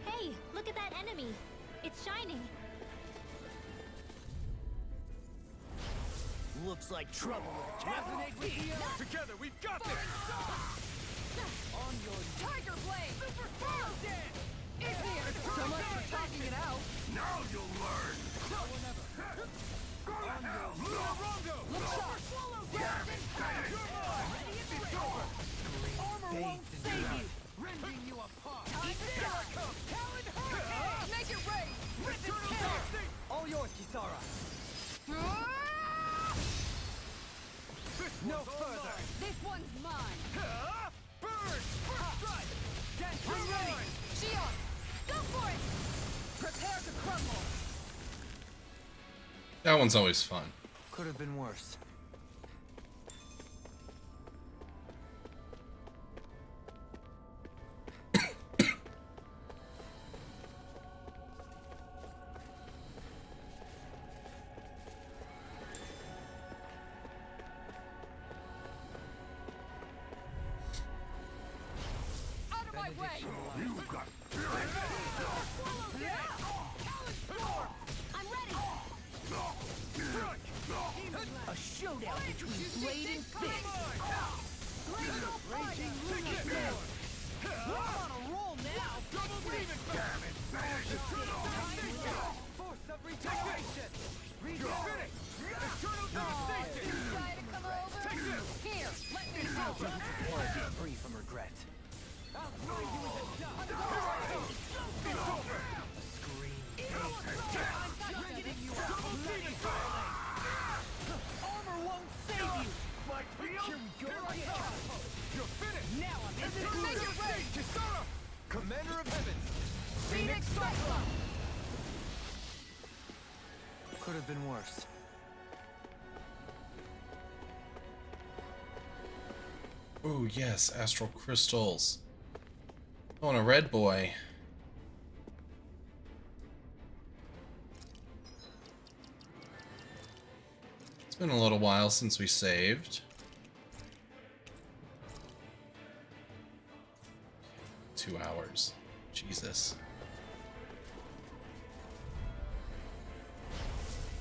Hey, look at that enemy. It's shining. Looks like trouble with a capital Resonate with the earth! Together, we've got this! On your Tiger Blade! Super Fire Dance! It's here! So much for talking it out! Now you'll learn. Now or never! Go to hell. Rondo! Look sharp! Swallow down! You're mine! It's over! Armor won't save you! Rending you apart! Time to shine! Talon Hurricane! Make it rain! Rip its tail! All yours, Kisara! No further! This one's mine! Burn! First strike! Dancing ready! Shion! Go for it! Prepare to crumble! That one's always fun. Could have been worse. Out of my way! You've got spirit. Swallow down! Talon Storm! I'm ready! A showdown between Blade and Fist. Raging Lunar Storm! We're on a roll now! Double demon fang! Force of regeneration! Finish! Eternal devastation! Try to come over? Take this! Here, let me help! Free from regret. I'll throw you in the dust! Here I come! It's over! Rending you up! Double demon fang! Armor won't save you! My deal? Here I come! You're finished! Now I'm in this Make make your it rain! Kisara! Commander of Heavens! Phoenix Cyclone! Could have been worse. Ooh, yes, astral crystals. Oh, and a red boy. It's been a little while since we saved. 2 hours. Jesus.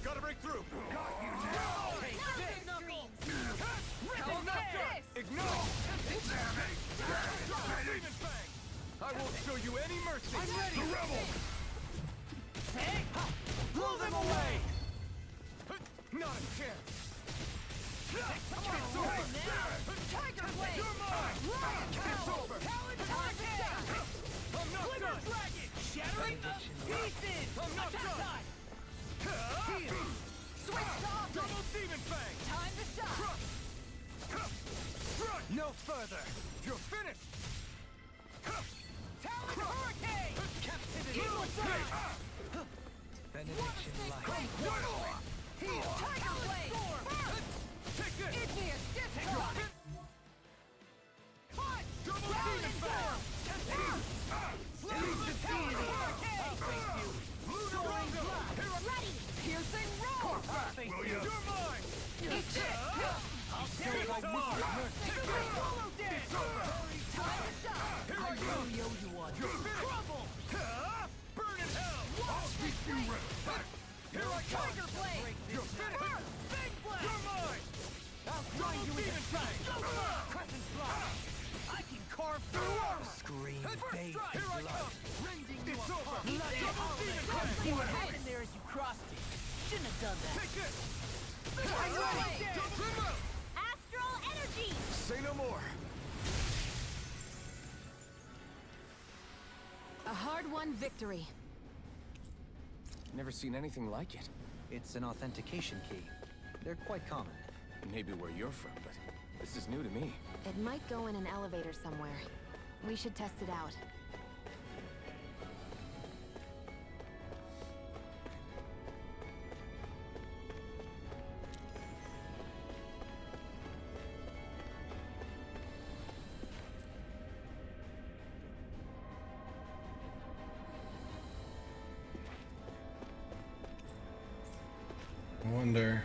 Gotta break through! Got you now! Take this! Hell Nectar! Ignite! Demon Fang! I won't show you any mercy! I'm ready! The rebel! Blow them away! Not a chance! It's over! Tiger Blade! You're mine! It's over! Talon Hurricane! I'm not Glitter done! Dragon! Shattering the pieces! I'm not Attack done! time! Heal! Switch to offense! Double Demon Fang! Time to shine! No further! You're finished! Talon Hurricane! Captivity! Eagle Fang! Benediction light. Heal! Tiger Blade! Take this! Igneous Discharge! Punch! Double Demon Fang! Seize the deity! Lunar Rondo! Here I Ready! Piercing roar! Will you? You're mine! Eat it! I'll show you my mystic mercy! Swallow dance! Time to shine! Here I go! You're finished! Crumble! Burn in hell! I'll speak you respect! Here I come! Tiger Blade! You're finished! Big Blade! You're mine! I'll grind you into sight! Crescent fly! I can carve through armor! Scream, bathe Here I in blood. come! Rending you apart! Double demon fang! See what happened there as you crossed it. Shouldn't have done that. Take this! I'm ready! Don't trim out! Astral energy! Say no more. A hard-won victory. Never seen anything like it. It's an authentication key. They're quite common. Maybe where you're from, but this is new to me. It might go in an elevator somewhere. We should test it out. I wonder.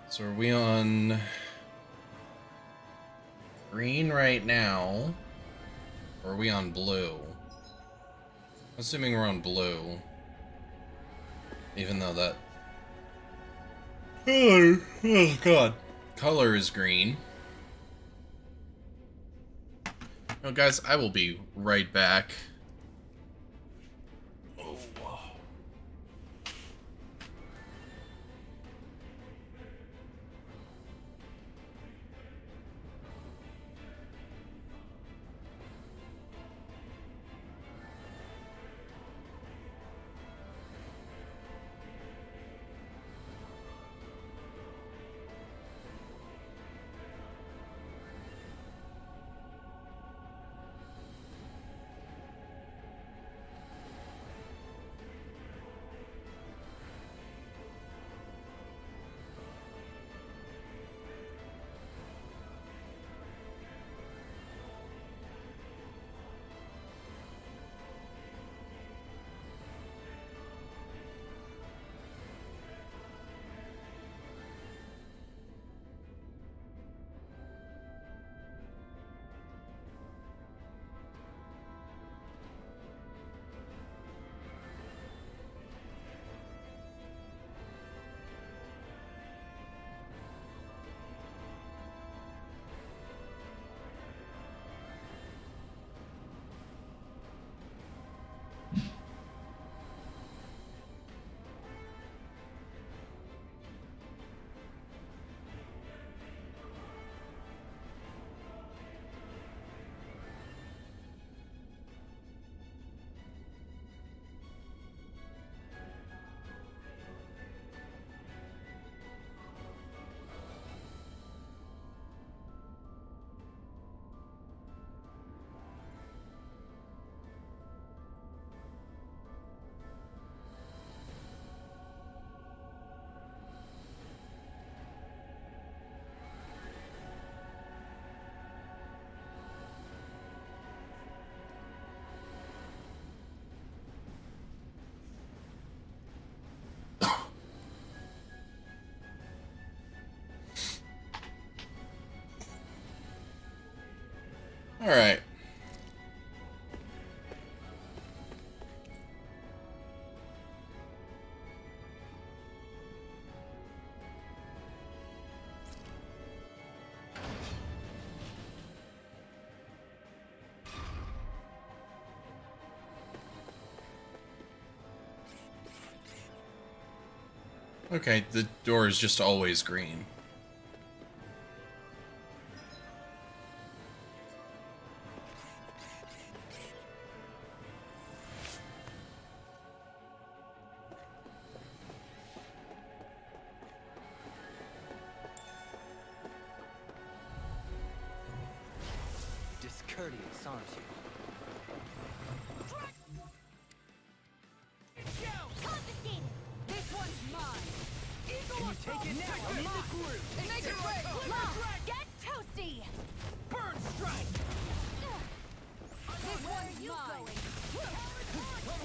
So are we on green right now? Or are we on blue? I'm assuming we're on blue. Even though that... Oh god. Color is green. No, guys, I will be right back. Alright. Okay, the door is just always green. Discourteous, aren't you? Confiscated! This one's mine! Eagle assault! take it Now now? in the groove! Make it rain! Mom, get toasty! Burn strike! This one's mine!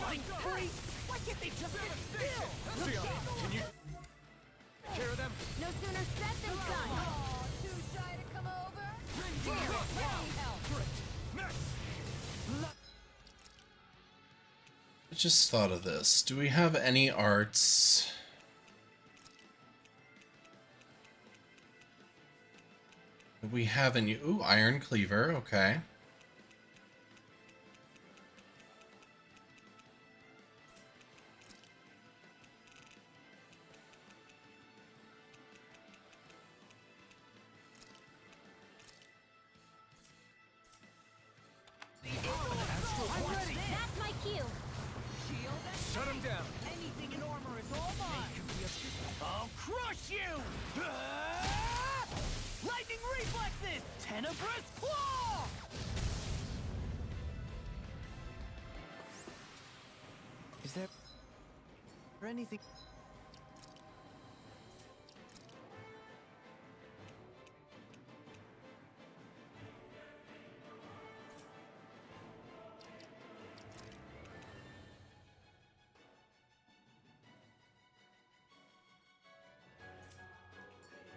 Like freak! Why can't they just sit still? Can you care of them? No sooner said than done! Too shy to come over? Here, let me help! I just thought of this. Do we have any arts? Do we have any? Ooh, Iron Cleaver, okay. I'm ready! Shut him down. Anything in armor is all mine. I'll crush you! Lightning reflexes! Tenebrous claw! Is there anything?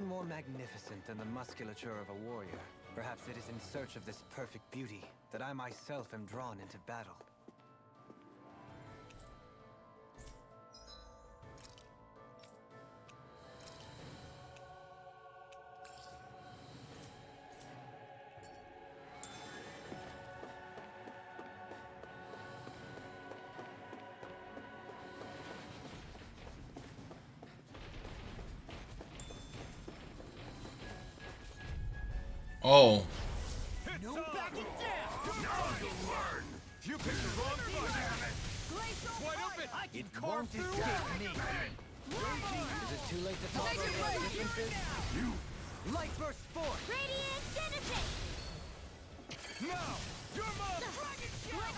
More magnificent than the musculature of a warrior. Perhaps it is in search of this perfect beauty that I myself am drawn into battle. Oh. No backing down! Now you'll learn! You picked the wrong fight! It's wide open! I can carve through me! Is it too late to talk about the differences? You! Light burst force! Radiant Genesis! Now! You're mine! Dragon Shell!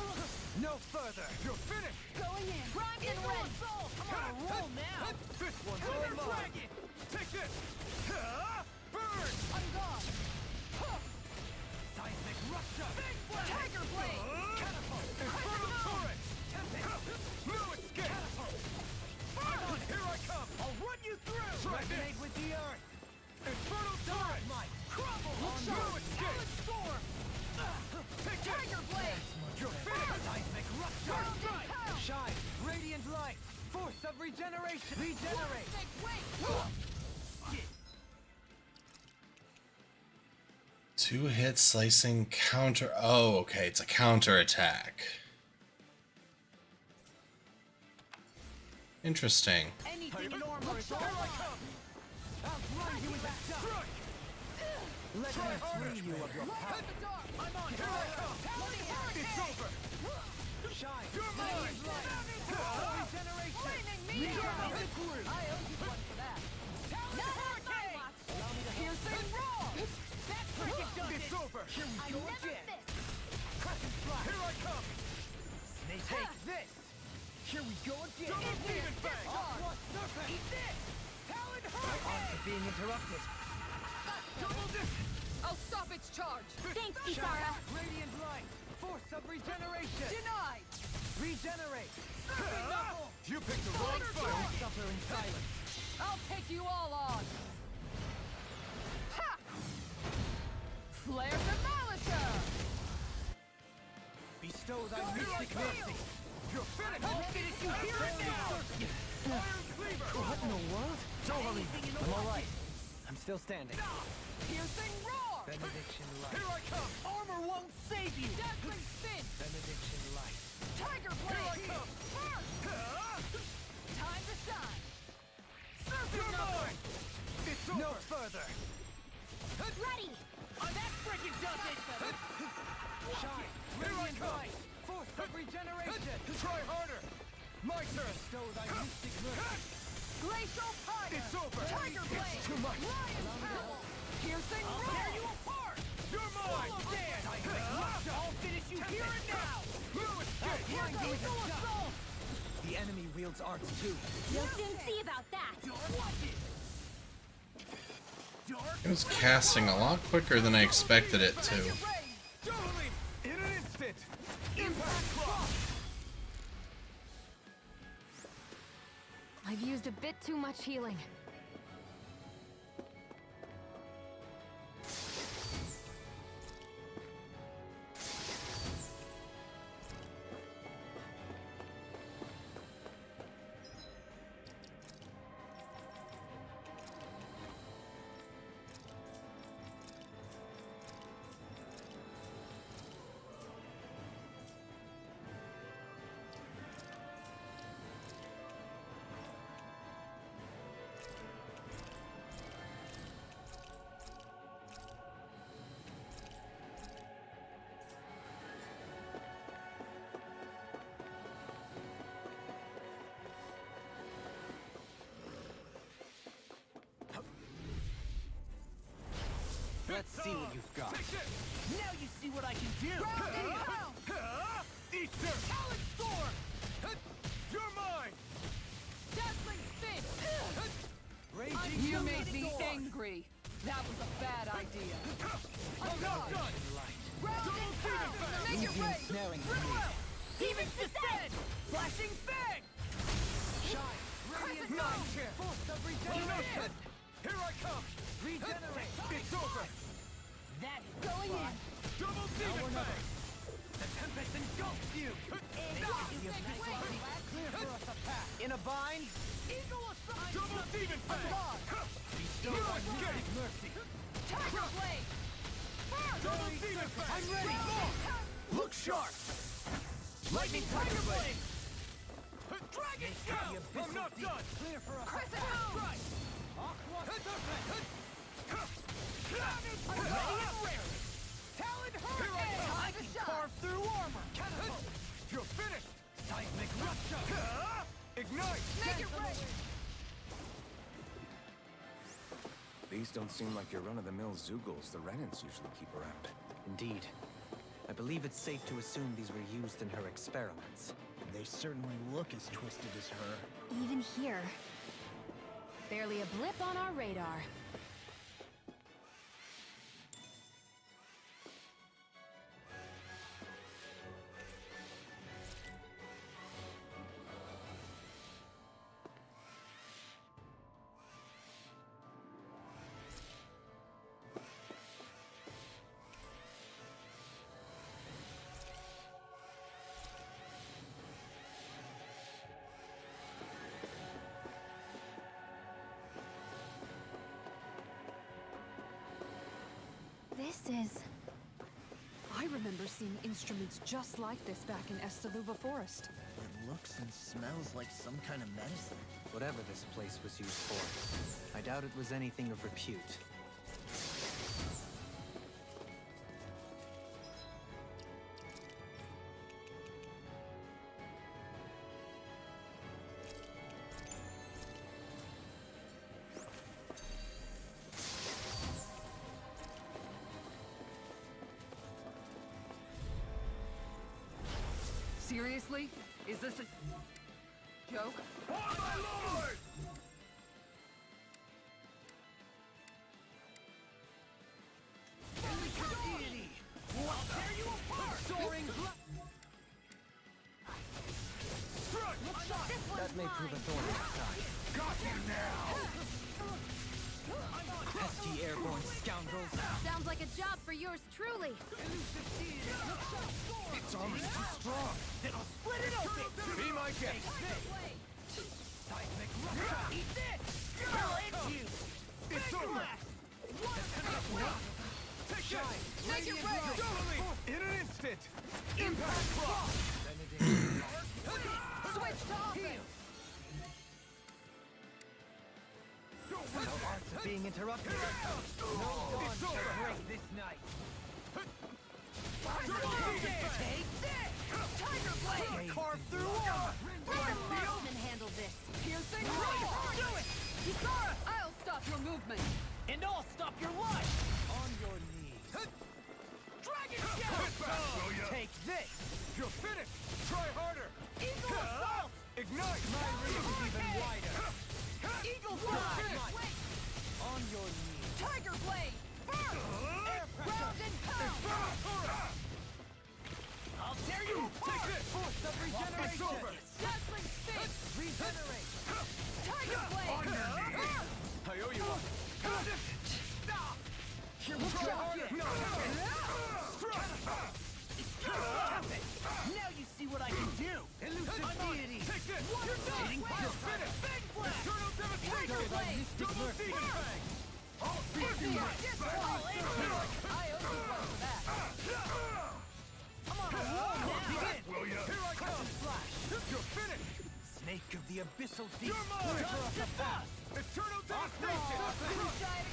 No further! You're finished! Going in! Primed and ready! I'm on a roll now! This one's all mine! Dragon! Take this! Burn! I'm gone! Seismic Russia! Big blade! Tiger blade! Catapult! Infernal turret! No escape! Catapult! Here I come! I'll run you through! Resonate with the earth! Infernal turret! Crumble! No escape! Storm! Take Tiger blade! You're finished! Seismic Russia! Strike! Shine! Radiant light! Force of regeneration! Regenerate! Two-hit slicing counter. Oh, okay, it's a counter attack. Interesting. Anything in armor is all I come! Outrun you with that strike! Let me free you of your power! I'm on! Here I come! It's over! Shine! You're mine! Regeneration! Regeneration! I owe you one for that! Talon Hurricane! Piercing roar! That frickin' does it! It's over! Here we go again! Crescent flash! Here I come! Snake take this! Here we go again! Double demon bang! Eat this! Talon Hurricane! Being interrupted. Double distance! I'll stop its charge! Thanks, Shine! Isara! Radiant light! Force of regeneration! Denied! Regenerate! You picked the wrong fight! Don't suffer in silence. I'll take you all on! Ha! Flare Demolitor! Bestow thy mystic mercy. You're finished! I'll finish you here and now! Iron Cleaver! What in the world? Don't worry. I'm alright. I'm still standing. Piercing roar! Benediction light. Here I come! Armor won't save you! Dazzling spin! Benediction light. Tiger blade! Here I come! Time to shine! Surface mine! It's over! No further! Ready! That frickin' does it! Shine! Here I come! Light. Force of regeneration! Try harder! My turn! Bestow thy mystic mercy. Glacial Fire! It's over! Tiger blade! It's too much! Lion Power! Piercing roar! I'll tear you apart! You're mine! I'll finish you here and now! Here goes the assault! The enemy wields arts too. You'll soon see about that! It was casting a lot quicker than I expected it to. In an instant! Impact Cross! I've used a bit too much healing. Let's see what you've got. Now you see what I can do! Easter! Talon Storm! You're mine! Dazzling Spin! Raging You Lunar made me Storm! angry. That was a bad idea. I'm not done! Round and pound! Make it rain! Rimwell! Demon's Descent! Flashing Fang! Shine! Radiant Crescent Nine Moon! Chip! Force of I'm not Regeneration! done! Here I come! Regenerate! It's over! That Going in! Double Demon Fang! The Tempest engulfs you! Clear for us a path! in a bind? Eagle Assault! Double Demon Fang! Bestow thy mystic mercy! Tiger Blade! Double Demon Fang! I'm ready! Look sharp! Lightning Tiger Blade! Dragon I'm not done! Clear for us! Crescent Moon! Aqua Serpent! I'm ready and raring! Talon Hurricane! Time to shine! Carve through armor! Catapult! You're finished! Seismic rupture! Ignite! Make it rain! These don't seem like your run-of-the-mill Zoogles the Renans usually keep around. Indeed. I believe it's safe to assume these were used in her experiments. They certainly look as twisted as her. Even here. Barely a blip on our radar. This is... I remember seeing instruments just like this back in Estaluva Forest. It looks and smells like some kind of medicine. Whatever this place was used for, I doubt it was anything of repute. Seriously? Is this a joke? For my lord! Deity! I'll tear you apart! Soaring Strike! That may prove a thorn in his side. Got you now! Pesky airborne scoundrels! Sounds like a job for yours truly. Its armor's too strong! Then I'll split it open! Be my guest! Seismic rupture! Eat this! I'll end you! It's Big over! blast! Take shine! Make it rain! Totally! In an instant! Impact Frost! Switch to offense! No arts are being interrupted. No dawn shall break this night. Take this! Tiger Blade! Carve through armor! Let the marksman handle this. Piercing roar! Do it! Kisara, I'll stop your movement. And I'll stop your life! On your knees. Dragon Hit Shout! back, will ya? Take this! You're finished! Try harder! Eagle Assault! Ignite! My reach is even wider. Eagle You're Fly! finished! On your knees. Tiger Blade! Burn! Round and pound! I'll tear you apart! Take this! Force of It's regeneration. over! Dazzling Spin! Regenerate. Tiger Blade! On your knees! I owe you one! Stop! Try harder! No! Now you see what I can do! Elusive deity. Take this! You're done! You're finished! Big blast! Eternal devastation! Tiger Blade! Double Demon Fang! I'll beat you This right one back! I'll end you! I owe you one for that. I'm on a roll now! Begin! Will ya? Here I come! You're finished! Snake of the abyssal deep. You're mine! Just us! Eternal devastation!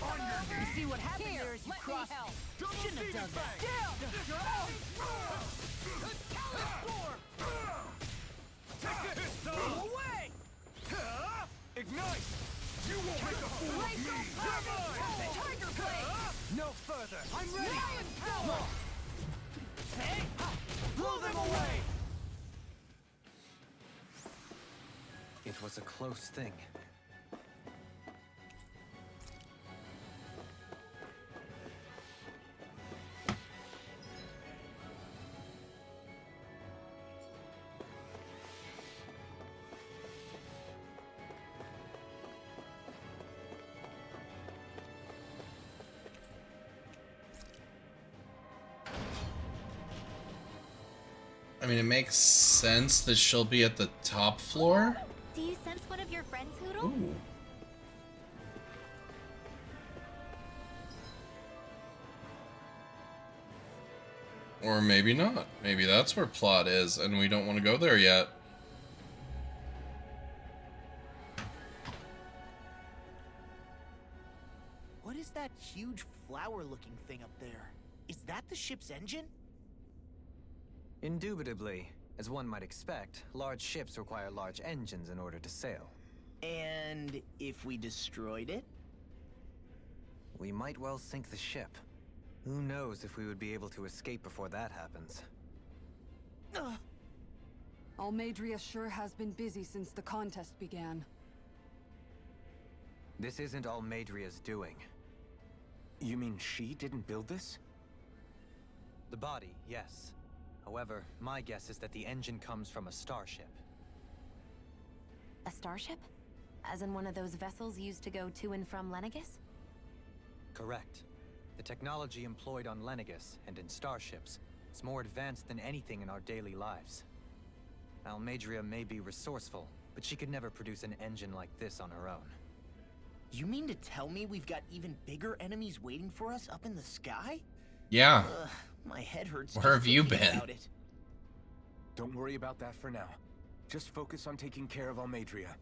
On your You see what happened there as you let me crossed? help. Double Shouldn't have Demon done that. Fang! Down! Talon Storm! Take this! Away! Ignite! You won't make a fool of me! You're mine! Tiger Blade! No further. further! I'm ready! Lion's power! Hey! Blow them away! It was a close thing. I mean, it makes sense that she'll be at the top floor. Do you sense one of your friends, Hoodle? Ooh. Or maybe not. Maybe that's where plot is, and we don't want to go there yet. What is that huge flower-looking thing up there? Is that the ship's engine? Indubitably. As one might expect, large ships require large engines in order to sail. And if we destroyed it? We might well sink the ship. Who knows if we would be able to escape before that happens. Almadria sure has been busy since the contest began. This isn't Almadria's doing. You mean she didn't build this? The body, yes. However, my guess is that the engine comes from a starship. A starship? As in one of those vessels used to go to and from Lenegis? Correct. The technology employed on Lenegis and in starships is more advanced than anything in our daily lives. Almadria may be resourceful, but she could never produce an engine like this on her own. You mean to tell me we've got even bigger enemies waiting for us up in the sky? Yeah. My head hurts. Where have you thinking been? about it. Don't worry about that for now. Just focus on taking care of Almadria.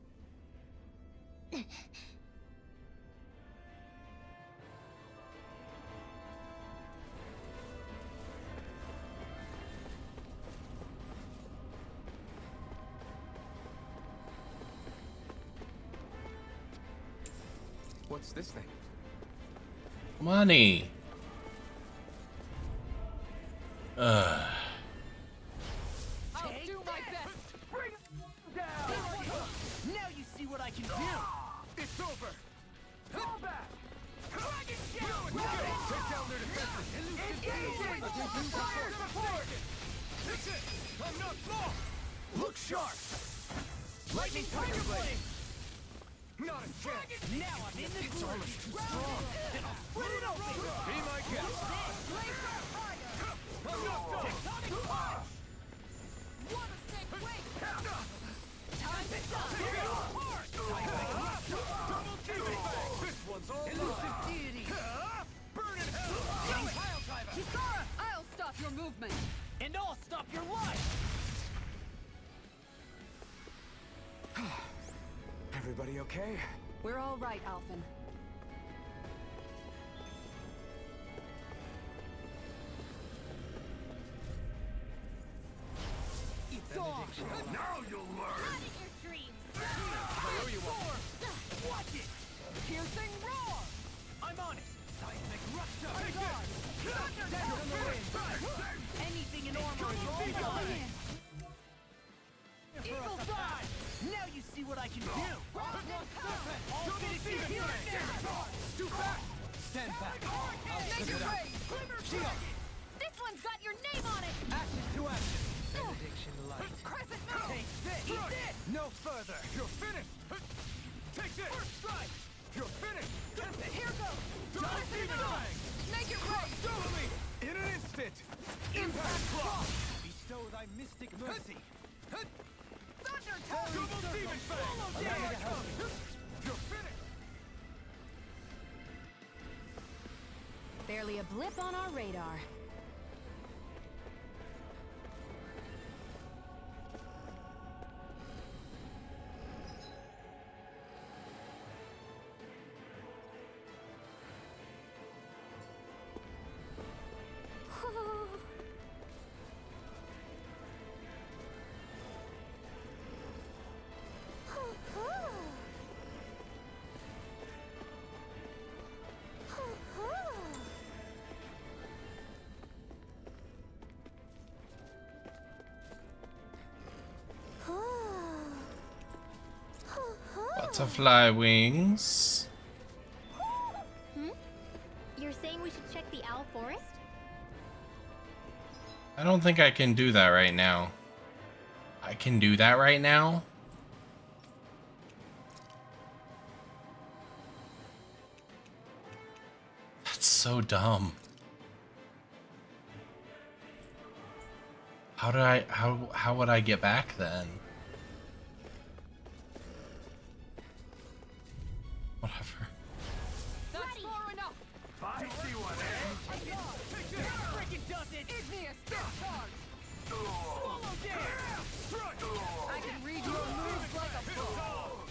What's this thing? Money. I'll do my best. Bring it down. Now you see what I can do. It's over! Fall back. Dragon Shell. Take down their defenses! Engaging. Fire support. That's it! I'm not long! Look sharp! Lightning Tiger Blade! Not a chance! Now I'm in the It's groove. almost too strong! And I'll split it open! Be my guest! I'm not done! Tectonic punch. One mistake. Wait. Time to die. Double teaming! This one's all Elusive mine! deity! Burn in hell! Pile driver! Chikara, I'll stop your movement. And I'll stop your life! Everybody okay? We're all right, Alphen. It's on. Now you'll learn! Out of your dreams. Watch it. Piercing roar. I'm on it! Seismic rupture! On guard. Anything in armor is all mine! Eagle side. Now you see what I can do! All finish it here and now! Too fast! Stand back. Make it rain. Glimmer dragon. This one's got your name on it. Ashes to ashes. Benediction light. Crescent moon. Take this! Eat this. No further! You're finished! Take this! First strike. You're finished! Here goes. Double Crescent demon moon. eye! Make it rain. Dually! In an instant! Impact cross. Bestow thy mystic mercy. Thunder touch. Double demon fang! Allow me to help You're finished! Barely a blip on our radar. Butterfly wings. Hmm? You're saying we should check the Owl Forest? I don't think I can do that right now. I can do that right now? That's so dumb. How would I get back then? Whatever. That's far enough. I see what Freaking does it. Igneous charge. Swallow dare. I can read your moves like a book.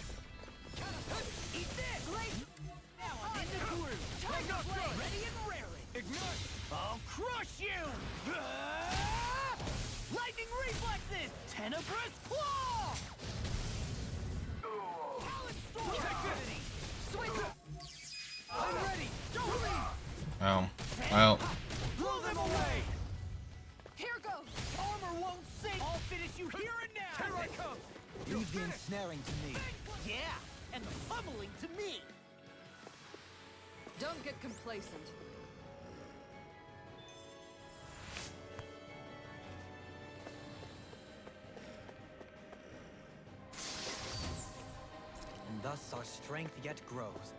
Eat this. Now I'm in the groove. Time to play. Ready and raring. Ignite! I'll crush you. Lightning reflexes. Tenebrous claw. Talon storm. Switch. I'm ready. Don't leave. Oh, well. Blow them away. Here goes. Armor won't sink. I'll finish you here and now. Here I come! Leave the ensnaring to me. Yeah, and the pummeling to me. Don't get complacent. And thus our strength yet grows.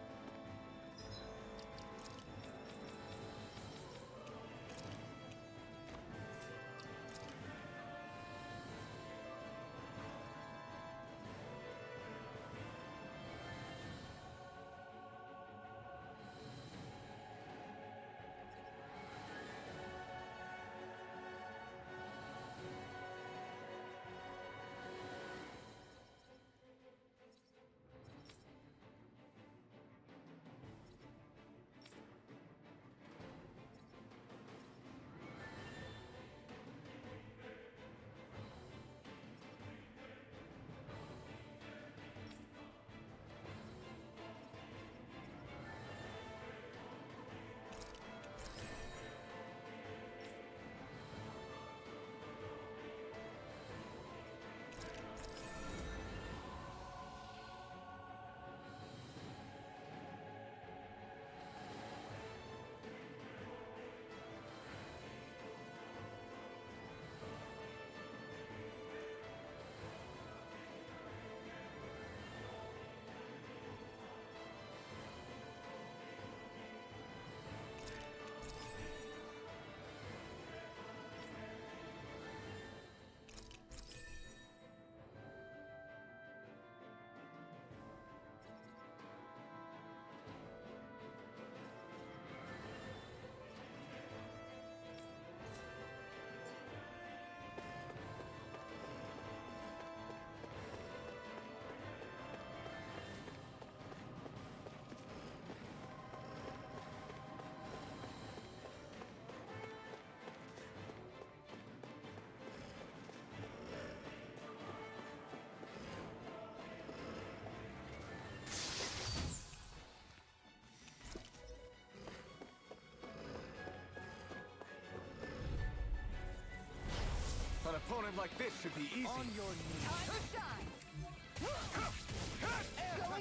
An opponent like this should be easy. On your knees. Time to shine.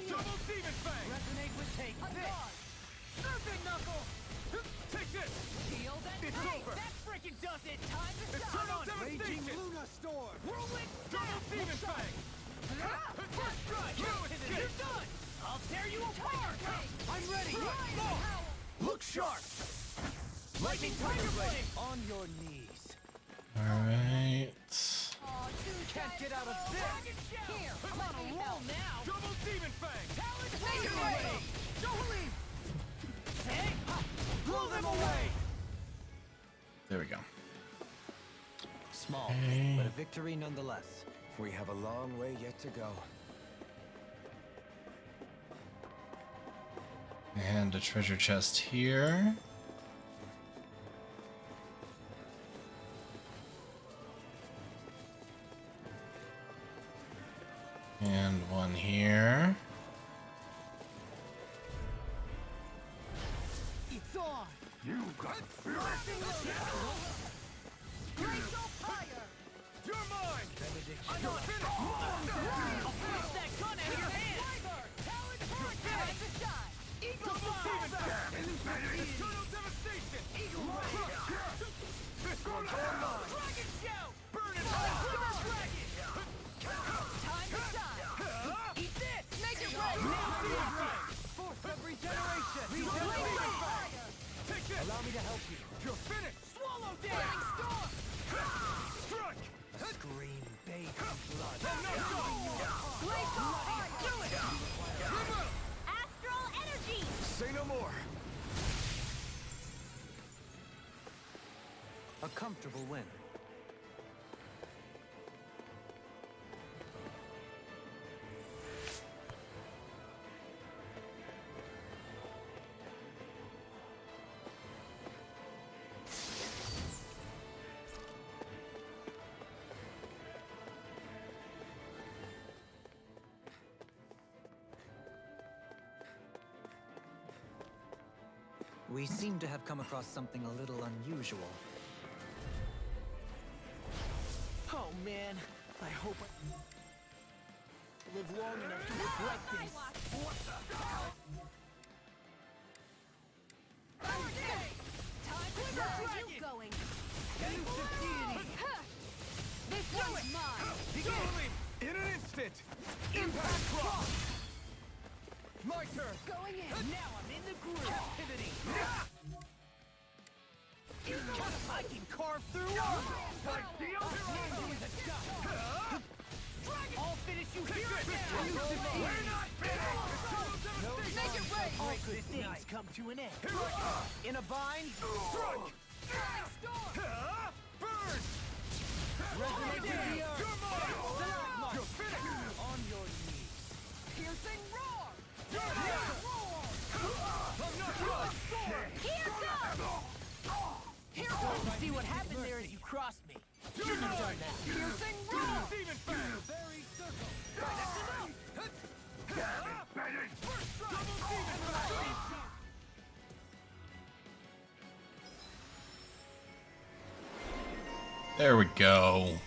Double demon fang! Resonate with take this. Serpent knuckle. Take this! Shield and It's take. over. That freaking does it. Time to Eternal shine. devastation! Luna Storm! Whirlwind Double snap. demon fang! First strike. You're done. I'll tear you apart. I'm ready! Look sharp. Lightning tiger blade. On your knees. Alright. Can't get out of this. Here, I'm on a roll now. Double demon fang! Take it away. Don't leave. Hey, blow them away. There we go. Small, Okay. but a victory nonetheless. We have a long way yet to go. And a treasure chest here. And one here. It's on. You got fear! Glacial fire. You're mine! I'm not finished. I'll finish that gun out of your hand. Time to shine! Eagle Fire! Eternal devastation! Eagle Ray! This one's all mine! Dragon Shout! Burn it all! Dragon! Time to shine! Eat this! Make it right! Force of regeneration! Take this! Allow me to help you. You're finished! Swallow down! Storm! Strike! Scream, baby blood. Glacial Fire! Do it! Astral energy! Say no more. A comfortable win. We seem to have come across something a little unusual. Oh man, I hope I live long enough to regret this. What the hell? Where are you going? This one's mine! In an instant! Impact Cross! My turn! Going in. Now I'm in the groove. Captivity! I can carve through I'll finish you here. We're not finished! Make it right. All good things come to an end. In a bind. Strike! Burn! Resonate with the earth. You're mine! You're finished! On your knees. Piercing roar! I'm not done! Here goes! See what happened there as you crossed me. You're Shouldn't have mine! done that. Piercing roar! Demon Fang! Very circle! That's enough! Double Demon Fang! There we go.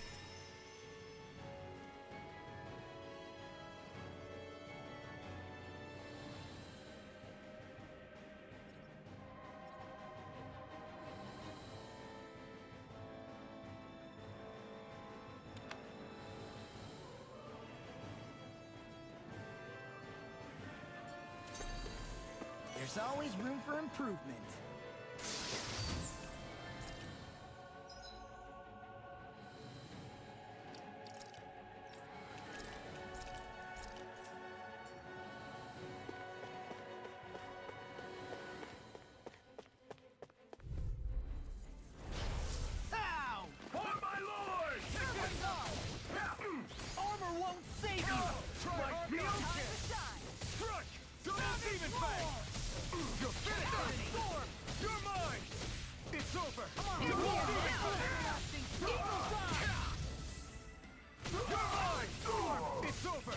There's always room for improvement. Ow! On my lord! Armor won't save you! Try the ocean! Struck! Double Demon Fang! You're finished! Storm! You're mine! It's over! Double Demon Fang! You're mine! Storm! It's over!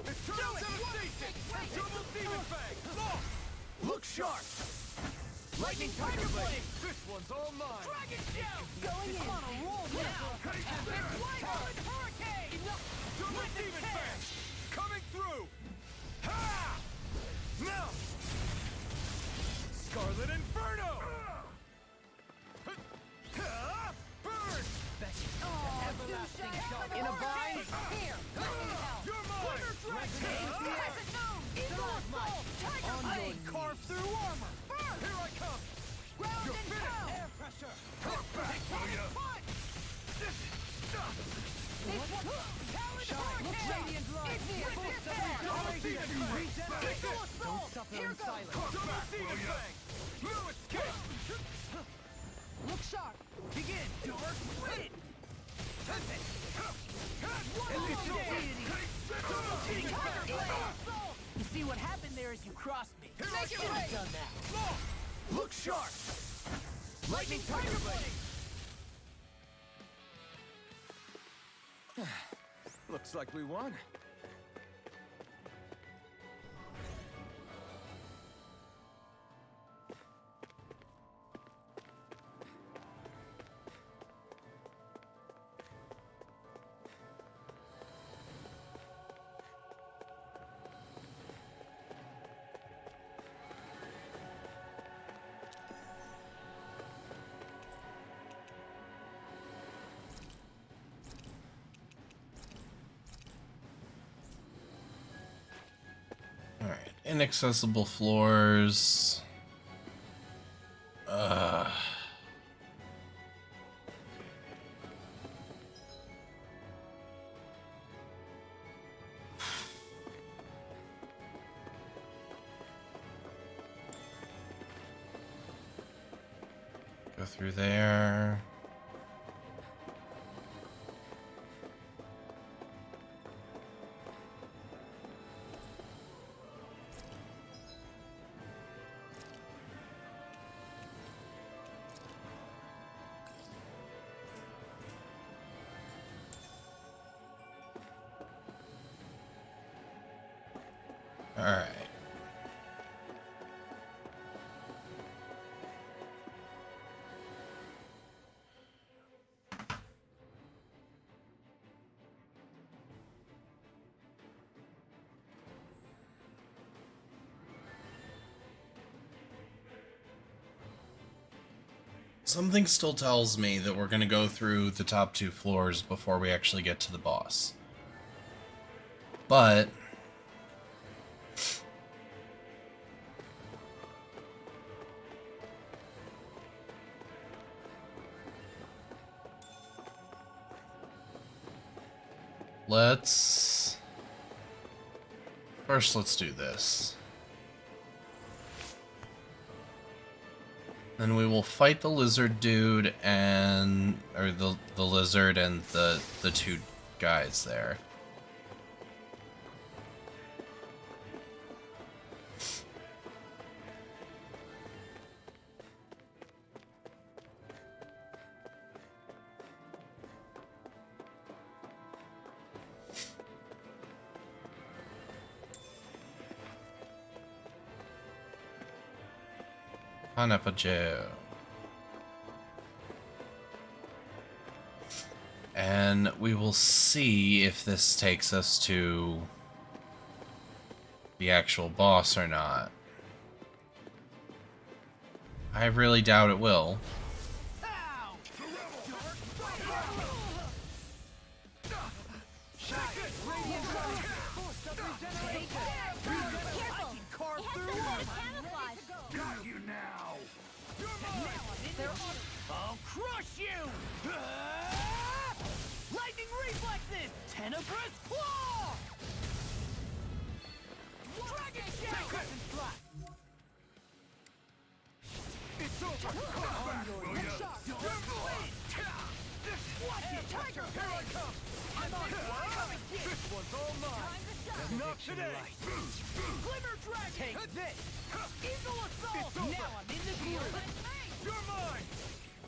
Eternal devastation! Double Demon Fang! Look sharp! Lightning Tiger Blade! This one's all mine! Dragon Shout! Going in! On a roll now! Talent Hurricane! Double Demon Fang! Coming through! Ha! Now! Scarlet Inferno! Burn! Everlasting dark. In a bind? Here! You're mine! I carve through armor! Here I come! You're finished! Air pressure! Radiant light! Don't suffer in silence! Double Demon Fang! No escape! Look sharp! Begin! Dark Wind! You see what happened there as you crossed me? Make it right! Done that. Look sharp! Lightning Tiger Blade! Looks like we won. Inaccessible floors. Go through there. All right. Something still tells me that we're going to go through the top 2 floors before we actually get to the boss. But let's do this. Then we will fight the lizard dude and the lizard and the 2 guys there. Joe. And we will see if this takes us to the actual boss or not. I really doubt it will. I'll crush you! Lightning reflexes! Tenebrous claw! Dragon shell! It's over! Tiger Here I come! I'm on fire! This one's all mine! Not today! Glimmer Dragon! Take this! Eagle Assault! Now I'm in the groove! You're mine!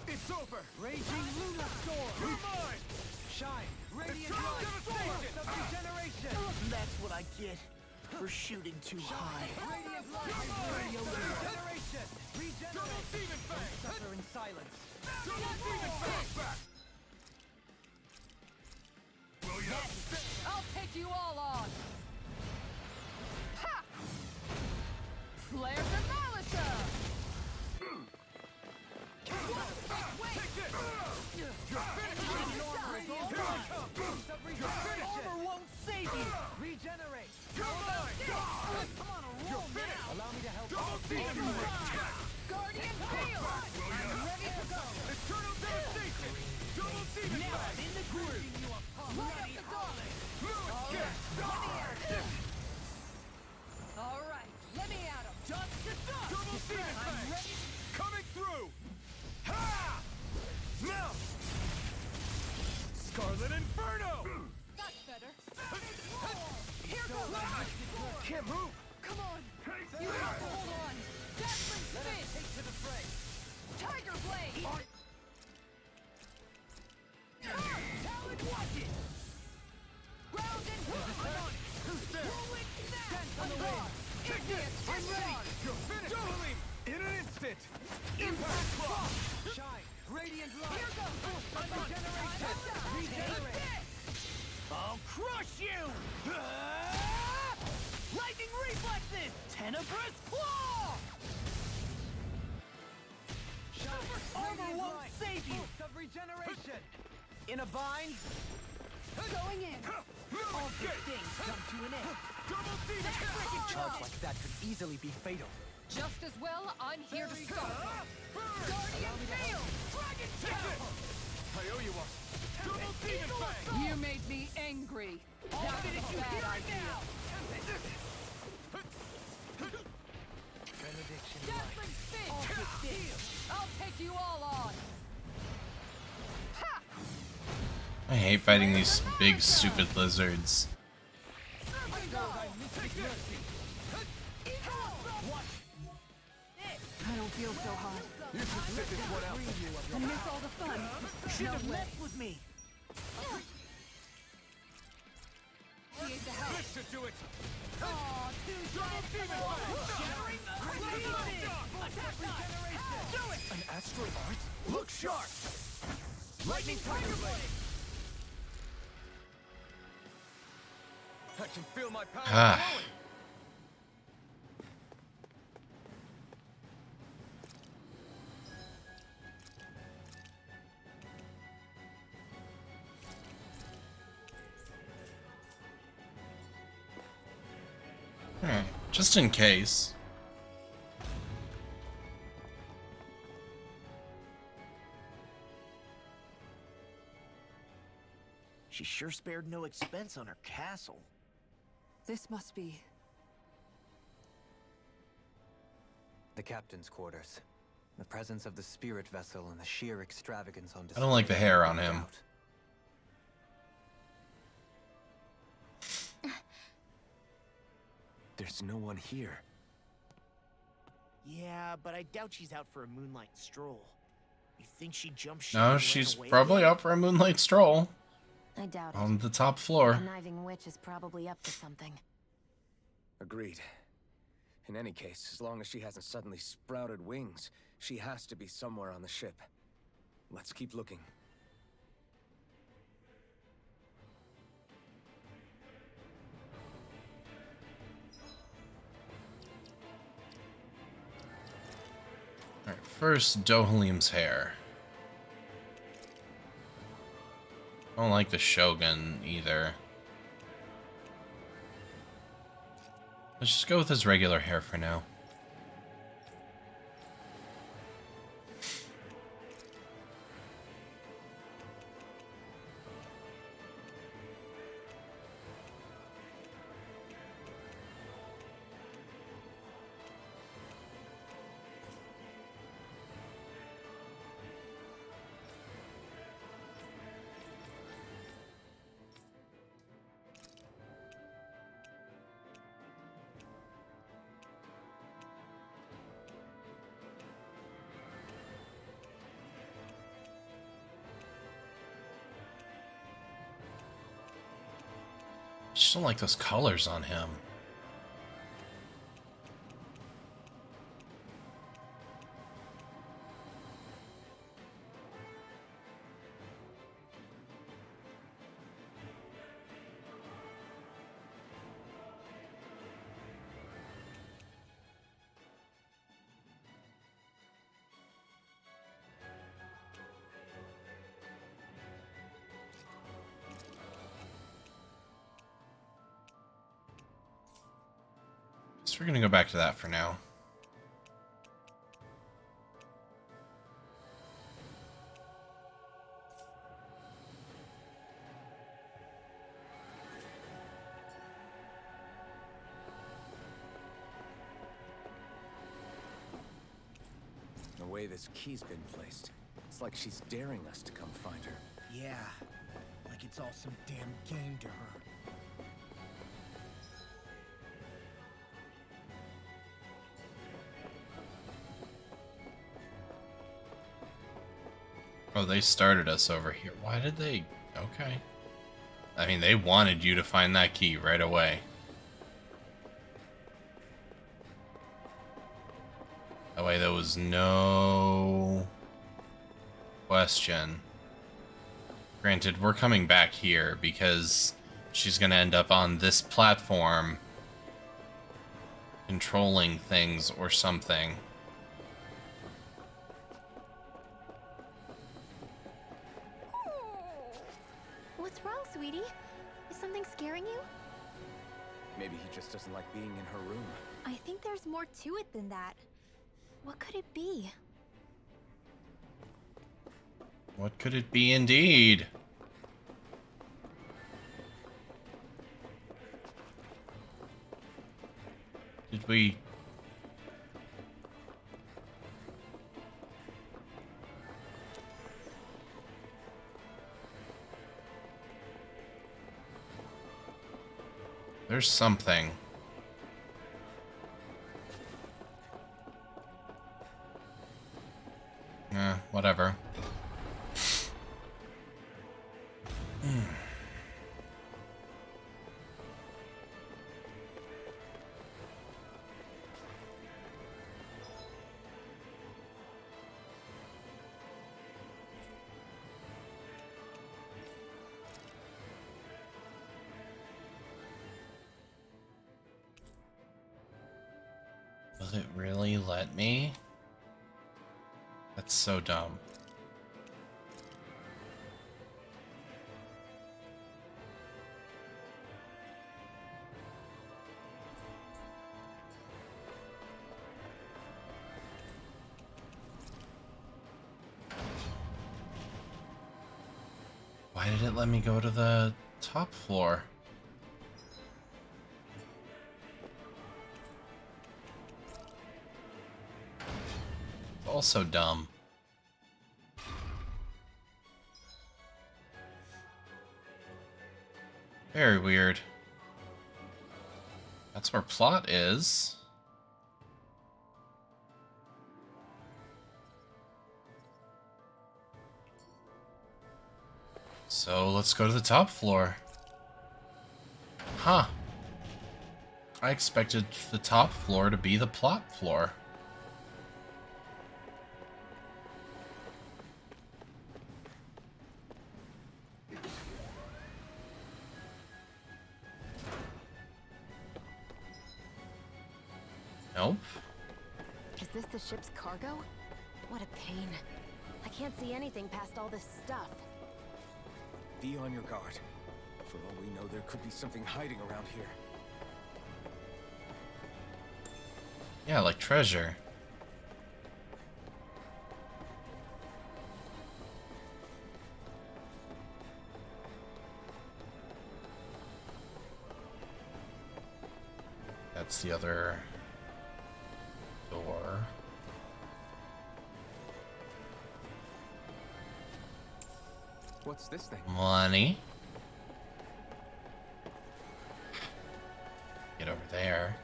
It's over! Raging Luna Storm! You're mine! Shine! Radiant Light! Force of Regeneration! That's what I get for shooting too high. Radiant Light! Regeneration! Regeneration! Suffer in silence! Double Demon Fang! Back! I'll take you all on! Ha! Flare the Malisa! Armor won't save you! Regenerate! You're mine! I'm on a roll now! Allow me to help all Guardian Hail! I'm ready to go! Eternal devastation! Double demon now I'm in the groove! Light up the dog! Alright, let me at him! Dust to dust! Double demon I'm fang! ready. Coming through! Ha! Now! Scarlet Inferno! That's better! Here goes! Can't move! Come on! You have to hold on! Dazzling Spin! Take to the fray! Tiger Blade! Talon Watches! Ground and Who's there? Rolling Smash! on the wing! Igneous I'm ready! Discharge! You're finished! Dueling! In an instant! Impact Claw! Shine! Radiant Light! Here goes! Regeneration! Regenerate! I'll crush you! Lightning reflexes! Tenebrous claw! Armor won't save you! Of regeneration! In a bind? Going in! All good things come to an end! A charge like that could easily be fatal. Just as well, I'm here to stop. Guardian Field! Dragon Tail! I owe you one. Double demon bang! You made me angry. That's a bad idea. Benediction Deathling Spin! I'll take you all on. Ha! I hate fighting these big, stupid lizards. I don't feel so hot. You should sit this one out. And miss all the fun. Don't mess with me. This should do it. Aw, Double demon bang! An astral art? Look sharp! Lightning Tiger Blade! I can feel my power Ah. growing. Just in case. She sure spared no expense on her castle. This must be... The captain's quarters. The presence of the spirit vessel and the sheer extravagance on display. I don't like the hair on him. There's no one here. Yeah, but I doubt she's out for a moonlight stroll. You think she jumped ship No, and she's ran away probably again? out for a moonlight stroll I doubt it. on the top The floor. conniving witch is probably up to something. Agreed. In any case, as long as she hasn't suddenly sprouted wings, she has to be somewhere on the ship. Let's keep looking. Alright, first, Dohalim's hair. I don't like the Shogun either. Let's just go with his regular hair for now. I just don't like those colors on him. So we're gonna go back to that for now. The way this key's been placed, it's like she's daring us to come find her. Yeah, like it's all some damn game to her. Oh, they started us over here. Why did they... Okay. I mean, they wanted you to find that key right away. That way there was no question. Granted, we're coming back here because she's going to end up on this platform controlling things or something. What's wrong, sweetie? Is something scaring you? Maybe he just doesn't like being in her room. I think there's more to it than that. What could it be? What could it be indeed? Did we... There's something. Whatever. Will it really let me? That's so dumb. Why did it let me go to the top floor? Also dumb. Very weird. That's where plot is. So let's go to the top floor. Huh. I expected the top floor to be the plot floor. Nope. Is this the ship's cargo? What a pain. I can't see anything past all this stuff. Be on your guard. For all we know, there could be something hiding around here. Yeah, like treasure. That's the other door. What's this thing? Money. Get over there.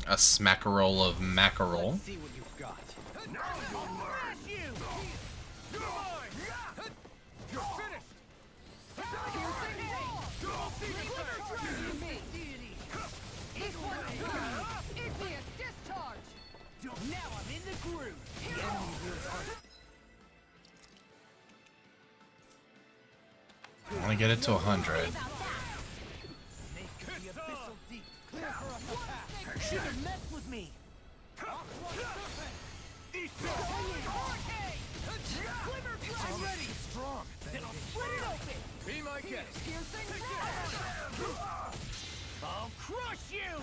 A smackerel of mackerel. Let's see what you've got. Now you'll learn. You're finished! This one's igneous discharge! Now I'm in the groove! The enemy wheels I want to get it to 100. Should have messed with me. I'm ready! Strong! Then I'll split it open! Be my guest. I'll crush you!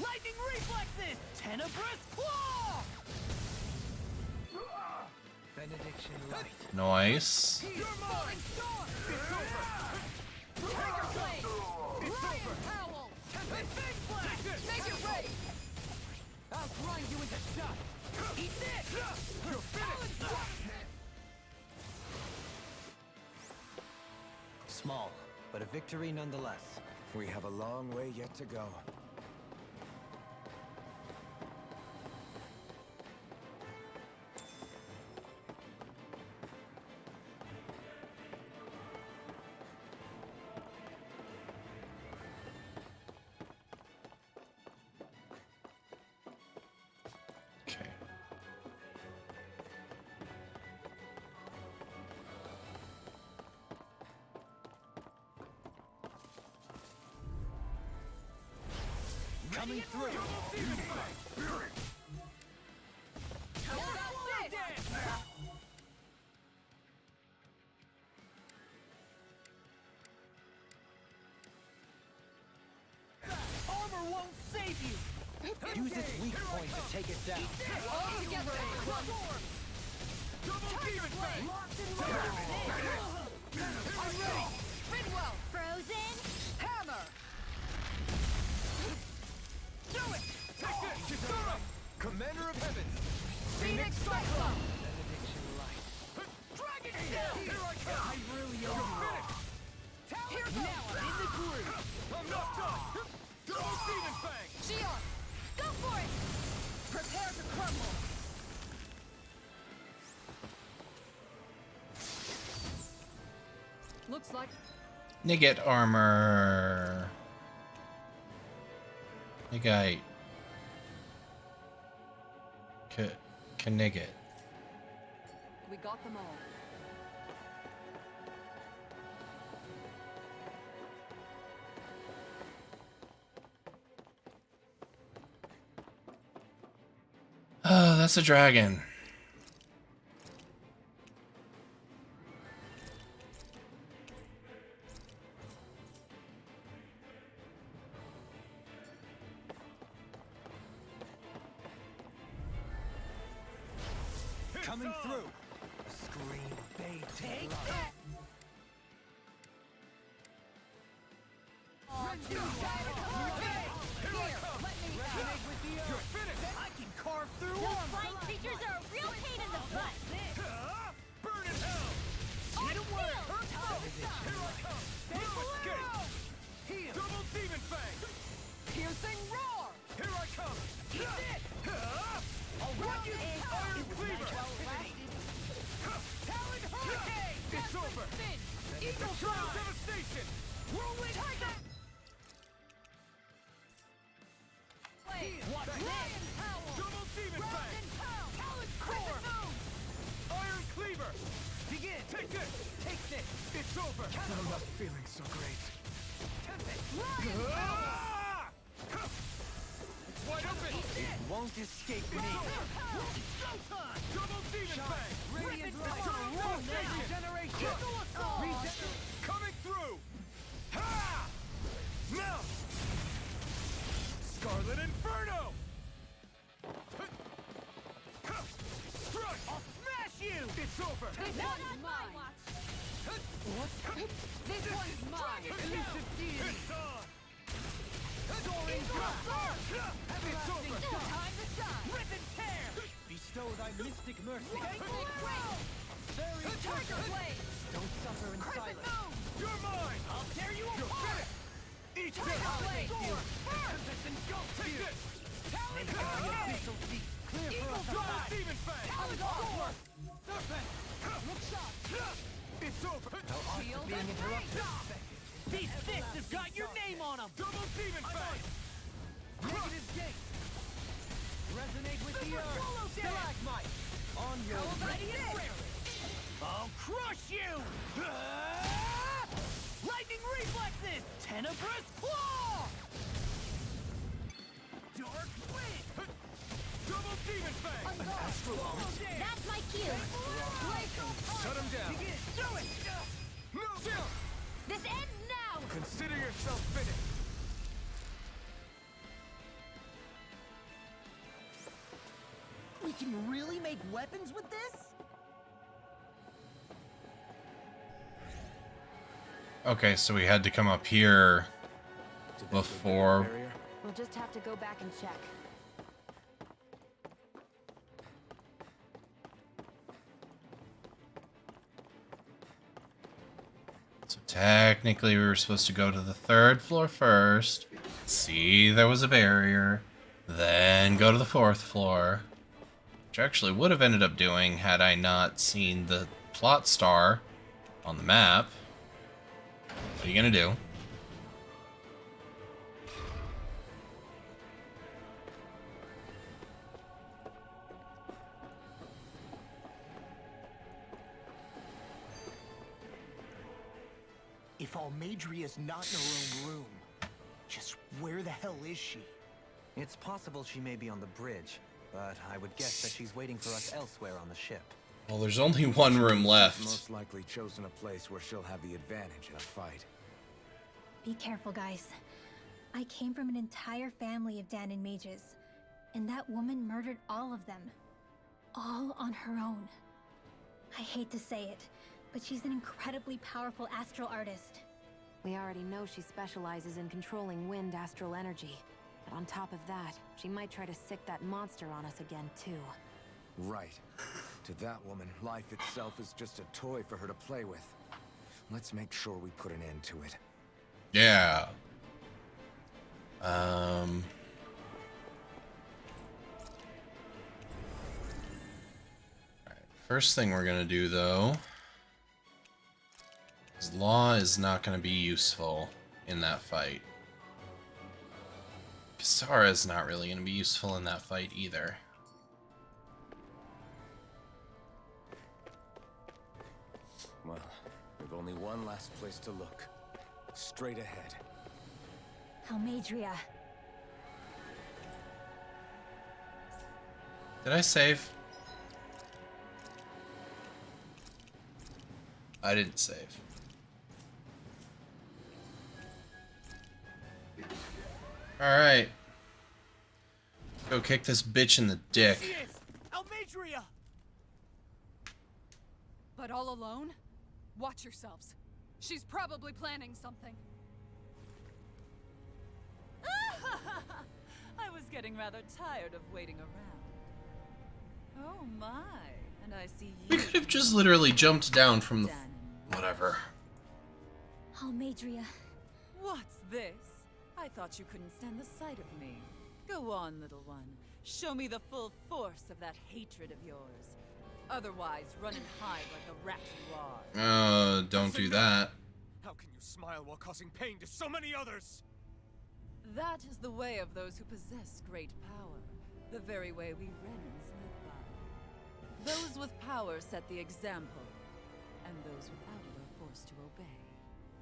Lightning reflexes! Tenebrous claw! Benediction light. Nice. You're mine! It's over! Tiger blade! Riot howl! Big flash! Make it ready! I'll grind you into dust! Eat this! You're finished! Small, but a victory nonetheless. We have a long way yet to go. Okay. Coming through! How about this? Armor won't save you! Use its weak point to take it down. All together! Double demon fang! I'm ready! Spinwell! Frozen? Hammer! Do it! Take this! Kisara! Commander of Heavens! Phoenix Cyclone! Benediction light. Dragon Shell! Here I come! I really am. You're finished! Here goes! Now I'm in the groove! I'm not done! Double demon fang! Shion! Go for it! Prepare to crumble! Looks like Negate armor. Negate. Knigget. we got them all. Oh, that's a dragon. Coming through. Scream, bathed in Take blood. that! You're finished! I can carve through Those armor! flying creatures are a real pain in the butt. Burn in hell! Need a word. Here I come! No escape! Heal! Double demon fang! Piercing roar! Here I come! Eat it! I'll run you! Iron cleaver! Talon hurricane! It's over! Eagle Trial devastation! Whirlwind tiger! Watch Lion Power! Double demon fang! Talon core! Iron cleaver! Begin! Take this! Take this! It's over! I'm not feeling so great. Lion Power! It's wide open! It won't escape me. Showtime! Double demon fang! Radiant light. Regeneration! Coming through! Ha! Now! Scarlet Inferno! Strike! I'll smash you! It's over! This one's mine. This one's mine. Elusive deity! It's on! Soaring blast! It's over! Time to shine. Rip and tear! Bestow thy mystic mercy. Very Tiger blade. Don't suffer in silence. You're mine! I'll tear you apart! Eat this! blade. Tempest engulfs you! Take this! Talon Make the abyssal deep clear for Eagle us. Double Demon Fang! Talon Core! Serpent! Look shot! It's over! Shield being interrupted. These fists have got your name on them! Double Demon Fang! Negative gate! Resonate with the earth. Swallow Stalagmite. On your way. I'll crush you! Lightning reflexes! Tenebrous claw! Dark wind! Double demon fang! An astral That's my cue. Shut him down! Begin! Do it! No! Chill! This ends now. Consider yourself finished! We can really make weapons with this? Okay, so we had to come up here before. We'll just have to go back and check. So technically we were supposed to go to the 3rd floor first, see there was a barrier, then go to the 4th floor. Which I actually would have ended up doing had I not seen the plot star on the map. What are you gonna do? If Almadria's not in her own room, just where the hell is she? It's possible she may be on the bridge, but I would guess that she's waiting for us elsewhere on the ship. Well, there's only one room left. Most likely chosen a place where she'll have the advantage in a fight. Be careful, guys. I came from an entire family of Danon mages, and that woman murdered all of them. All on her own. I hate to say it, but she's an incredibly powerful astral artist. We already know she specializes in controlling wind astral energy. But on top of that, she might try to sick that monster on us again, too. Right. To that woman, life itself is just a toy for her to play with. Let's make sure we put an end to it. Yeah. Alright, first thing we're gonna do, though, is law is not gonna be useful in that fight. Kisara's not really gonna be useful in that fight either. Well, we've only one last place to look. Straight ahead. Almadria. Did I save? I didn't save. Alright. Go kick this bitch in the dick. Almadria! But all alone? Watch yourselves. She's probably planning something. I was getting rather tired of waiting around. Oh my, and I see you. We could have just literally jumped down from the... whatever. Almadria. What's this? I thought you couldn't stand the sight of me. Go on, little one. Show me the full force of that hatred of yours. Otherwise, run and hide like the rat you are. Don't do that. How can you smile while causing pain to so many others? That is the way of those who possess great power. The very way we Renans live by. Those with power set the example, and those without it are forced to obey.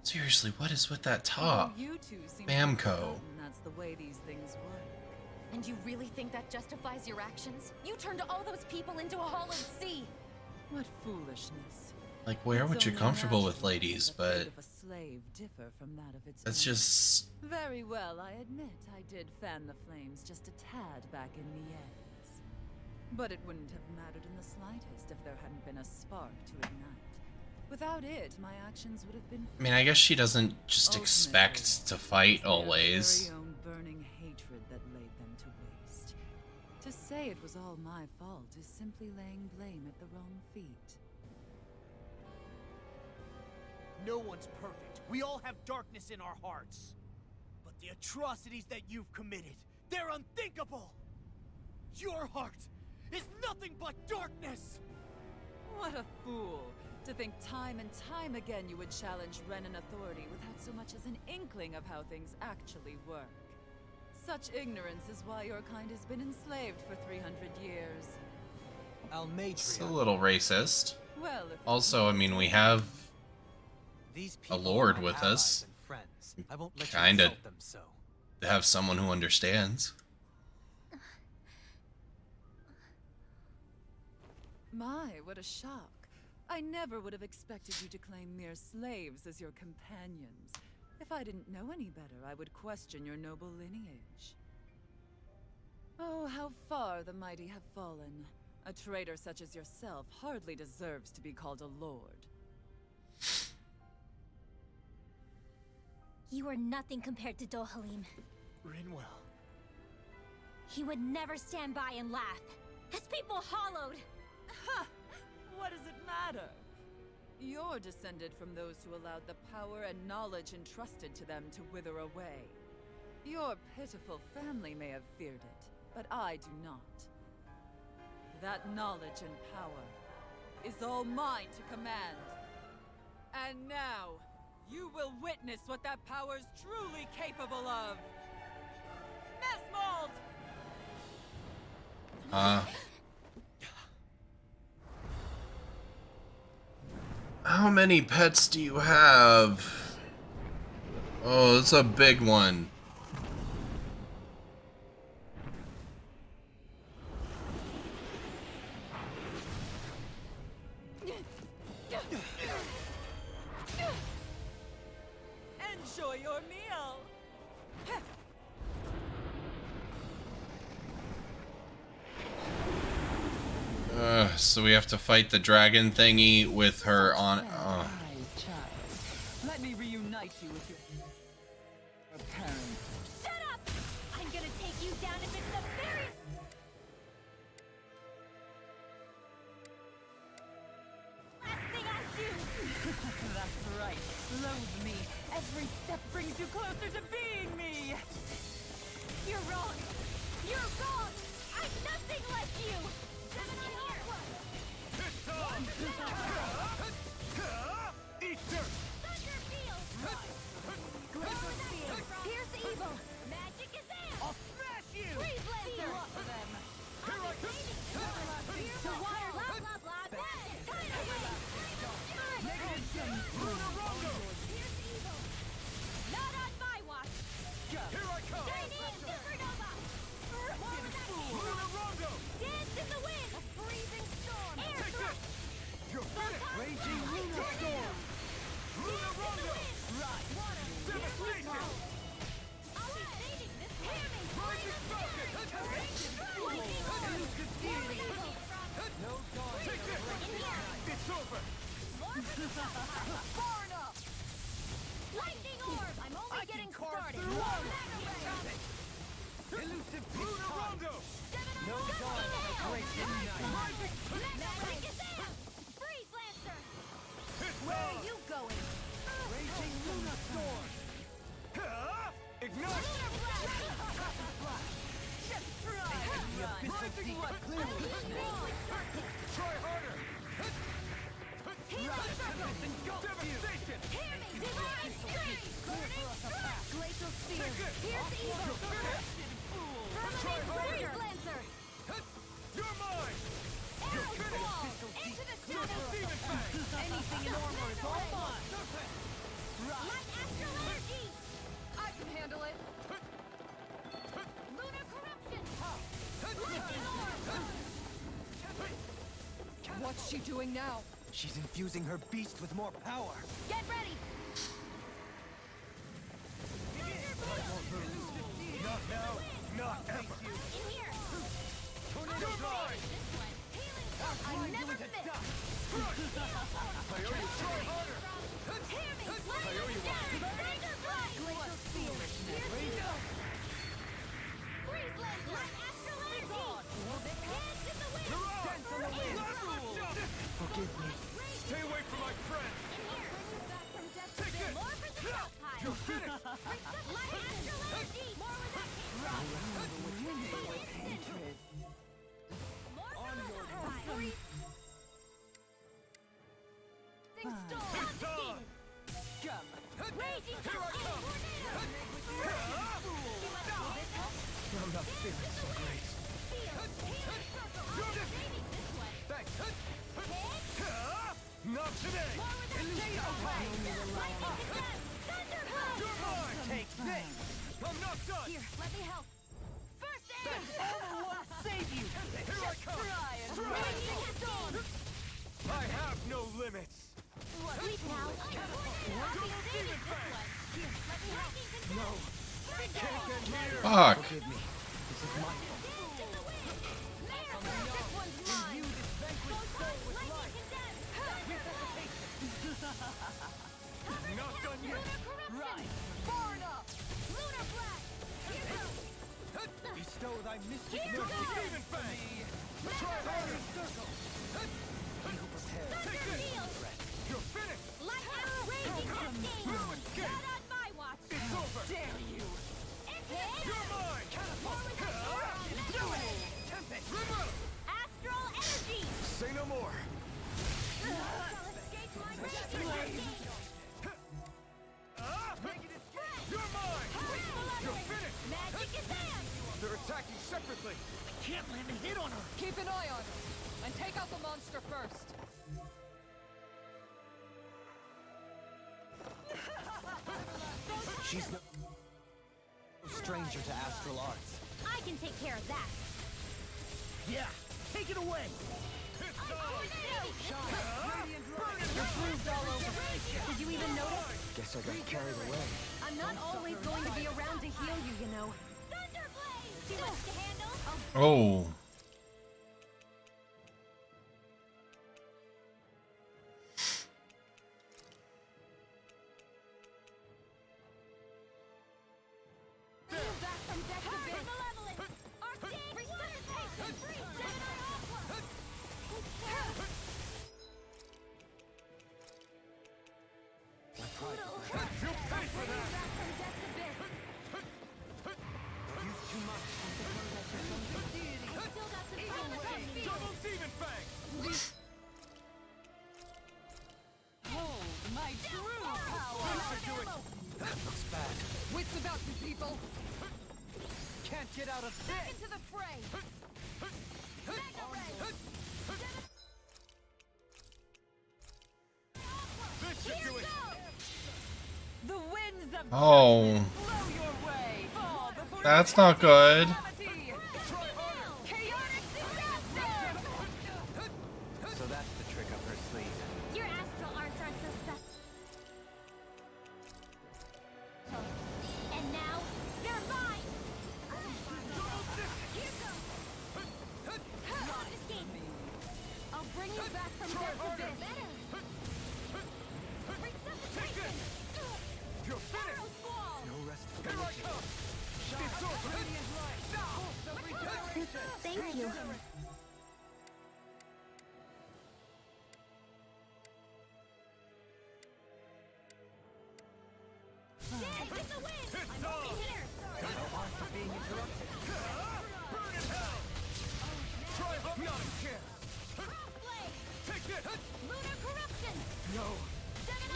Seriously, what is with that top? You two seem to have Bamco. forgotten that's the way these things work. And you really think that justifies your actions? You turned all those people into a hollow sea! What foolishness. Like, wear what you're comfortable with, ladies, but Of a slave differ from that of its that's owner. just... Very well, I admit I did fan the flames just a tad back in Mies. But it wouldn't have mattered in the slightest if there hadn't been a spark to ignite. Without it, my actions would have been... I mean, I guess she doesn't just expect to fight always. Their very own burning hatred that laid them to waste. To say it was all my fault is simply laying blame at the wrong feet. No one's perfect. We all have darkness in our hearts. But the atrocities that you've committed, they're unthinkable! Your heart is nothing but darkness! What a fool! To think time and time again you would challenge Renan authority without so much as an inkling of how things actually work. Such ignorance is why your kind has been enslaved for 300 years. It's a little racist. Well, if Also, I mean, we have These a people lord are with allies us. and friends. I won't let Kinda. you insult them so. To have someone who understands. My, what a shock. I never would have expected you to claim mere slaves as your companions. If I didn't know any better, I would question your noble lineage. Oh, how far the mighty have fallen. A traitor such as yourself hardly deserves to be called a lord. You are nothing compared to Dohalim. Rinwell. He would never stand by and laugh. His people hollowed. Ha! What does it matter? You're descended from those who allowed the power and knowledge entrusted to them to wither away. Your pitiful family may have feared it, but I do not. That knowledge and power is all mine to command. And now, you will witness what that power's truly capable of. Nesmold! How many pets do you have? Oh, it's a big one. your meal. So we have to fight the dragon thingy with her on. Let me reunite you with your parents. Shut up! I'm gonna take you down if it's the very... last thing I do! That's right. Loathe me. Every step brings you closer to being me. You're wrong! You're wrong! I'm nothing like you! Eat dirt! Thunder field! Here's evil! Magic is in! I'll smash you! Freeze Lancer! Seal up for them. Here I come! The water! Blah, blah, blah! Tidal wave! Here's evil! Not on my watch! Here I come! Chinese supernova! Lunar Rondo! Dance in the wind! A freezing storm! Air thrust! You're finished! Raging Lunar Storm! Lunar Rondo! Right! Water! Devastation! I'll be saving this one! Hear me! Rising Falcon! Elusive Deity! No dawn. Take this! It's over! Far enough! Lightning orb! I'm only getting started! Elusive Lunar Rondo! No dawn. Great midnight. Magic is in! Freeze Lancer! It's Where are on! you going? Raging Lunar Storm. Ignite! Just try! The abyssal deep clearly. Try harder! Devastation! Hear me! Divine Stream! Glacial Sphere! Here's evil! Permanent Freeze Lancer! You're mine! Arrow Ball! Into the shadows! Demon Fang! Anything in armor is all mine. Light Astral Energy! I can handle it. Lunar Corruption! Lightning Orb! What's she doing now? She's infusing her beast with more power. Get ready! Not now, not ever! In here! You're mine! I never miss! I owe you, try harder! Hear me! I owe you one! Glacial Sphere! Here's evil! Freeze Lancer! Light Astral Energy! Dance in the wind! Dance on the wind! Forgive me. Stay away from my friend! In here! Back from death to live. More for the top pile! You're finished! Light Astral Energy! More with that hatred! More for the top pile! Freezing Storm! It's on! Raging Here I come! I'm not feeling so great. Thanks! Not today! You're mine! Take this. I'm not done! Here, let me help. First aid! Save you. Here I come! Raging Storm! I have no limits! Sleep now. Here, let me help. No. Can't end here! Fuck. Forgive me. This is my fault. This one's mine. Lightning condemned. Not done yet! Right. Far enough. Lunar blast. Here goes. Bestow thy mystic Here mercy. goes. Demon Fang! Try harder! Thunder field. You're finished! Light arrow raging cascade. Not on my watch. It's over! Dare you? You're mine! Remote! Astral energy. Say no more! Escape my raging You're mine! You're finished! Magic is in. They're attacking separately! Can't land a hit on her. Keep an eye on her. And take out the monster first. She's no stranger to astral arts. I can take care of that. Yeah. Take it away. You're bruised all over. Did you even notice? Guess I got carried away. I'm I'm not always going to be around to heal you, you know. Thunderblade! Too much to handle? Oh. Wits about you, people! Can't get out of Back into the fray! The winds of Oh. blow your way. Fall before That's not good. So that's the trick up her sleeve. Your astral arts aren't so special. And now, they're mine! Here goes! Not escape! I'll bring you back from death's abyss. Resuscitation! You're finished! Arrow squall! No rest for the Here I wicked. come! It's over! Radiant light! Pulse of regeneration! Thank you. Get the wind! I'm over here! Being interrupted. Burn in hell! Try not a chance! Crossblade! Take this! Lunar corruption! No!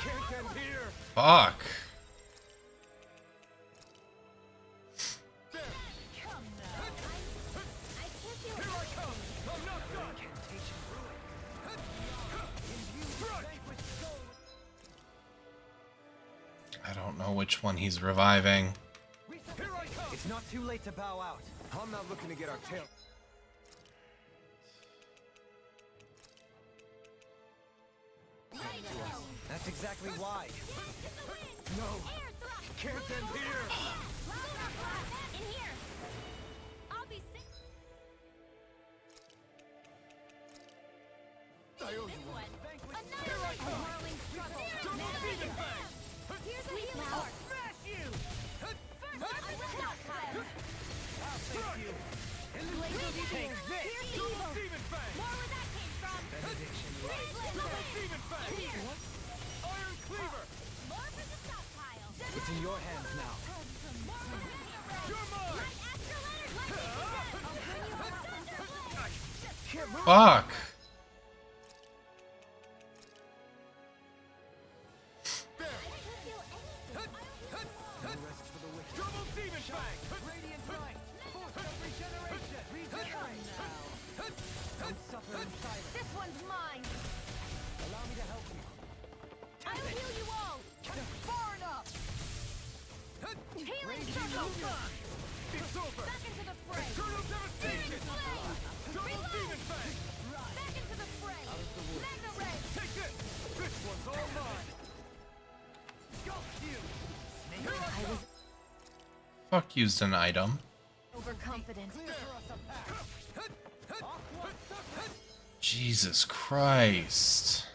Can't end here! Fuck. There! Come now. I can't feel Here I come! I'm not done! Incantation ruin. I don't know which one he's reviving. Here I come! It's not too late to bow out. I'm not looking to get our tail. That's exactly why. No! Can't end here! In here! I'll be sick. I owe you This one. one. Another whirling struggle. Demon Fang! Here's a healing arc. Smash you! First, I will not fire. I'll save you! Take this. Here's the Double evil. Demon Fang! More where that came from. Double Demon Fang! Here. Iron Cleaver! More for the stockpile. It's in your hands now. More for the hero. You're mine! My astral energy. I'll bring you out. Thunderblade. Fuck. There! I can't feel anything. No rest for the wicked. Double Demon Fang! Radiant light. Force of regeneration. Regenerate now. Don't suffer in silence. This one's mine! Allow me to help you. I'll heal you all! Far enough! Healing circle! It's over! Back into the fray! Eternal Devastation! Double Demon Fang! Back into the fray! Magna ray! Take this! This one's all mine! Sculpt you! Here I come! Fuck used an item. Overconfident. Jesus Christ.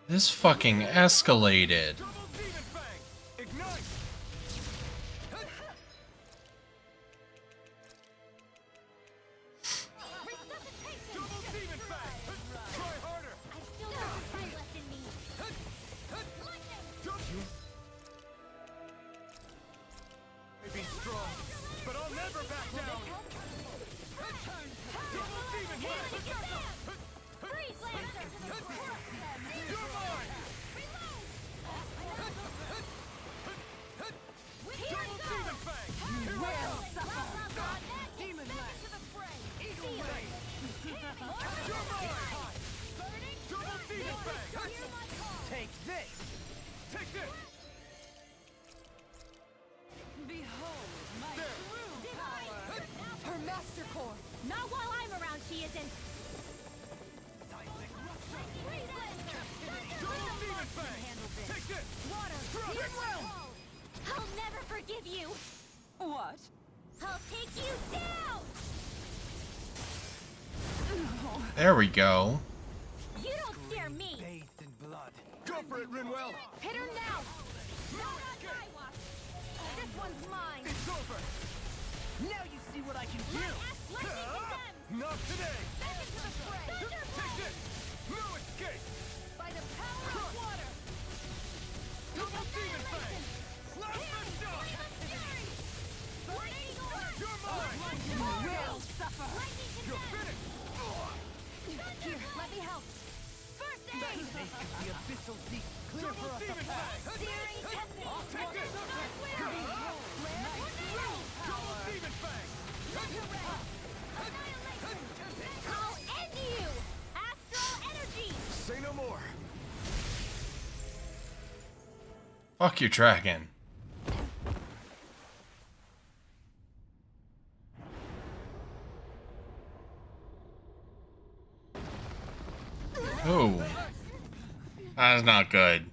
This fucking escalated. Double Demon Fang! Ignite! Double Demon Fang! Try harder! I still got the fight left in me. Lightning. May be strong, but I'll never back down! Double Demon Fang! Freeze Lancer. You're mine! I'll never forgive you! What? I'll take you down! There we go. You don't scare me! Bathed in blood. Go for it, Rinwell! Hit her now! This one's mine! It's over! Now you see what I can do! Not today! Back into the fray! Take this! No escape! By the power of water! Double demon fang! Last shot! You're mine! You will suffer! You're finished! Here, let me help! First aid! The abyssal deep. Clear Double for us a demon path. fang! Searing technique! I'll take this! Double demon fang! I'll end you! Astral energy! Say no more! Fuck your dragon. Oh. That's not good.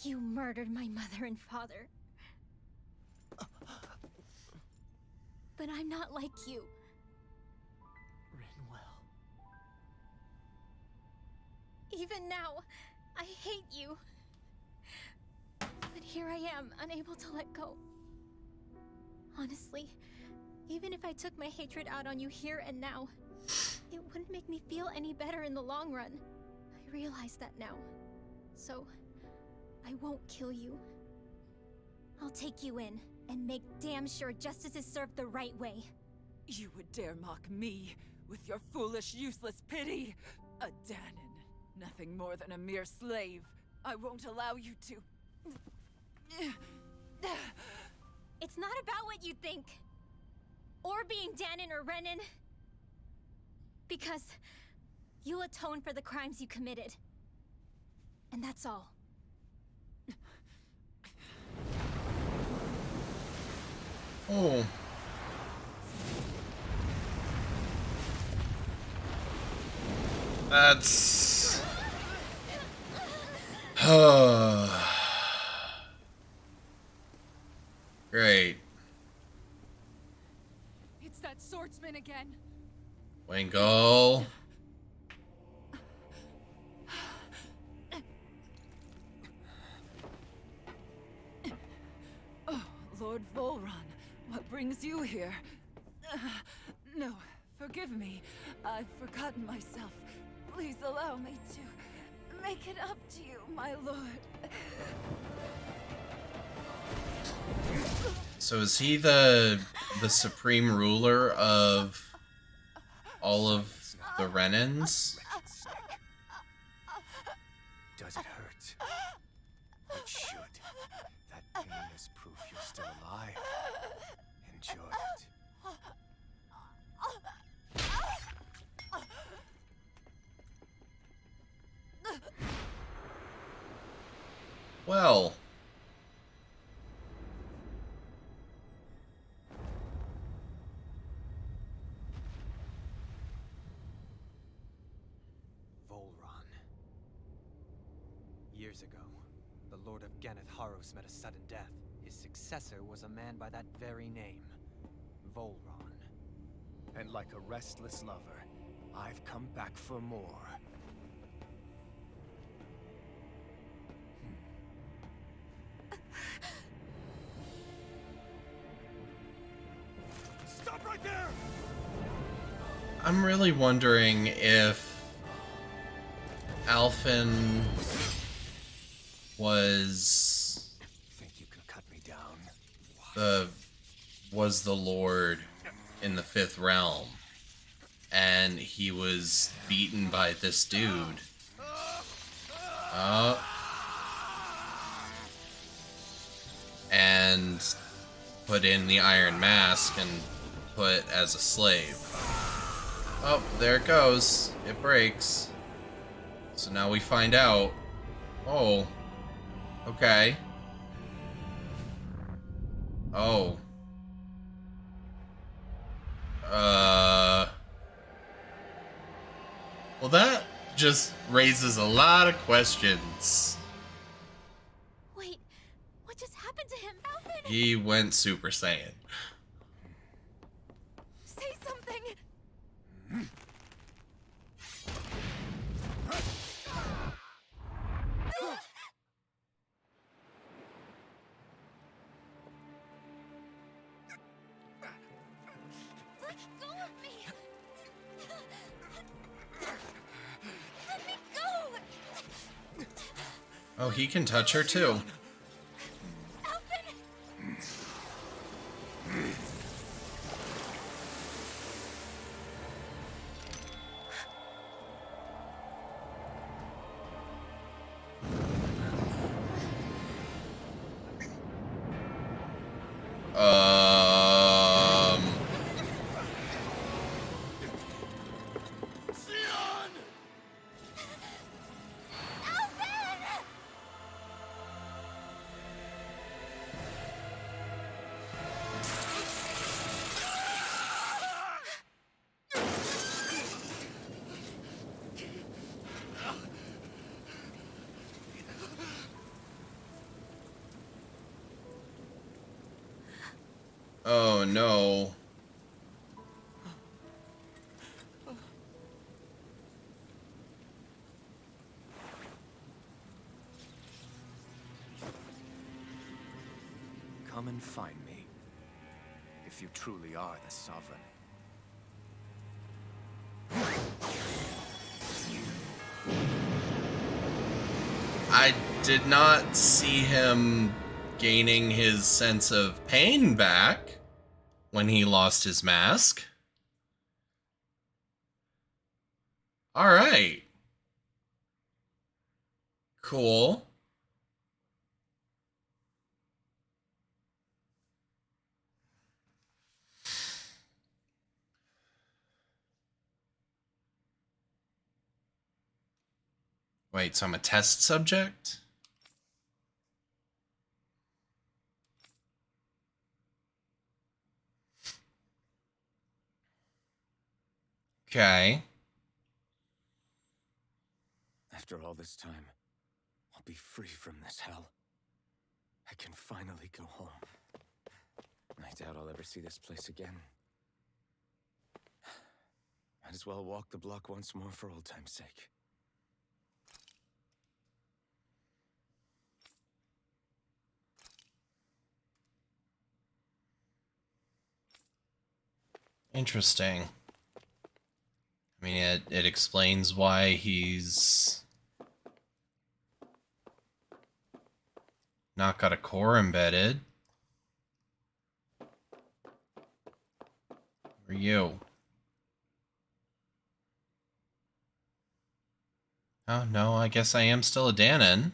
You murdered my mother and father. But I'm not like you. Rinwell. Even now, I hate you. But here I am, unable to let go. Honestly, even if I took my hatred out on you here and now, it wouldn't make me feel any better in the long run. I realize that now. So, I won't kill you. I'll take you in and make damn sure justice is served the right way. You would dare mock me with your foolish, useless pity? A Danon, nothing more than a mere slave. I won't allow you to. It's not about what you think. Or being Danon or Renan. Because you'll atone for the crimes you committed. And that's all. Oh. That's... Great. It's that swordsman again. Wingle. Oh, Lord Volron, what brings you here? No, forgive me. I've forgotten myself. Please allow me to make it up to you, my lord. So is he the supreme ruler of all of the Renans? Does it hurt? It should. That pain is proof you're still alive. Enjoy it. Well. Volron. Years ago, the Lord of Ganeth Haros met a sudden death. His successor was a man by that very name, Volron. And like a restless lover, I've come back for more. Stop right there! I'm really wondering if Alphen was Think you can cut me down? was the Lord in the Fifth Realm, and he was beaten by this dude. And put in the Iron Mask and put as a slave. Oh, there it goes. It breaks. So now we find out. Oh. Okay. Oh. Well, that just raises a lot of questions. Wait, what just happened to him? Alvin! He went Super Saiyan. Say something! Let go of me! Let me go! Oh, he can touch her too. Alvin! Um. Oh no. Come and find me, if you truly are the Sovereign. I did not see him gaining his sense of pain back when he lost his mask. All right. Cool. Wait, so I'm a test subject? Okay. After all this time, I'll be free from this hell. I can finally go home. I doubt I'll ever see this place again. Might as well walk the block once more for old time's sake. Interesting. I mean, it explains why he's not got a core embedded. Who are you? Oh, no, I guess I am still a Danon.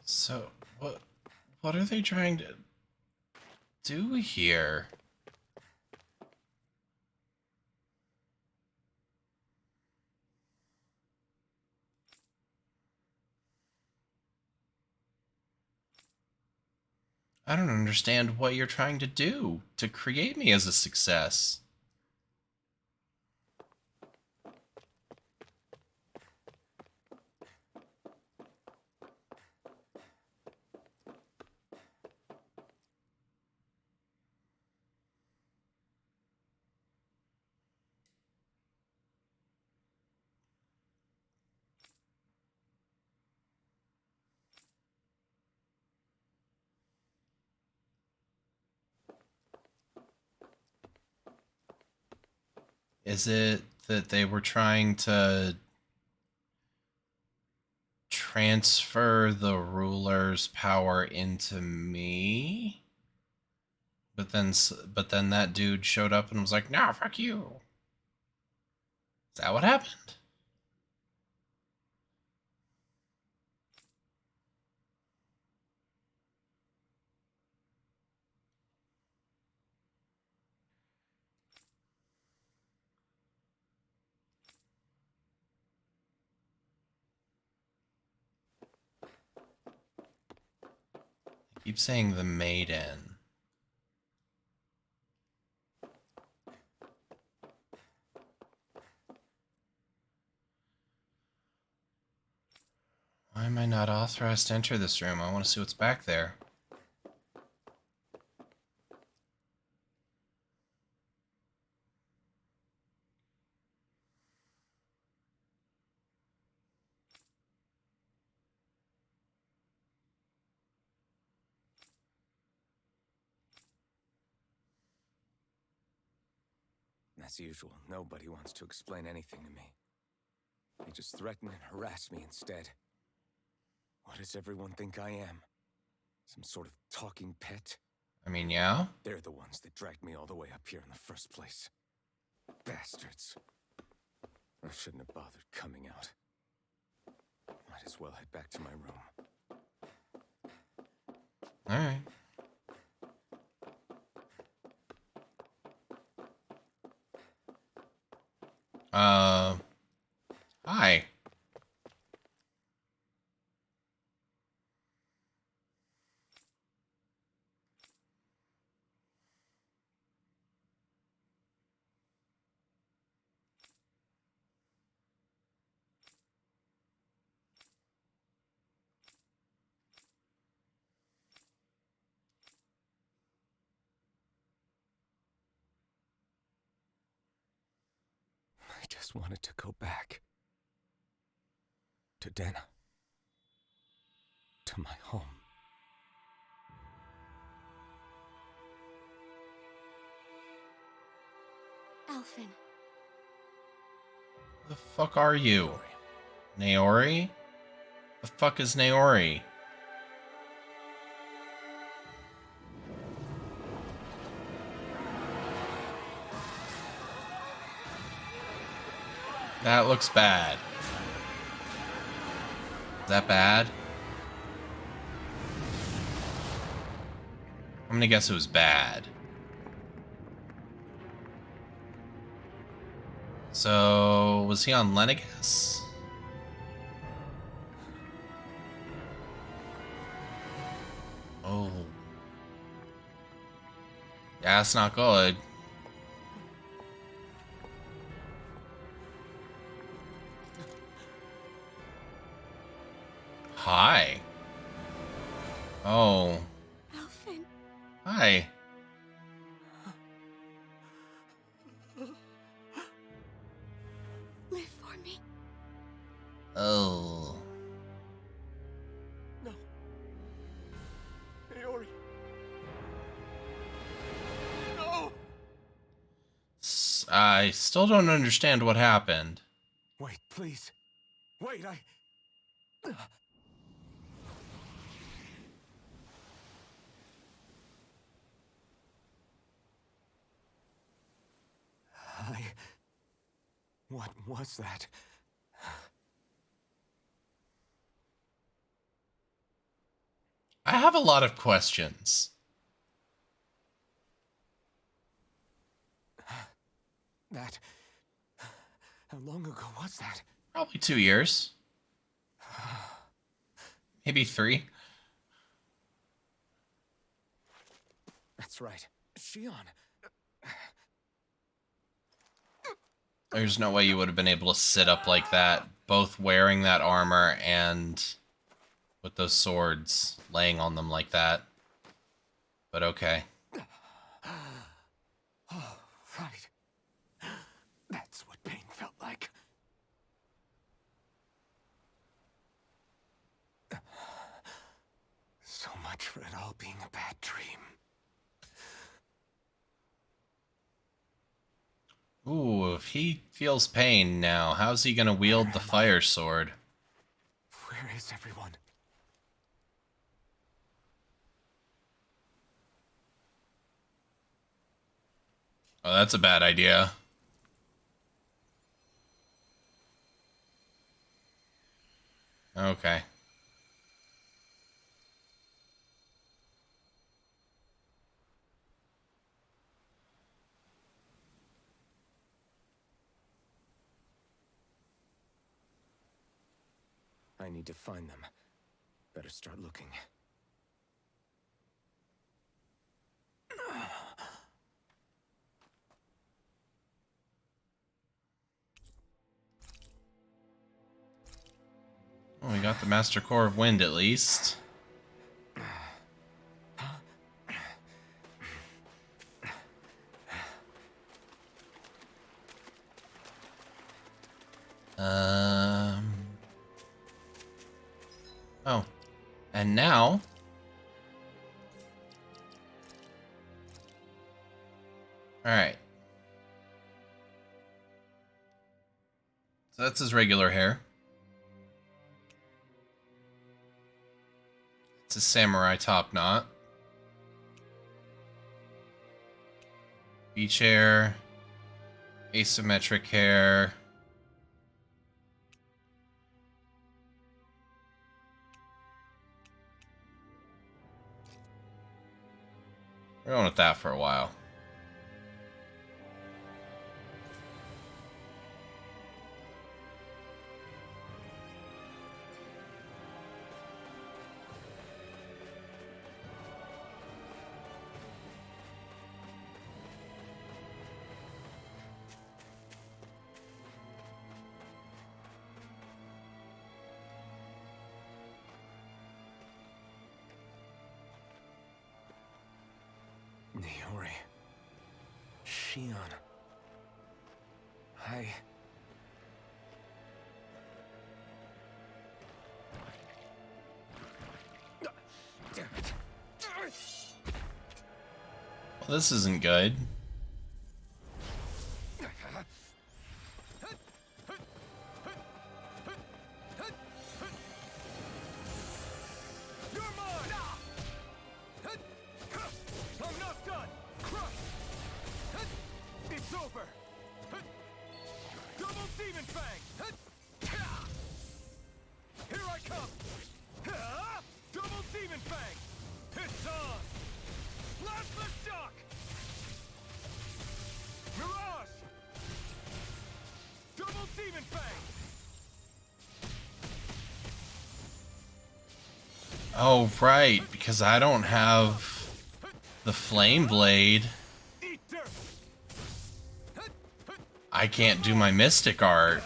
So, what are they trying to do here? I don't understand what you're trying to do to create me as a success. Is it that they were trying to transfer the ruler's power into me? But then that dude showed up and was like, "No, fuck you." Is that what happened? I keep saying the maiden. Why am I not authorized to enter this room? I want to see what's back there. As usual, nobody wants to explain anything to me. They just threaten and harass me instead. What does everyone think I am? Some sort of talking pet? I mean, yeah. They're the ones that dragged me all the way up here in the first place. Bastards. I shouldn't have bothered coming out. Might as well head back to my room. Alright. Hi. I just wanted to go back. To Dana. To my home. Alphen. The fuck are you? Naori? The fuck is Naori? That looks bad. Is that bad? I'm gonna guess it was bad. So, was he on Lenegas? Oh. Yeah, that's not good. Hi. Oh. Alphen. Hi. Live for me. Oh. No. Naori. No! I still don't understand what happened. Wait, please. Wait, What was that? I have a lot of questions. That... How long ago was that? Probably 2 years. Maybe 3. That's right. Shion. There's no way you would have been able to sit up like that, both wearing that armor and with those swords laying on them like that. But okay. Oh, right. That's what pain felt like. So much for it all being a bad dream. Ooh, if he feels pain now, how's he gonna wield the fire sword? Where is everyone? Oh, that's a bad idea. Okay. I need to find them. Better start looking. Well, we got the Master Core of Wind at least. Oh. And now... Alright. So that's his regular hair. It's a samurai top knot. Beach hair. Asymmetric hair. We're going with that for a while. Niori. Shion. Damn it. Well, this isn't good. Oh, right, because I don't have the flame blade. I can't do my mystic art.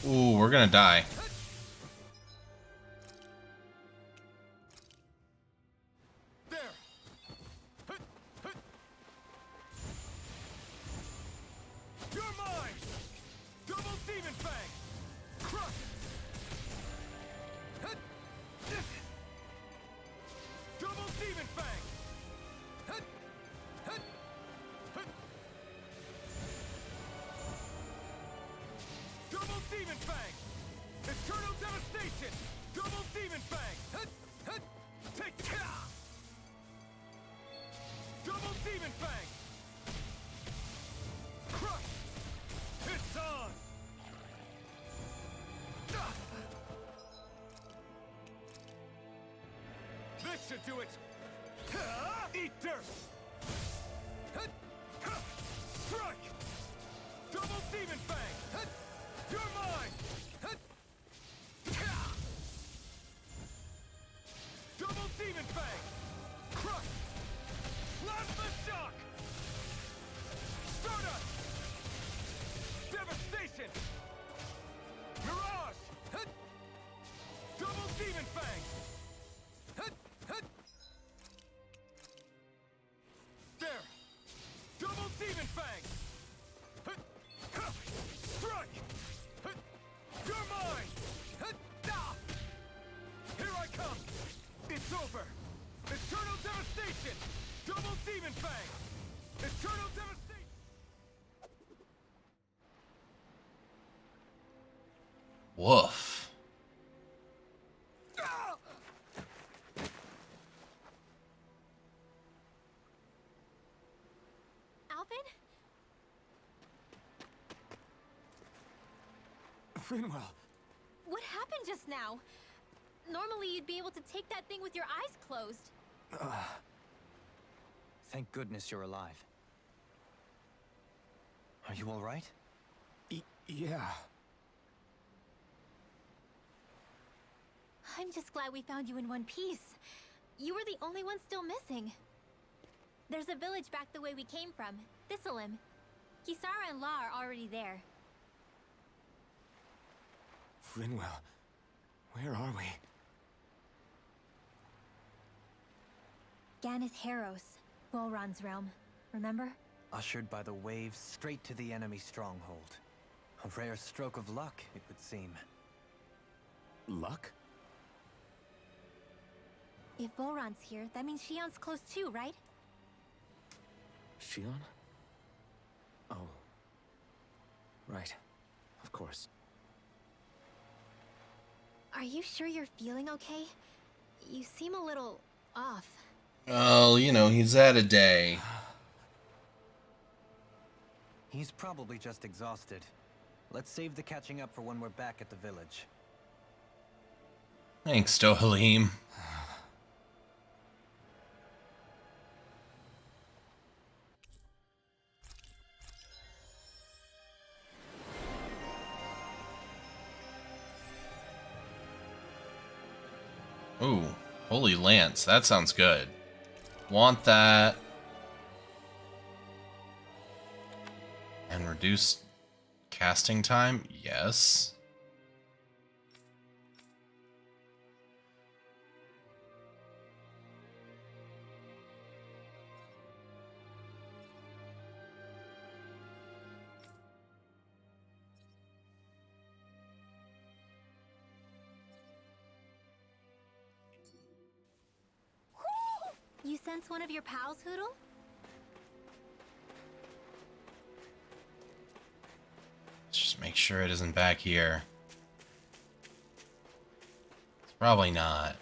Ooh, we're gonna die. Demon Fang! Double Demon Fang! Eternal Devastation! Double Demon Fang! Take care! Double Demon Fang! Crush! It's on! This should do it! Eat dirt! Strike! Double Demon Fang! You're mine! Double Demon Fang! Crush! Plasma Shock! Stardust! Devastation! Mirage! Double Demon Fang! There! Double Demon Fang! Strike! You're mine! Here I come! It's over! Eternal Devastation! Double Demon Fang! Eternal Devastation! Woof. Alvin? Finwell. What happened just now? Normally you'd be able to take that thing with your eyes closed. Thank goodness you're alive. Are you all right? Yeah. I'm just glad we found you in one piece. You were the only one still missing. There's a village back the way we came from, Thistleim. Kisara and La are already there. Finwell, where are we? Ganeth Haros, Volron's realm. Remember? Ushered by the waves straight to the enemy stronghold. A rare stroke of luck, it would seem. Luck? If Volron's here, that means Shion's close too, right? Shion? Oh. Right. Of course. Are you sure you're feeling okay? You seem a little off. Well, you know, he's had a day. He's probably just exhausted. Let's save the catching up for when we're back at the village. Thanks, Dohalim. Ooh, Holy Lance. That sounds good. Want that. And reduce casting time? Yes. You sense one of your pals, Hoodle? Let's just make sure it isn't back here. It's probably not.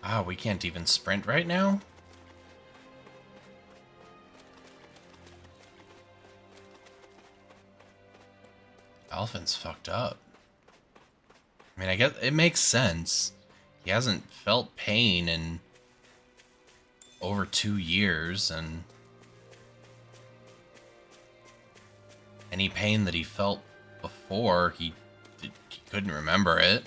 Ah, we can't even sprint right now? Alphin's fucked up. I mean, I guess it makes sense. He hasn't felt pain in over 2 years, and any pain that he felt before, he couldn't remember it.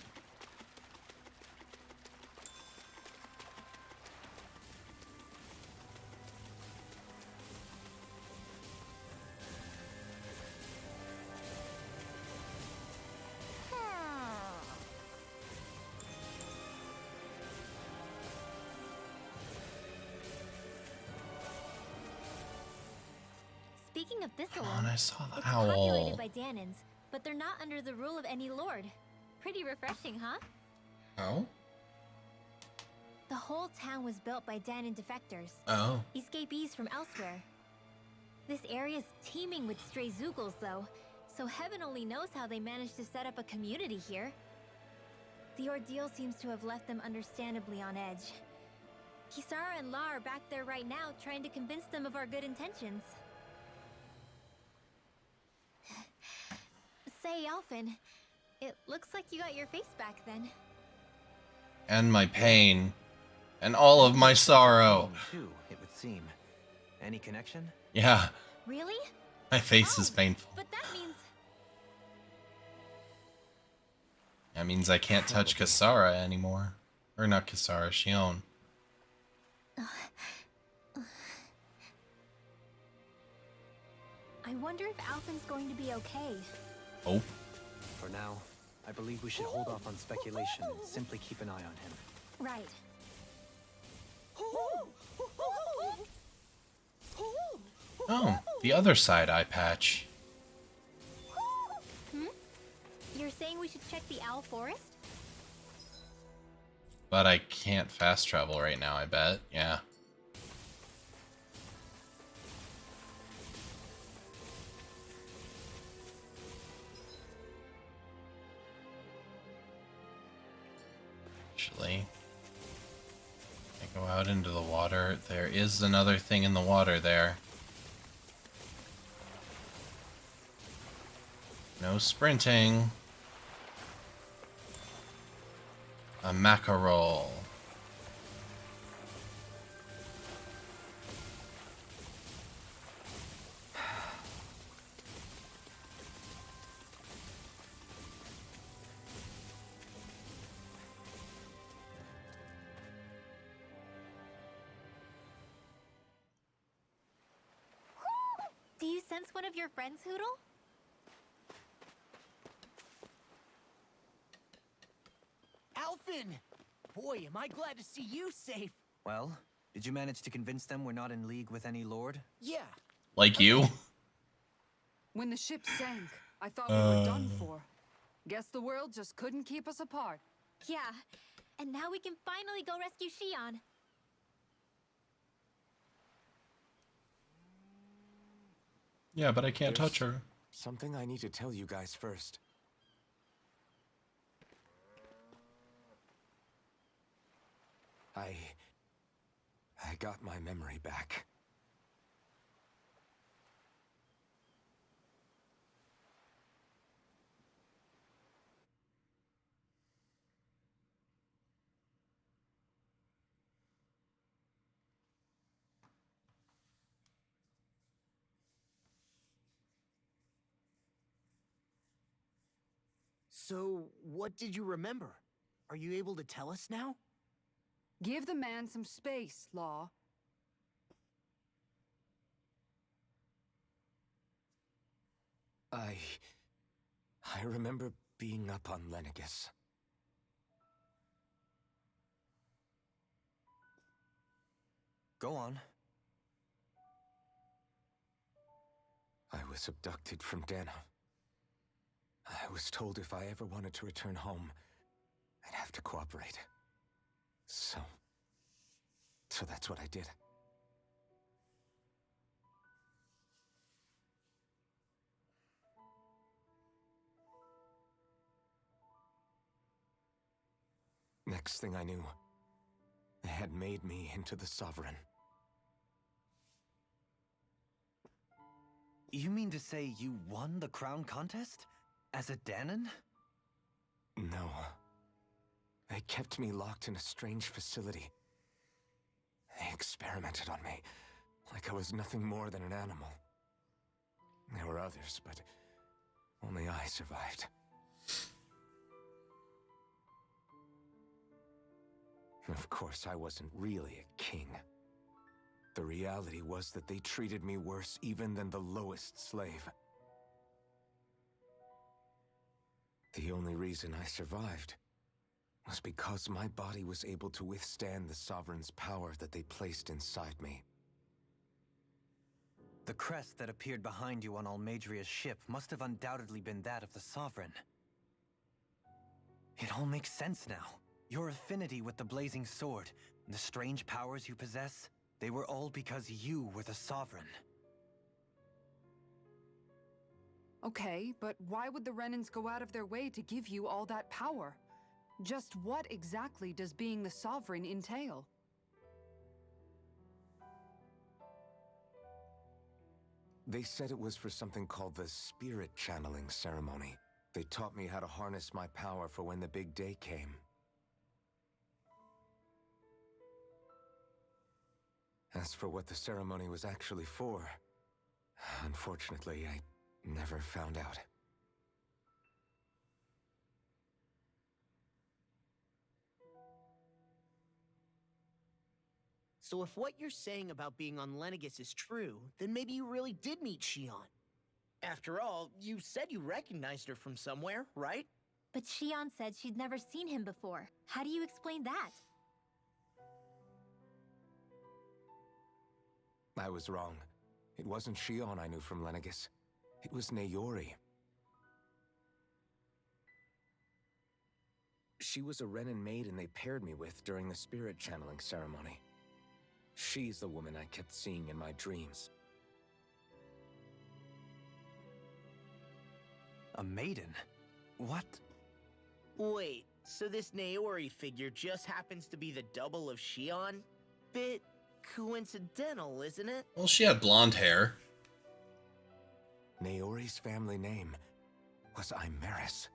Speaking of Thistleim, Come on, I saw the it's owl. populated by Danans, but they're not under the rule of any lord. Pretty refreshing, huh? Oh? The whole town was built by Danon defectors. Oh. Escapees from elsewhere. This area's teeming with stray Zoogles, though, so heaven only knows how they managed to set up a community here. The ordeal seems to have left them understandably on edge. Kisara and La are back there right now, trying to convince them of our good intentions. Say, Alphen, it looks like you got your face back then. And my pain. And all of my sorrow. Too, it would seem. Any connection? Yeah. Really? My face is painful. But that means... That means I can't touch Kisara anymore. Or not Kisara, Shion. I wonder if Alphen's going to be okay. Oh. For now, I believe we should hold off on speculation and simply keep an eye on him. Right. Oh, the other side eye patch. Hmm? You're saying we should check the Owl Forest? But I can't fast travel right now, I bet. Yeah. Actually, I go out into the water. There is another thing in the water there. No sprinting. A mackerel. Do you sense one of your friends, Hoodle? Alphen! Boy, am I glad to see you safe. Well, did you manage to convince them we're not in league with any lord? Yeah. Like you? When the ship sank, I thought we were done for. Guess the world just couldn't keep us apart. Yeah. And now we can finally go rescue Shion. Yeah, but I can't There's touch her. Something I need to tell you guys first. I got my memory back. So, what did you remember? Are you able to tell us now? Give the man some space, Law. I remember being up on Lenegus. Go on. I was abducted from Dana. I was told if I ever wanted to return home, I'd have to cooperate. So that's what I did. Next thing I knew, they had made me into the Sovereign. You mean to say you won the crown contest? As a Danon? No. They kept me locked in a strange facility. They experimented on me, like I was nothing more than an animal. There were others, but only I survived. Of course, I wasn't really a king. The reality was that they treated me worse even than the lowest slave. The only reason I survived was because my body was able to withstand the Sovereign's power that they placed inside me. The crest that appeared behind you on Almadria's ship must have undoubtedly been that of the Sovereign. It all makes sense now. Your affinity with the blazing sword, and the strange powers you possess, they were all because you were the Sovereign. Okay, but why would the Renans go out of their way to give you all that power? Just what exactly does being the Sovereign entail? They said it was for something called the spirit channeling ceremony. They taught me how to harness my power for when the big day came. As for what the ceremony was actually for, unfortunately, I never found out. So if what you're saying about being on Lenegis is true, then maybe you really did meet Shion. After all, you said you recognized her from somewhere, right? But Shion said she'd never seen him before. How do you explain that? I was wrong. It wasn't Shion I knew from Lenegis. It was Naori. She was a Renan maiden they paired me with during the spirit channeling ceremony. She's the woman I kept seeing in my dreams. A maiden? What? Wait, so this Naori figure just happens to be the double of Shion? Bit coincidental, isn't it? Well, she had blonde hair. Naori's family name was Imeris.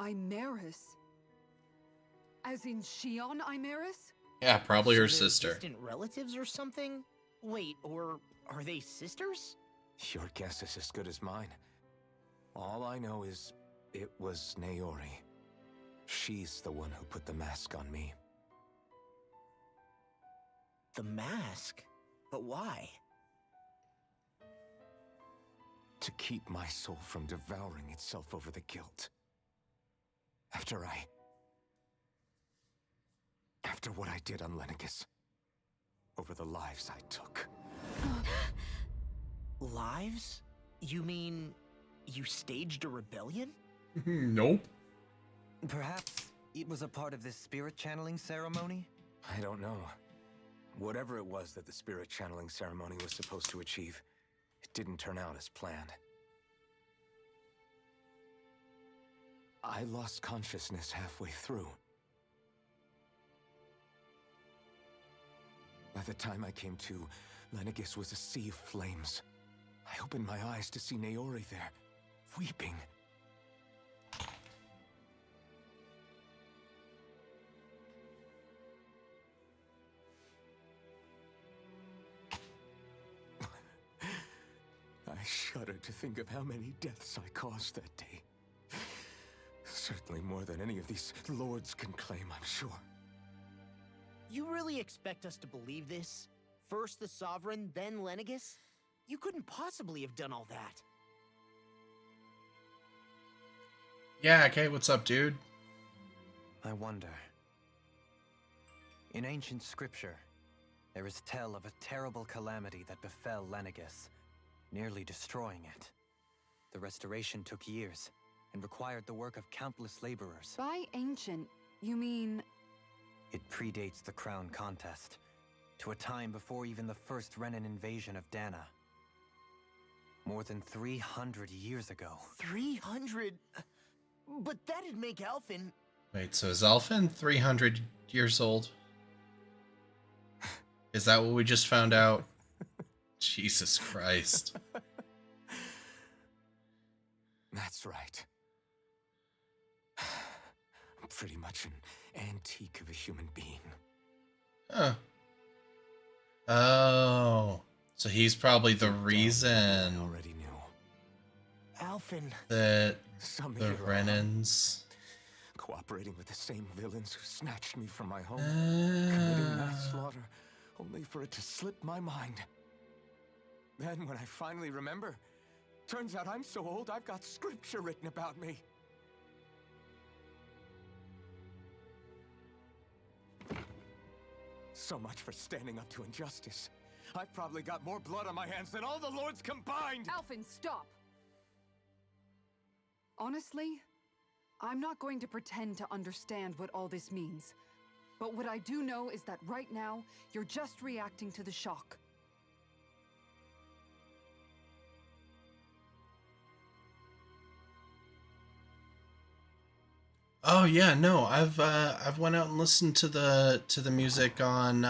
Imeris? As in Shion Imeris? Yeah, probably her So they're sister. distant relatives or something? Wait, or are they sisters? Your guess is as good as mine. All I know is it was Naori. She's the one who put the mask on me. The mask? But why? To keep my soul from devouring itself over the guilt. After what I did on Lenegis. Over the lives I took. Lives? You mean you staged a rebellion? Nope. Perhaps it was a part of this spirit channeling ceremony? I don't know. Whatever it was that the spirit channeling ceremony was supposed to achieve, it didn't turn out as planned. I lost consciousness halfway through. By the time I came to, Lenegis was a sea of flames. I opened my eyes to see Naori there, weeping. I shudder to think of how many deaths I caused that day. Certainly more than any of these lords can claim, I'm sure. You really expect us to believe this? First the Sovereign, then Lenegis? You couldn't possibly have done all that. Yeah, okay, what's up, dude? I wonder. In ancient scripture, there is tell of a terrible calamity that befell Lenegis, nearly destroying it. The restoration took years, and required the work of countless laborers. By ancient, you mean... It predates the crown contest, to a time before even the first Renan invasion of Dana. More than 300 years ago. 300? But that'd make Alphen... Wait, so is Alphen 300 years old? Is that what we just found out? Jesus Christ. That's right. I'm pretty much an antique of a human being. Huh. Oh. So he's probably the reason I already knew. Alphen... that Some the hero, Renans... cooperating with the same villains who snatched me from my home, committing mass slaughter, only for it to slip my mind. Then when I finally remember, turns out I'm so old I've got scripture written about me. So much for standing up to injustice. I've probably got more blood on my hands than all the lords combined! Alphen, stop! Honestly, I'm not going to pretend to understand what all this means. But what I do know is that right now, you're just reacting to the shock. Oh yeah, no, I've went out and listened to the music on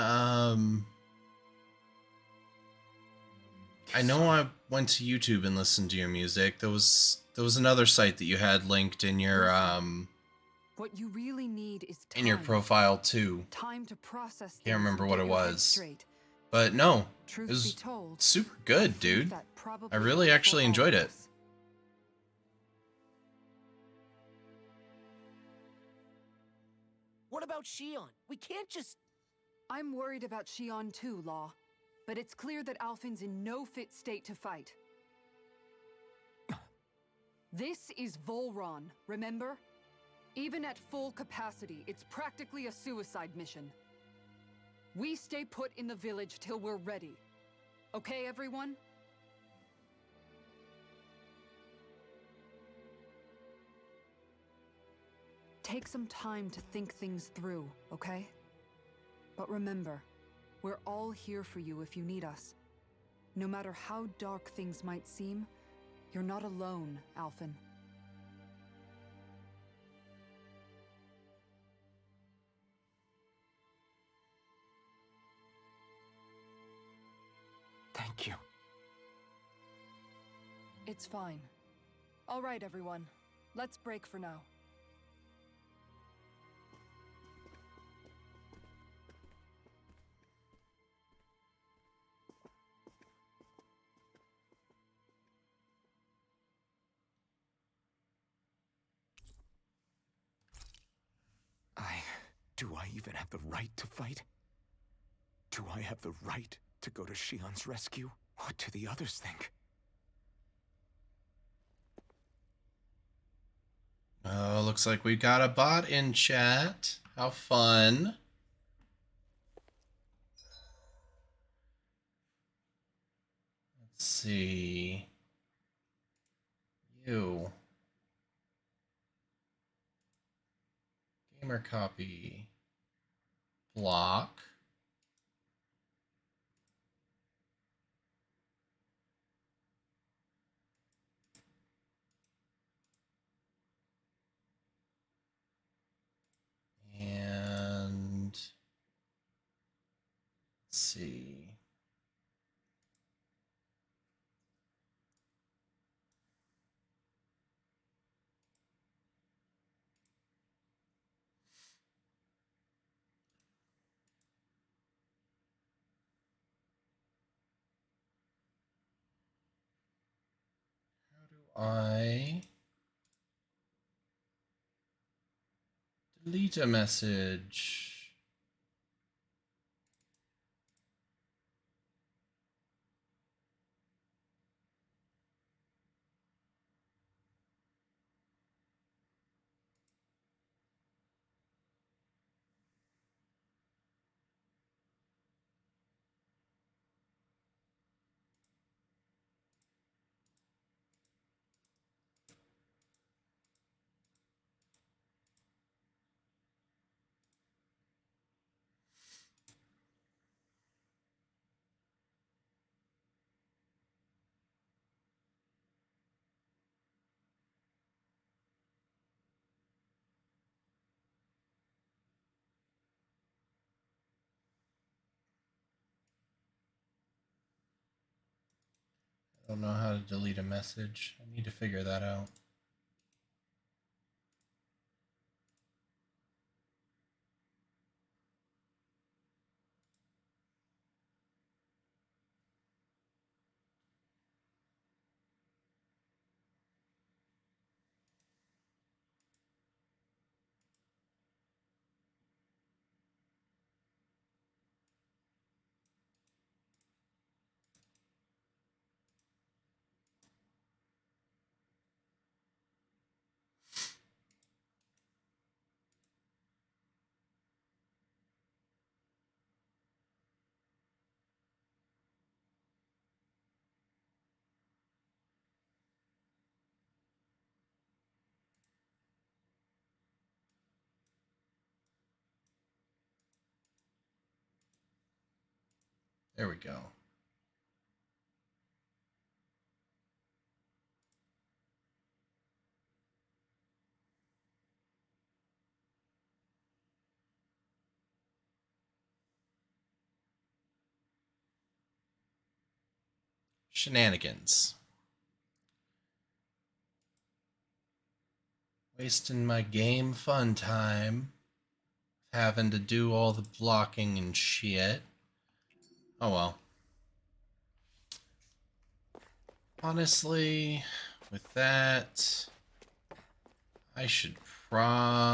I know I went to YouTube and listened to your music. There was another site that you had linked in your What you really need is time. in your profile too. Time to process things. Can't remember and what get it your head was. straight. But no, Truth it was be told, super I good, think dude. that probably I really goes for actually all enjoyed of it. us. What about Shion? We can't just... I'm worried about Shion too, Law. But it's clear that Alphen's in no fit state to fight. This is Volron, remember? Even at full capacity, it's practically a suicide mission. We stay put in the village till we're ready. Okay, everyone? Take some time to think things through, okay? But remember, we're all here for you if you need us. No matter how dark things might seem, you're not alone, Alphen. Thank you. It's fine. All right, everyone. Let's break for now. Do I even have the right to fight? Do I have the right to go to Shion's rescue? What do the others think? Oh, looks like we got a bot in chat. How fun. Let's see. You. Gamer copy. Block. And let's see. I delete a message. I don't know how to delete a message. I need to figure that out. There we go. Shenanigans. Wasting my game fun time. Having to do all the blocking and shit. Oh well. Honestly, with that, I should probably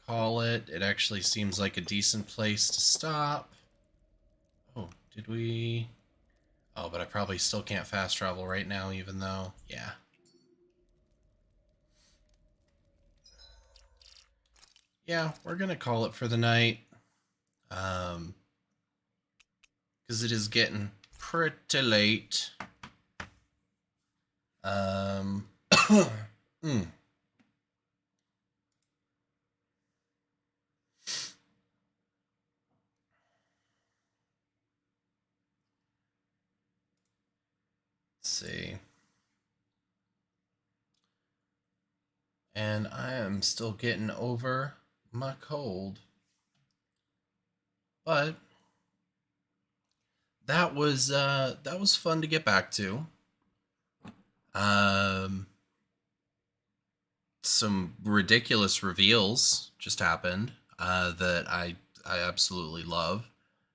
call it. It actually seems like a decent place to stop. Oh, did we... Oh, but I probably still can't fast travel right now, even though... Yeah. Yeah, we're gonna call it for the night. Because it is getting pretty late. mm. Let's see. And I am still getting over my cold. But that was fun to get back to. Some ridiculous reveals just happened that I absolutely love.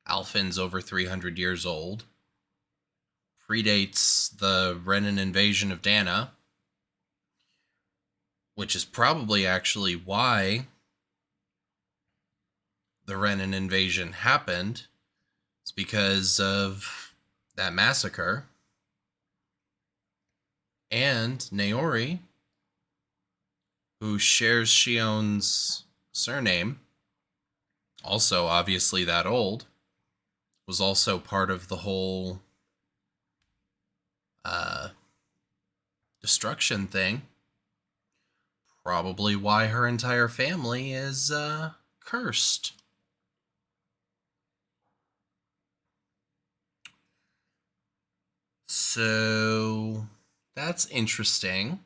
Alphen's over 300 years old. Predates the Renan invasion of Dana, which is probably actually why the Renan invasion happened. It's because of that massacre. And Naori, who shares Shion's surname, also obviously that old, was also part of the whole destruction thing. Probably why her entire family is cursed. So that's interesting.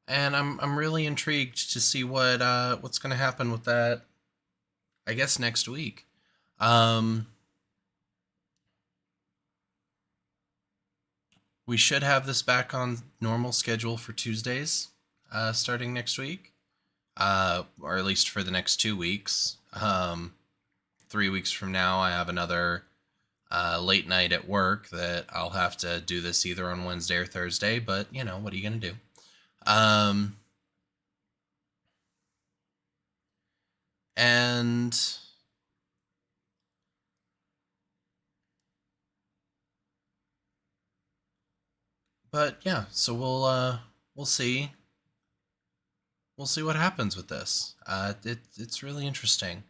And I'm really intrigued to see what's going to happen with that. I guess next week. We should have this back on normal schedule for Tuesdays, starting next week, or at least for the next 2 weeks. 3 weeks from now, I have another late night at work that I'll have to do this either on Wednesday or Thursday. But you know, what are you gonna do? And but yeah, so we'll see. We'll see what happens with this. It's really interesting.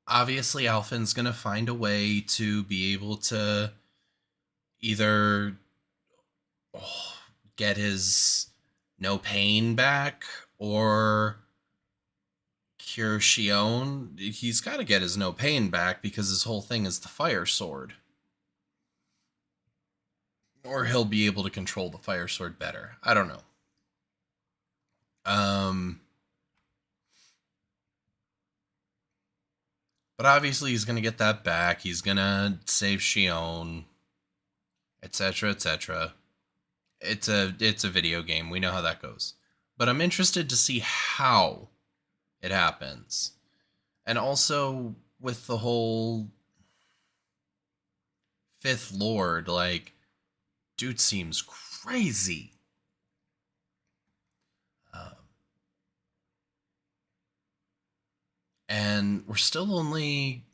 Obviously, Alphen's gonna find a way to be able to either get his no pain back or cure Shion. He's got to get his no pain back because his whole thing is the fire sword. Or he'll be able to control the fire sword better. I don't know. But obviously he's going to get that back. He's going to save Shion, etc., etc. It's a video game. We know how that goes. But I'm interested to see how it happens. And also with the whole Fifth Lord, like, dude seems crazy. And we're still only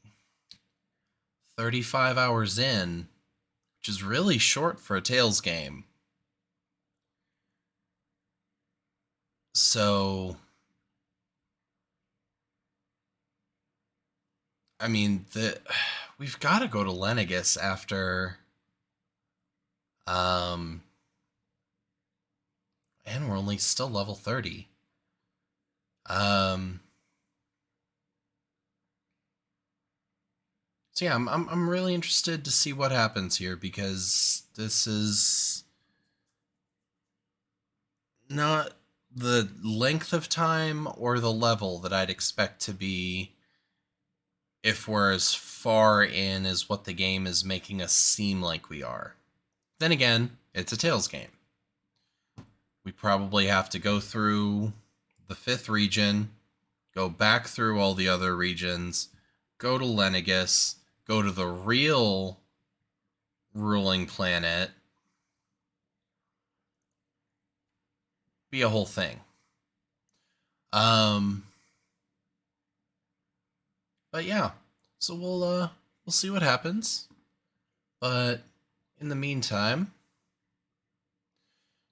35 hours in, which is really short for a Tales game. So, I mean, we've got to go to Lenegus after And we're only still level 30. So yeah, I'm really interested to see what happens here, because this is not the length of time or the level that I'd expect to be if we're as far in as what the game is making us seem like we are. Then again, it's a Tales game. We probably have to go through the 5th region, go back through all the other regions, go to Lenegus, go to the real ruling planet. Be a whole thing. But yeah, so we'll see what happens. But in the meantime,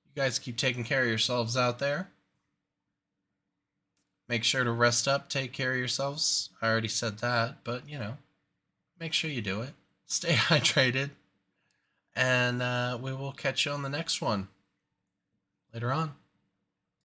you guys keep taking care of yourselves out there. Make sure to rest up, take care of yourselves. I already said that, but you know, make sure you do it. Stay hydrated, and we will catch you on the next one later on.